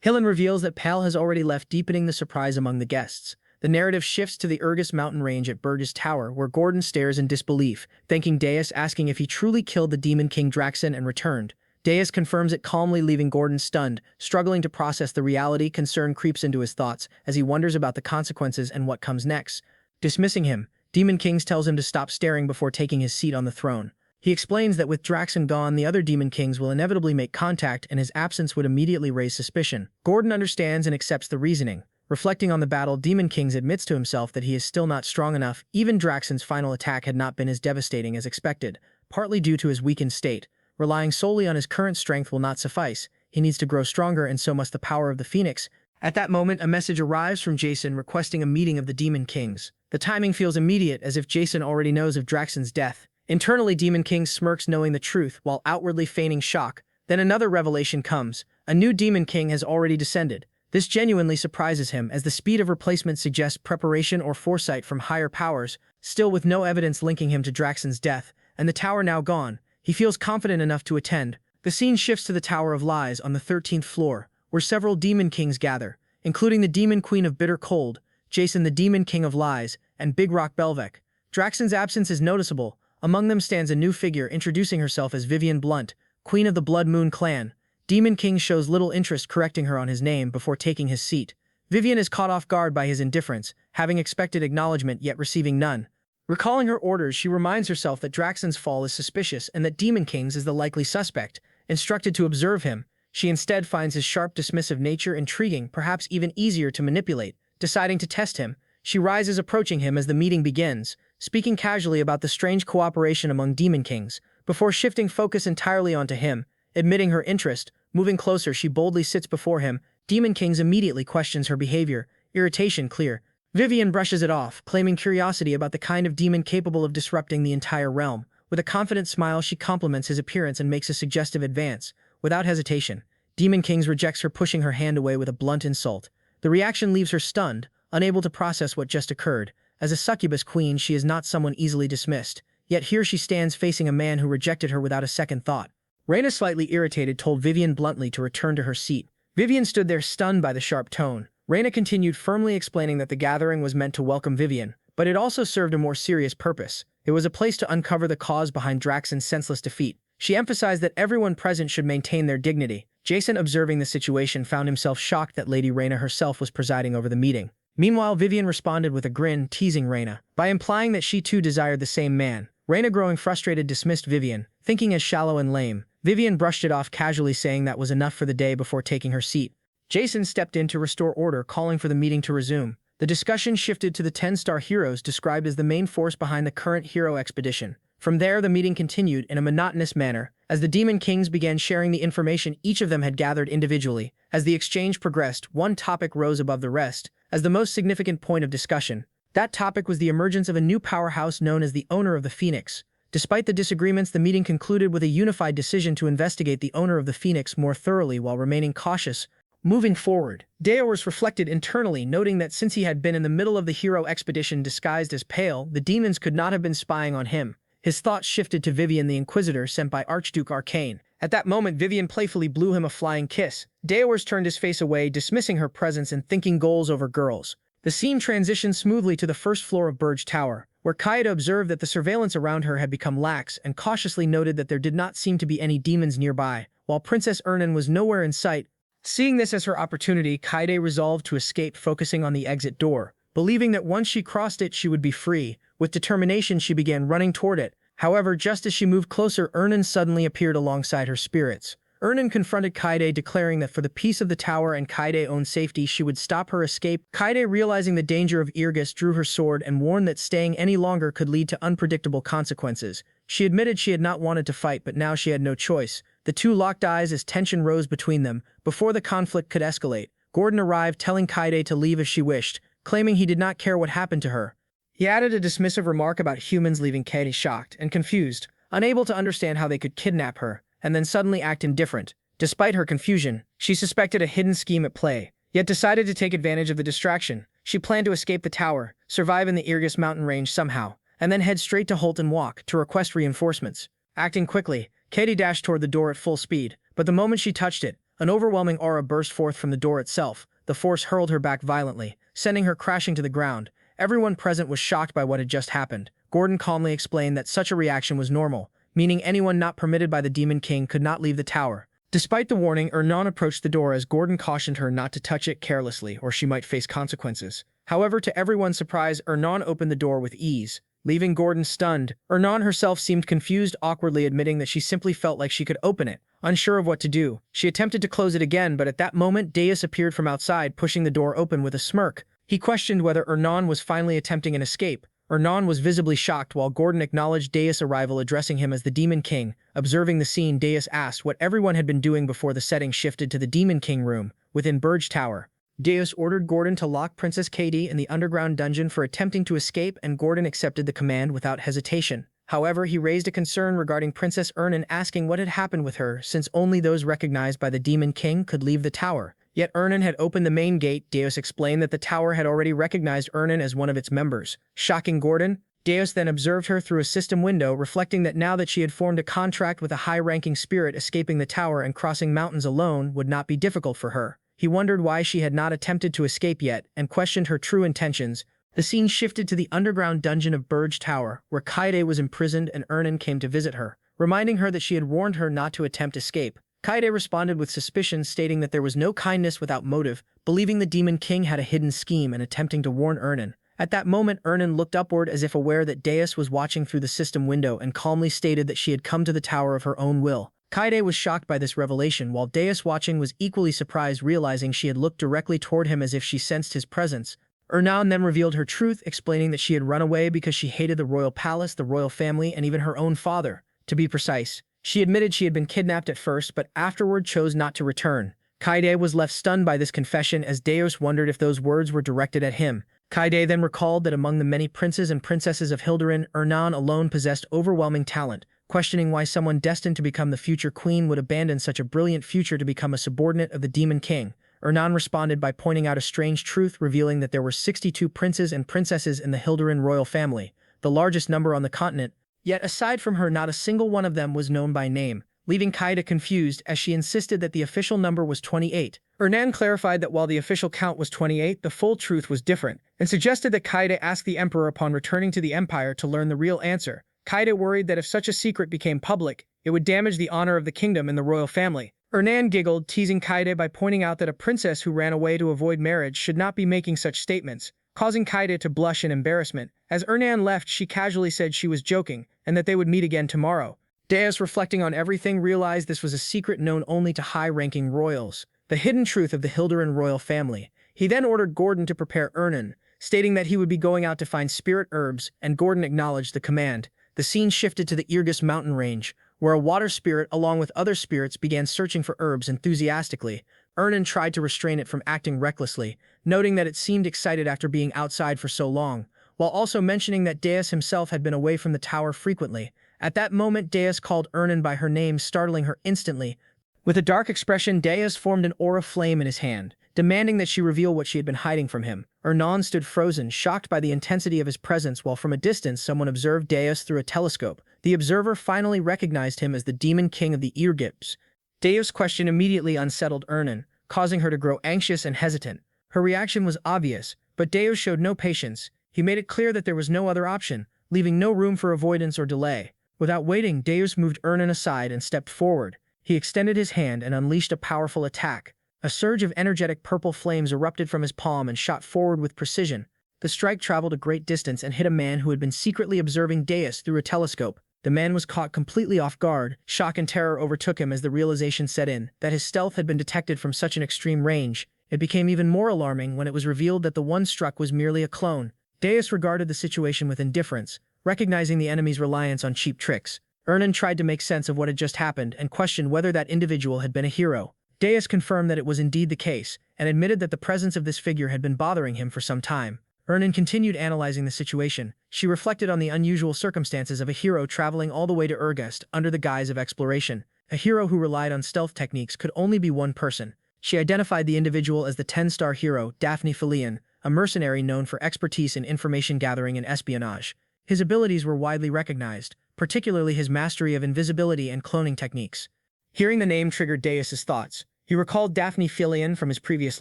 Hillen reveals that Pale has already left, deepening the surprise among the guests. The narrative shifts to the Urgus mountain range at Burgess Tower, where Gordon stares in disbelief, thanking Deus, asking if he truly killed the Demon King Draxen and returned. Deus confirms it calmly, leaving Gordon stunned. Struggling to process the reality, concern creeps into his thoughts as he wonders about the consequences and what comes next. Dismissing him, Demon Kings tells him to stop staring before taking his seat on the throne. He explains that with Draxen gone, the other Demon Kings will inevitably make contact and his absence would immediately raise suspicion. Gordon understands and accepts the reasoning. Reflecting on the battle, Demon Kings admits to himself that he is still not strong enough. Even Draxen's final attack had not been as devastating as expected, partly due to his weakened state. Relying solely on his current strength will not suffice. he needs to grow stronger and so must the power of the phoenix. At that moment, a message arrives from Jason requesting a meeting of the Demon Kings. The timing feels immediate, as if Jason already knows of Draxon's death. Internally, Demon King smirks knowing the truth, while outwardly feigning shock. Then another revelation comes. A new Demon King has already descended. This genuinely surprises him, as the speed of replacement suggests preparation or foresight from higher powers. Still, with no evidence linking him to Draxon's death, and the tower now gone, he feels confident enough to attend. The scene shifts to the Tower of Lies on the 13th floor, where several Demon Kings gather, including the Demon Queen of Bitter Cold, Jason the Demon King of Lies, and Big Rock Belvec. Draxon's absence is noticeable. Among them stands a new figure introducing herself as Vivian Blunt, Queen of the Blood Moon Clan. Demon King shows little interest, correcting her on his name before taking his seat. Vivian is caught off guard by his indifference, having expected acknowledgement yet receiving none. Recalling her orders, she reminds herself that Draxon's fall is suspicious and that Demon Kings is the likely suspect. Instructed to observe him, she instead finds his sharp, dismissive nature intriguing, perhaps even easier to manipulate. Deciding to test him, she rises, approaching him as the meeting begins, speaking casually about the strange cooperation among Demon Kings, before shifting focus entirely onto him. Admitting her interest, moving closer, she boldly sits before him. Demon Kings immediately questions her behavior, irritation clear. Vivian brushes it off, claiming curiosity about the kind of demon capable of disrupting the entire realm. With a confident smile, she compliments his appearance and makes a suggestive advance. Without hesitation, Demon Kings rejects her, pushing her hand away with a blunt insult. The reaction leaves her stunned, unable to process what just occurred. As a succubus queen, she is not someone easily dismissed. Yet here she stands facing a man who rejected her without a second thought. Reina, slightly irritated, told Vivian bluntly to return to her seat. Vivian stood there, stunned by the sharp tone. Reina continued, firmly explaining that the gathering was meant to welcome Vivian, but it also served a more serious purpose. It was a place to uncover the cause behind Draxon's senseless defeat. She emphasized that everyone present should maintain their dignity. Jason, observing the situation, found himself shocked that Lady Reina herself was presiding over the meeting. Meanwhile, Vivian responded with a grin, teasing Reina by implying that she too desired the same man. Reina, growing frustrated, dismissed Vivian, thinking as shallow and lame. Vivian brushed it off casually, saying that was enough for the day before taking her seat. Jason stepped in to restore order, calling for the meeting to resume. The discussion shifted to the 10-star heroes described as the main force behind the current hero expedition. From there, the meeting continued in a monotonous manner, as the Demon Kings began sharing the information each of them had gathered individually. As the exchange progressed, one topic rose above the rest as the most significant point of discussion. That topic was the emergence of a new powerhouse known as the Owner of the Phoenix. Despite the disagreements, the meeting concluded with a unified decision to investigate the Owner of the Phoenix more thoroughly while remaining cautious. Moving forward, Daeorys reflected internally, noting that since he had been in the middle of the hero expedition disguised as Pale, the demons could not have been spying on him. His thoughts shifted to Vivian, the Inquisitor sent by Archduke Arcane. At that moment, Vivian playfully blew him a flying kiss. Daeorys turned his face away, dismissing her presence and thinking goals over girls. The scene transitioned smoothly to the first floor of Burge Tower, where Kaida observed that the surveillance around her had become lax and cautiously noted that there did not seem to be any demons nearby, while Princess Ernan was nowhere in sight. Seeing this as her opportunity, Kaide resolved to escape, focusing on the exit door. Believing that once she crossed it, she would be free. With determination, she began running toward it. However, just as she moved closer, Ernan suddenly appeared alongside her spirits. Ernan confronted Kaide, declaring that for the peace of the tower and Kaide's own safety, she would stop her escape. Kaide, realizing the danger of Irgis, drew her sword and warned that staying any longer could lead to unpredictable consequences. She admitted she had not wanted to fight, but now she had no choice. The two locked eyes as tension rose between them. Before the conflict could escalate, Gordon arrived, telling Kaide to leave if she wished, claiming he did not care what happened to her. He added a dismissive remark about humans, leaving Kaide shocked and confused, unable to understand how they could kidnap her and then suddenly act indifferent. Despite her confusion, she suspected a hidden scheme at play, yet decided to take advantage of the distraction. She planned to escape the tower, survive in the Irgis mountain range somehow, and then head straight to Holton Walk to request reinforcements. Acting quickly, Katie dashed toward the door at full speed, but the moment she touched it, an overwhelming aura burst forth from the door itself. The force hurled her back violently, sending her crashing to the ground. Everyone present was shocked by what had just happened. Gordon calmly explained that such a reaction was normal, meaning anyone not permitted by the Demon King could not leave the tower. Despite the warning, Ernan approached the door as Gordon cautioned her not to touch it carelessly or she might face consequences. However, to everyone's surprise, Ernan opened the door with ease, leaving Gordon stunned. Ernan herself seemed confused, awkwardly admitting that she simply felt like she could open it. Unsure of what to do, she attempted to close it again, but at that moment, Deus appeared from outside, pushing the door open with a smirk. He questioned whether Ernan was finally attempting an escape. Ernan was visibly shocked while Gordon acknowledged Deus' arrival, addressing him as the Demon King. Observing the scene, Deus asked what everyone had been doing before the setting shifted to the Demon King room within Burge Tower. Deus ordered Gordon to lock Princess Katie in the underground dungeon for attempting to escape, and Gordon accepted the command without hesitation. However, he raised a concern regarding Princess Ernan, asking what had happened with her, since only those recognized by the Demon King could leave the tower. Yet Ernan had opened the main gate. Deus explained that the tower had already recognized Ernan as one of its members. Shocking Gordon, Deus then observed her through a system window, reflecting that now that she had formed a contract with a high-ranking spirit, escaping the tower and crossing mountains alone would not be difficult for her. He wondered why she had not attempted to escape yet, and questioned her true intentions. The scene shifted to the underground dungeon of Burge Tower, where Kaede was imprisoned and Ernan came to visit her, reminding her that she had warned her not to attempt escape. Kaede responded with suspicion, stating that there was no kindness without motive, believing the Demon King had a hidden scheme and attempting to warn Ernan. At that moment, Ernan looked upward as if aware that Deus was watching through the system window and calmly stated that she had come to the tower of her own will. Kaede was shocked by this revelation, while Deus, watching, was equally surprised, realizing she had looked directly toward him as if she sensed his presence. Ernan then revealed her truth, explaining that she had run away because she hated the royal palace, the royal family, and even her own father. To be precise, she admitted she had been kidnapped at first, but afterward chose not to return. Kaede was left stunned by this confession, as Deus wondered if those words were directed at him. Kaede then recalled that among the many princes and princesses of Hilderin, Ernan alone possessed overwhelming talent, questioning why someone destined to become the future queen would abandon such a brilliant future to become a subordinate of the Demon King. Ernan responded by pointing out a strange truth, revealing that there were 62 princes and princesses in the Hilderin royal family, the largest number on the continent. Yet aside from her, not a single one of them was known by name, leaving Kaede confused, as she insisted that the official number was 28. Ernan clarified that while the official count was 28, the full truth was different, and suggested that Kaede ask the emperor upon returning to the empire to learn the real answer. Kaede worried that if such a secret became public, it would damage the honor of the kingdom and the royal family. Ernan giggled, teasing Kaede by pointing out that a princess who ran away to avoid marriage should not be making such statements, causing Kaede to blush in embarrassment. As Ernan left, she casually said she was joking, and that they would meet again tomorrow. Deus, reflecting on everything, realized this was a secret known only to high-ranking royals, the hidden truth of the Hilderin royal family. He then ordered Gordon to prepare Ernan, stating that he would be going out to find spirit herbs, and Gordon acknowledged the command. The scene shifted to the Irgus mountain range, where a water spirit along with other spirits began searching for herbs enthusiastically. Ernan tried to restrain it from acting recklessly, noting that it seemed excited after being outside for so long, while also mentioning that Deus himself had been away from the tower frequently. At that moment, Deus called Ernan by her name, startling her instantly. With a dark expression, Deus formed an aura flame in his hand, demanding that she reveal what she had been hiding from him. Ernan stood frozen, shocked by the intensity of his presence, while from a distance someone observed Deus through a telescope. The observer finally recognized him as the Demon King of the Irgips. Deus' question immediately unsettled Ernan, causing her to grow anxious and hesitant. Her reaction was obvious, but Deus showed no patience. He made it clear that there was no other option, leaving no room for avoidance or delay. Without waiting, Deus moved Ernan aside and stepped forward. He extended his hand and unleashed a powerful attack. A surge of energetic purple flames erupted from his palm and shot forward with precision. The strike traveled a great distance and hit a man who had been secretly observing Deus through a telescope. The man was caught completely off guard. Shock and terror overtook him as the realization set in that his stealth had been detected from such an extreme range. It became even more alarming when it was revealed that the one struck was merely a clone. Deus regarded the situation with indifference, recognizing the enemy's reliance on cheap tricks. Ernan tried to make sense of what had just happened and questioned whether that individual had been a hero. Deus confirmed that it was indeed the case, and admitted that the presence of this figure had been bothering him for some time. Ernan continued analyzing the situation. She reflected on the unusual circumstances of a hero traveling all the way to Urgest under the guise of exploration. A hero who relied on stealth techniques could only be one person. She identified the individual as the 10-star hero, Daphne Filion, a mercenary known for expertise in information gathering and espionage. His abilities were widely recognized, particularly his mastery of invisibility and cloning techniques. Hearing the name triggered Deus's thoughts. He recalled Daphne Filion from his previous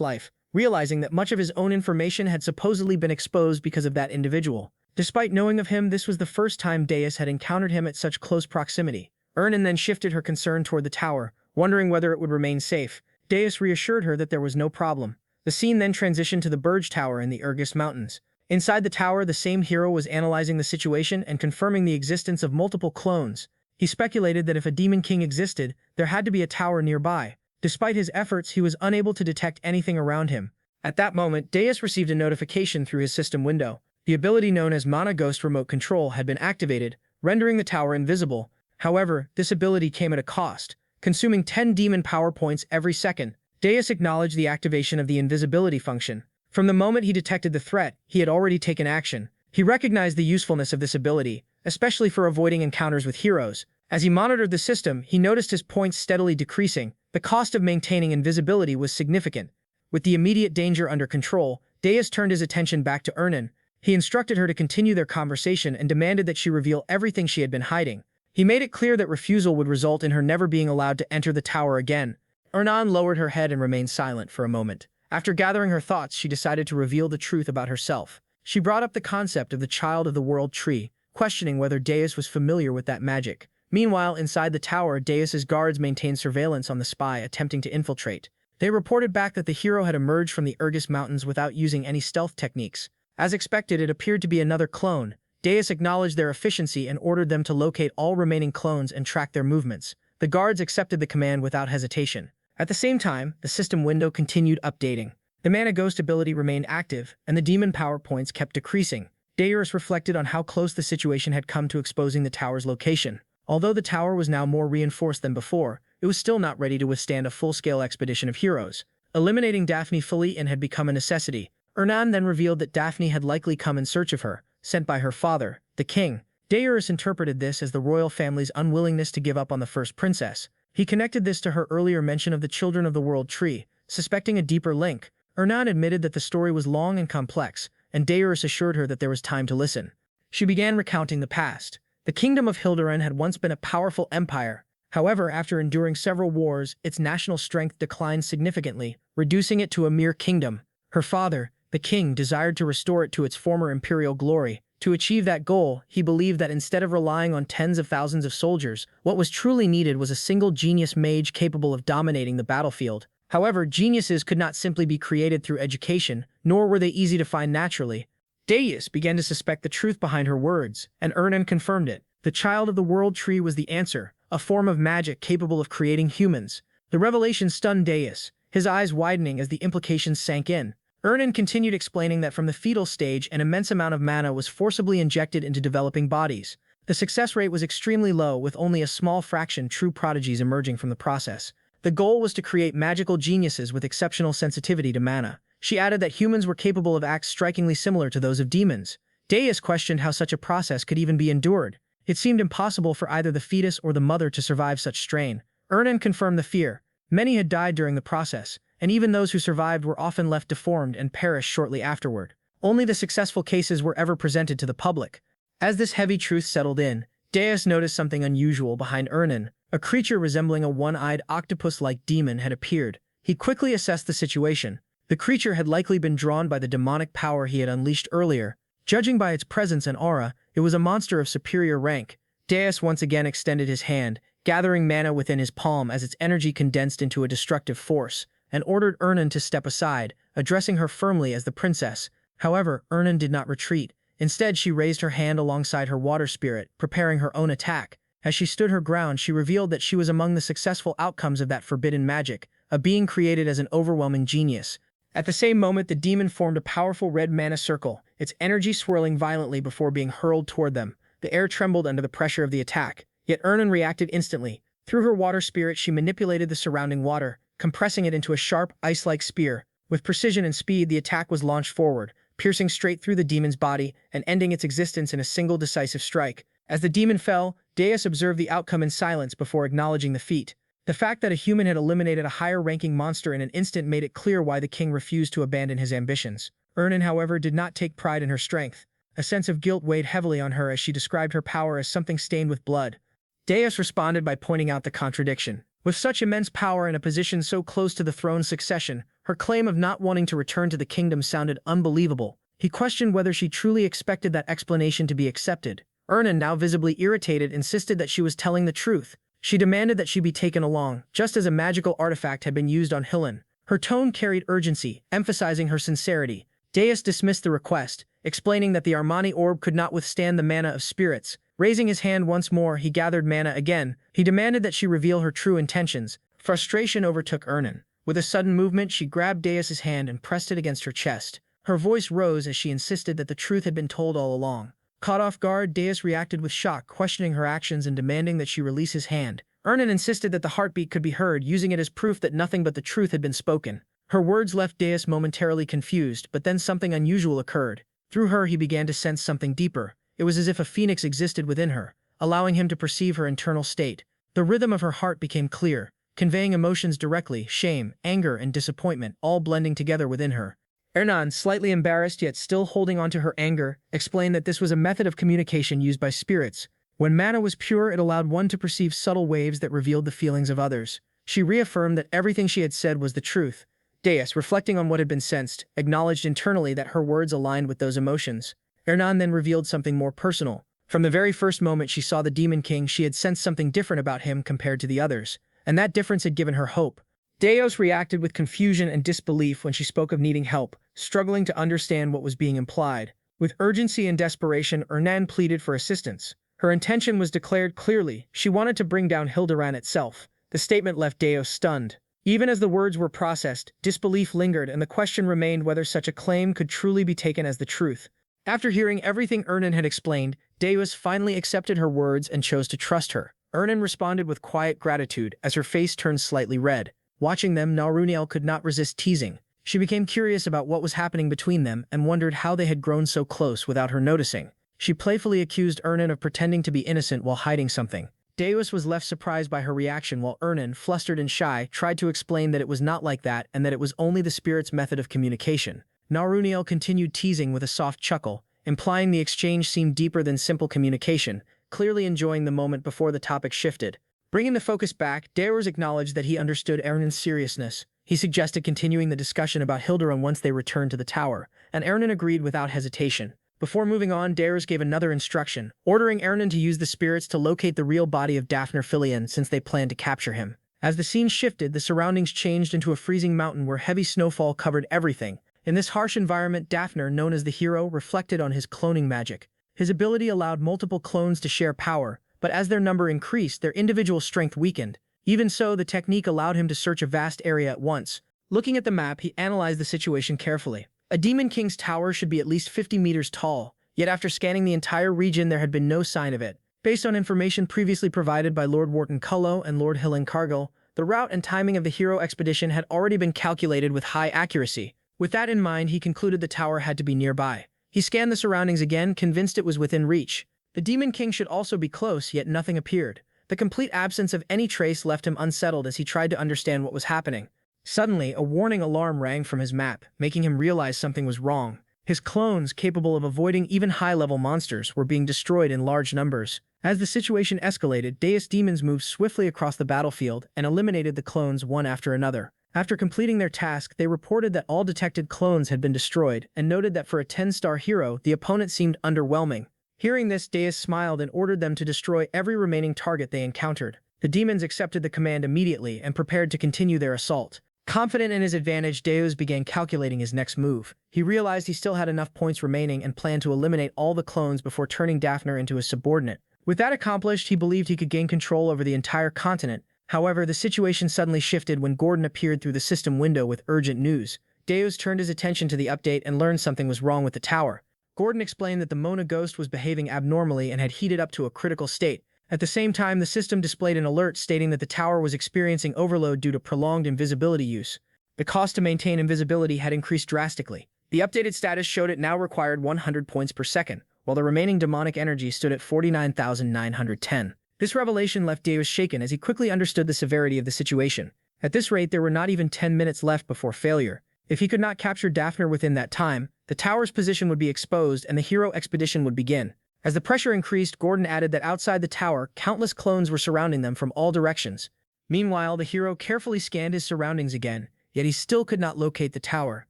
life, realizing that much of his own information had supposedly been exposed because of that individual. Despite knowing of him, this was the first time Deus had encountered him at such close proximity. Ernan then shifted her concern toward the tower, wondering whether it would remain safe. Deus reassured her that there was no problem. The scene then transitioned to the Burge Tower in the Irgus Mountains. Inside the tower, the same hero was analyzing the situation and confirming the existence of multiple clones. He speculated that if a Demon King existed, there had to be a tower nearby. Despite his efforts, he was unable to detect anything around him. At that moment, Deus received a notification through his system window. The ability known as Mana Ghost Remote Control had been activated, rendering the tower invisible. However, this ability came at a cost, consuming 10 demon power points every second. Deus acknowledged the activation of the invisibility function. From the moment he detected the threat, he had already taken action. He recognized the usefulness of this ability, especially for avoiding encounters with heroes. As he monitored the system, he noticed his points steadily decreasing. The cost of maintaining invisibility was significant. With the immediate danger under control, Deus turned his attention back to Ernan. He instructed her to continue their conversation and demanded that she reveal everything she had been hiding. He made it clear that refusal would result in her never being allowed to enter the tower again. Ernan lowered her head and remained silent for a moment. After gathering her thoughts, she decided to reveal the truth about herself. She brought up the concept of the Child of the World tree, questioning whether Deus was familiar with that magic. Meanwhile, inside the tower, Deus's guards maintained surveillance on the spy attempting to infiltrate. They reported back that the hero had emerged from the Urgus Mountains without using any stealth techniques. As expected, it appeared to be another clone. Deus acknowledged their efficiency and ordered them to locate all remaining clones and track their movements. The guards accepted the command without hesitation. At the same time, the system window continued updating. The Mana Ghost ability remained active, and the demon power points kept decreasing. Deus reflected on how close the situation had come to exposing the tower's location. Although the tower was now more reinforced than before, it was still not ready to withstand a full-scale expedition of heroes. Eliminating Daphne fully had become a necessity. Ernan then revealed that Daphne had likely come in search of her, sent by her father, the king. Deus interpreted this as the royal family's unwillingness to give up on the first princess. He connected this to her earlier mention of the Children of the World tree, suspecting a deeper link. Ernan admitted that the story was long and complex, and Deus assured her that there was time to listen. She began recounting the past. The kingdom of Hilderan had once been a powerful empire. However, after enduring several wars, its national strength declined significantly, reducing it to a mere kingdom. Her father, the king, desired to restore it to its former imperial glory. To achieve that goal, he believed that instead of relying on tens of thousands of soldiers, what was truly needed was a single genius mage capable of dominating the battlefield. However, geniuses could not simply be created through education, nor were they easy to find naturally. Deus began to suspect the truth behind her words, and Ernan confirmed it. The Child of the World tree was the answer, a form of magic capable of creating humans. The revelation stunned Deus, his eyes widening as the implications sank in. Ernan continued explaining that from the fetal stage, an immense amount of mana was forcibly injected into developing bodies. The success rate was extremely low, with only a small fraction true prodigies emerging from the process. The goal was to create magical geniuses with exceptional sensitivity to mana. She added that humans were capable of acts strikingly similar to those of demons. Deus questioned how such a process could even be endured. It seemed impossible for either the fetus or the mother to survive such strain. Ernan confirmed the fear. Many had died during the process, and even those who survived were often left deformed and perished shortly afterward. Only the successful cases were ever presented to the public. As this heavy truth settled in, Deus noticed something unusual behind Ernan. A creature resembling a one-eyed octopus-like demon had appeared. He quickly assessed the situation. The creature had likely been drawn by the demonic power he had unleashed earlier. Judging by its presence and aura, it was a monster of superior rank. Deus once again extended his hand, gathering mana within his palm as its energy condensed into a destructive force, and ordered Ernan to step aside, addressing her firmly as the princess. However, Ernan did not retreat. Instead, she raised her hand alongside her water spirit, preparing her own attack. As she stood her ground, she revealed that she was among the successful outcomes of that forbidden magic, a being created as an overwhelming genius. At the same moment, the demon formed a powerful red mana circle, its energy swirling violently before being hurled toward them. The air trembled under the pressure of the attack, yet Ernan reacted instantly. Through her water spirit, she manipulated the surrounding water, compressing it into a sharp, ice-like spear. With precision and speed, the attack was launched forward, piercing straight through the demon's body and ending its existence in a single decisive strike. As the demon fell, Deus observed the outcome in silence before acknowledging the feat. The fact that a human had eliminated a higher-ranking monster in an instant made it clear why the king refused to abandon his ambitions. Ernan, however, did not take pride in her strength. A sense of guilt weighed heavily on her as she described her power as something stained with blood. Deus responded by pointing out the contradiction. With such immense power and a position so close to the throne's succession, her claim of not wanting to return to the kingdom sounded unbelievable. He questioned whether she truly expected that explanation to be accepted. Ernan, now visibly irritated, insisted that she was telling the truth. She demanded that she be taken along, just as a magical artifact had been used on Hillen. Her tone carried urgency, emphasizing her sincerity. Deus dismissed the request, explaining that the Armani orb could not withstand the mana of spirits. Raising his hand once more, he gathered mana again. He demanded that she reveal her true intentions. Frustration overtook Ernan. With a sudden movement, she grabbed Deus's hand and pressed it against her chest. Her voice rose as she insisted that the truth had been told all along. Caught off guard, Deus reacted with shock, questioning her actions and demanding that she release his hand. Ernan insisted that the heartbeat could be heard, using it as proof that nothing but the truth had been spoken. Her words left Deus momentarily confused, but then something unusual occurred. Through her, he began to sense something deeper. It was as if a phoenix existed within her, allowing him to perceive her internal state. The rhythm of her heart became clear, conveying emotions directly: shame, anger, and disappointment, all blending together within her. Ernan, slightly embarrassed yet still holding on to her anger, explained that this was a method of communication used by spirits. When mana was pure, it allowed one to perceive subtle waves that revealed the feelings of others. She reaffirmed that everything she had said was the truth. Deus, reflecting on what had been sensed, acknowledged internally that her words aligned with those emotions. Ernan then revealed something more personal. From the very first moment she saw the Demon King, she had sensed something different about him compared to the others, and that difference had given her hope. Deus reacted with confusion and disbelief when she spoke of needing help, struggling to understand what was being implied. With urgency and desperation, Ernan pleaded for assistance. Her intention was declared clearly: she wanted to bring down Hilderan itself. The statement left Deus stunned. Even as the words were processed, disbelief lingered, and the question remained whether such a claim could truly be taken as the truth. After hearing everything Ernan had explained, Deus finally accepted her words and chose to trust her. Ernan responded with quiet gratitude as her face turned slightly red. Watching them, Naruniel could not resist teasing. She became curious about what was happening between them and wondered how they had grown so close without her noticing. She playfully accused Ernan of pretending to be innocent while hiding something. Deus was left surprised by her reaction, while Ernan, flustered and shy, tried to explain that it was not like that and that it was only the spirit's method of communication. Naruniel continued teasing with a soft chuckle, implying the exchange seemed deeper than simple communication, clearly enjoying the moment before the topic shifted. Bringing the focus back, Deus acknowledged that he understood Ernan's seriousness. He suggested continuing the discussion about Hilderan once they returned to the tower, and Ernan agreed without hesitation. Before moving on, Deus gave another instruction, ordering Ernan to use the spirits to locate the real body of Daphne Filian since they planned to capture him. As the scene shifted, the surroundings changed into a freezing mountain where heavy snowfall covered everything. In this harsh environment, Daphne, known as the hero, reflected on his cloning magic. His ability allowed multiple clones to share power, but as their number increased, their individual strength weakened. Even so, the technique allowed him to search a vast area at once. Looking at the map, he analyzed the situation carefully. A Demon King's tower should be at least 50 meters tall, yet after scanning the entire region there had been no sign of it. Based on information previously provided by Lord Wharton Cullo and Lord Hillen Cargill, the route and timing of the hero expedition had already been calculated with high accuracy. With that in mind, he concluded the tower had to be nearby. He scanned the surroundings again, convinced it was within reach. The Demon King should also be close, yet nothing appeared. The complete absence of any trace left him unsettled as he tried to understand what was happening. Suddenly, a warning alarm rang from his map, making him realize something was wrong. His clones, capable of avoiding even high-level monsters, were being destroyed in large numbers. As the situation escalated, Deus demons moved swiftly across the battlefield and eliminated the clones one after another. After completing their task, they reported that all detected clones had been destroyed and noted that for a 10-star hero, the opponent seemed underwhelming. Hearing this, Deus smiled and ordered them to destroy every remaining target they encountered. The demons accepted the command immediately and prepared to continue their assault. Confident in his advantage, Deus began calculating his next move. He realized he still had enough points remaining and planned to eliminate all the clones before turning Daphne into a subordinate. With that accomplished, he believed he could gain control over the entire continent. However, the situation suddenly shifted when Gordon appeared through the system window with urgent news. Deus turned his attention to the update and learned something was wrong with the tower. Gordon explained that the Mona ghost was behaving abnormally and had heated up to a critical state. At the same time, the system displayed an alert stating that the tower was experiencing overload due to prolonged invisibility use. The cost to maintain invisibility had increased drastically. The updated status showed it now required 100 points per second, while the remaining demonic energy stood at 49,910. This revelation left Deus shaken as he quickly understood the severity of the situation. At this rate, there were not even 10 minutes left before failure. If he could not capture Daphne within that time, the tower's position would be exposed and the hero expedition would begin. As the pressure increased, Gordon added that outside the tower, countless clones were surrounding them from all directions. Meanwhile, the hero carefully scanned his surroundings again, yet he still could not locate the tower.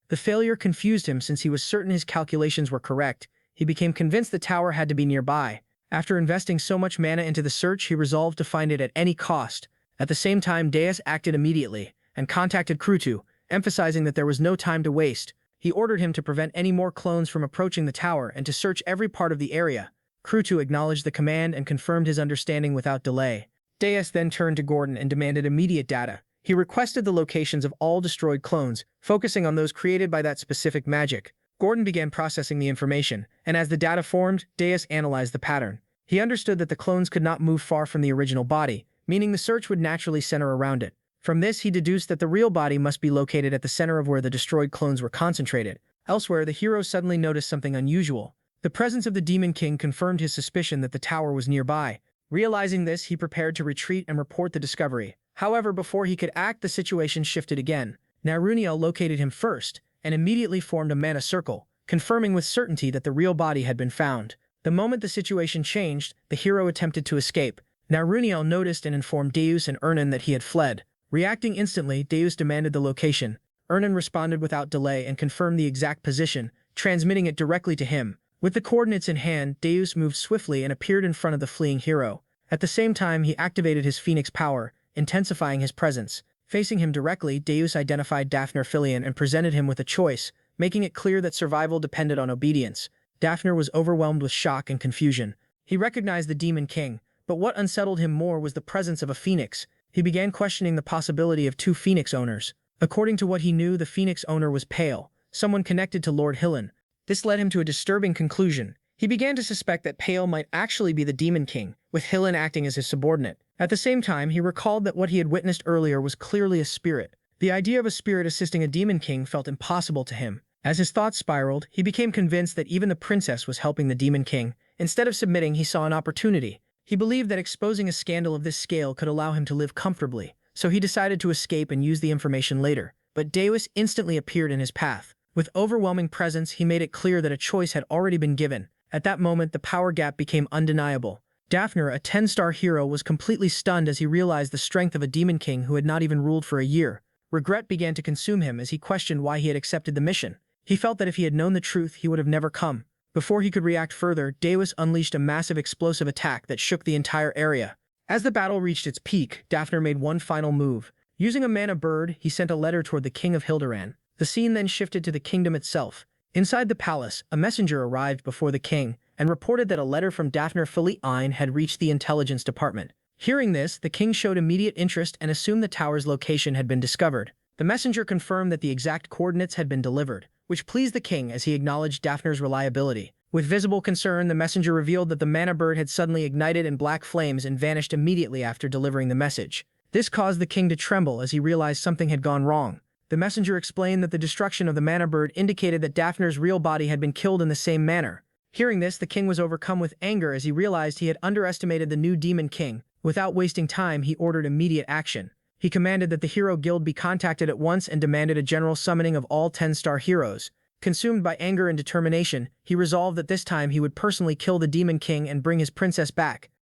The failure confused him since he was certain his calculations were correct. He became convinced the tower had to be nearby. After investing so much mana into the search, he resolved to find it at any cost. At the same time, Deus acted immediately and contacted Krutu, emphasizing that there was no time to waste. He ordered him to prevent any more clones from approaching the tower and to search every part of the area. Krutu acknowledged the command and confirmed his understanding without delay. Deus then turned to Gordon and demanded immediate data. He requested the locations of all destroyed clones, focusing on those created by that specific magic. Gordon began processing the information, and as the data formed, Deus analyzed the pattern. He understood that the clones could not move far from the original body, meaning the search would naturally center around it. From this, he deduced that the real body must be located at the center of where the destroyed clones were concentrated. Elsewhere, the hero suddenly noticed something unusual. The presence of the Demon King confirmed his suspicion that the tower was nearby. Realizing this, he prepared to retreat and report the discovery. However, before he could act, the situation shifted again. Naruniel located him first, and immediately formed a mana circle, confirming with certainty that the real body had been found. The moment the situation changed, the hero attempted to escape. Naruniel noticed and informed Deus and Ernan that he had fled. Reacting instantly, Deus demanded the location. Ernan responded without delay and confirmed the exact position, transmitting it directly to him. With the coordinates in hand, Deus moved swiftly and appeared in front of the fleeing hero. At the same time, he activated his Phoenix power, intensifying his presence. Facing him directly, Deus identified Daphner Filion and presented him with a choice, making it clear that survival depended on obedience. Daphner was overwhelmed with shock and confusion. He recognized the Demon King, but what unsettled him more was the presence of a phoenix. He began questioning the possibility of two phoenix owners. According to what he knew, the phoenix owner was Pale, someone connected to Lord Hillen. This led him to a disturbing conclusion. He began to suspect that Pale might actually be the Demon King, with Hillen acting as his subordinate. At the same time, he recalled that what he had witnessed earlier was clearly a spirit. The idea of a spirit assisting a Demon King felt impossible to him. As his thoughts spiraled, he became convinced that even the princess was helping the Demon King. Instead of submitting, he saw an opportunity. He believed that exposing a scandal of this scale could allow him to live comfortably, so he decided to escape and use the information later. But Deus instantly appeared in his path. With overwhelming presence, he made it clear that a choice had already been given. At that moment, the power gap became undeniable. Daphner, a 10-star hero, was completely stunned as he realized the strength of a Demon King who had not even ruled for a year. Regret began to consume him as he questioned why he had accepted the mission. He felt that if he had known the truth, he would have never come. Before he could react further, Deus unleashed a massive explosive attack that shook the entire area. As the battle reached its peak, Daphner made one final move. Using a mana bird, he sent a letter toward the King of Hilderan. The scene then shifted to the kingdom itself. Inside the palace, a messenger arrived before the king and reported that a letter from Daphner Filion had reached the intelligence department. Hearing this, the king showed immediate interest and assumed the tower's location had been discovered. The messenger confirmed that the exact coordinates had been delivered, which pleased the king as he acknowledged Daphner's reliability. With visible concern, the messenger revealed that the mana bird had suddenly ignited in black flames and vanished immediately after delivering the message. This caused the king to tremble as he realized something had gone wrong. The messenger explained that the destruction of the mana bird indicated that Daphner's real body had been killed in the same manner. Hearing this, the king was overcome with anger as he realized he had underestimated the new Demon King. Without wasting time, he ordered immediate action. He commanded that the Hero Guild be contacted at once and demanded a general summoning of all 10-star heroes. Consumed by anger and determination, he resolved that this time he would personally kill the Demon King and bring his princess back.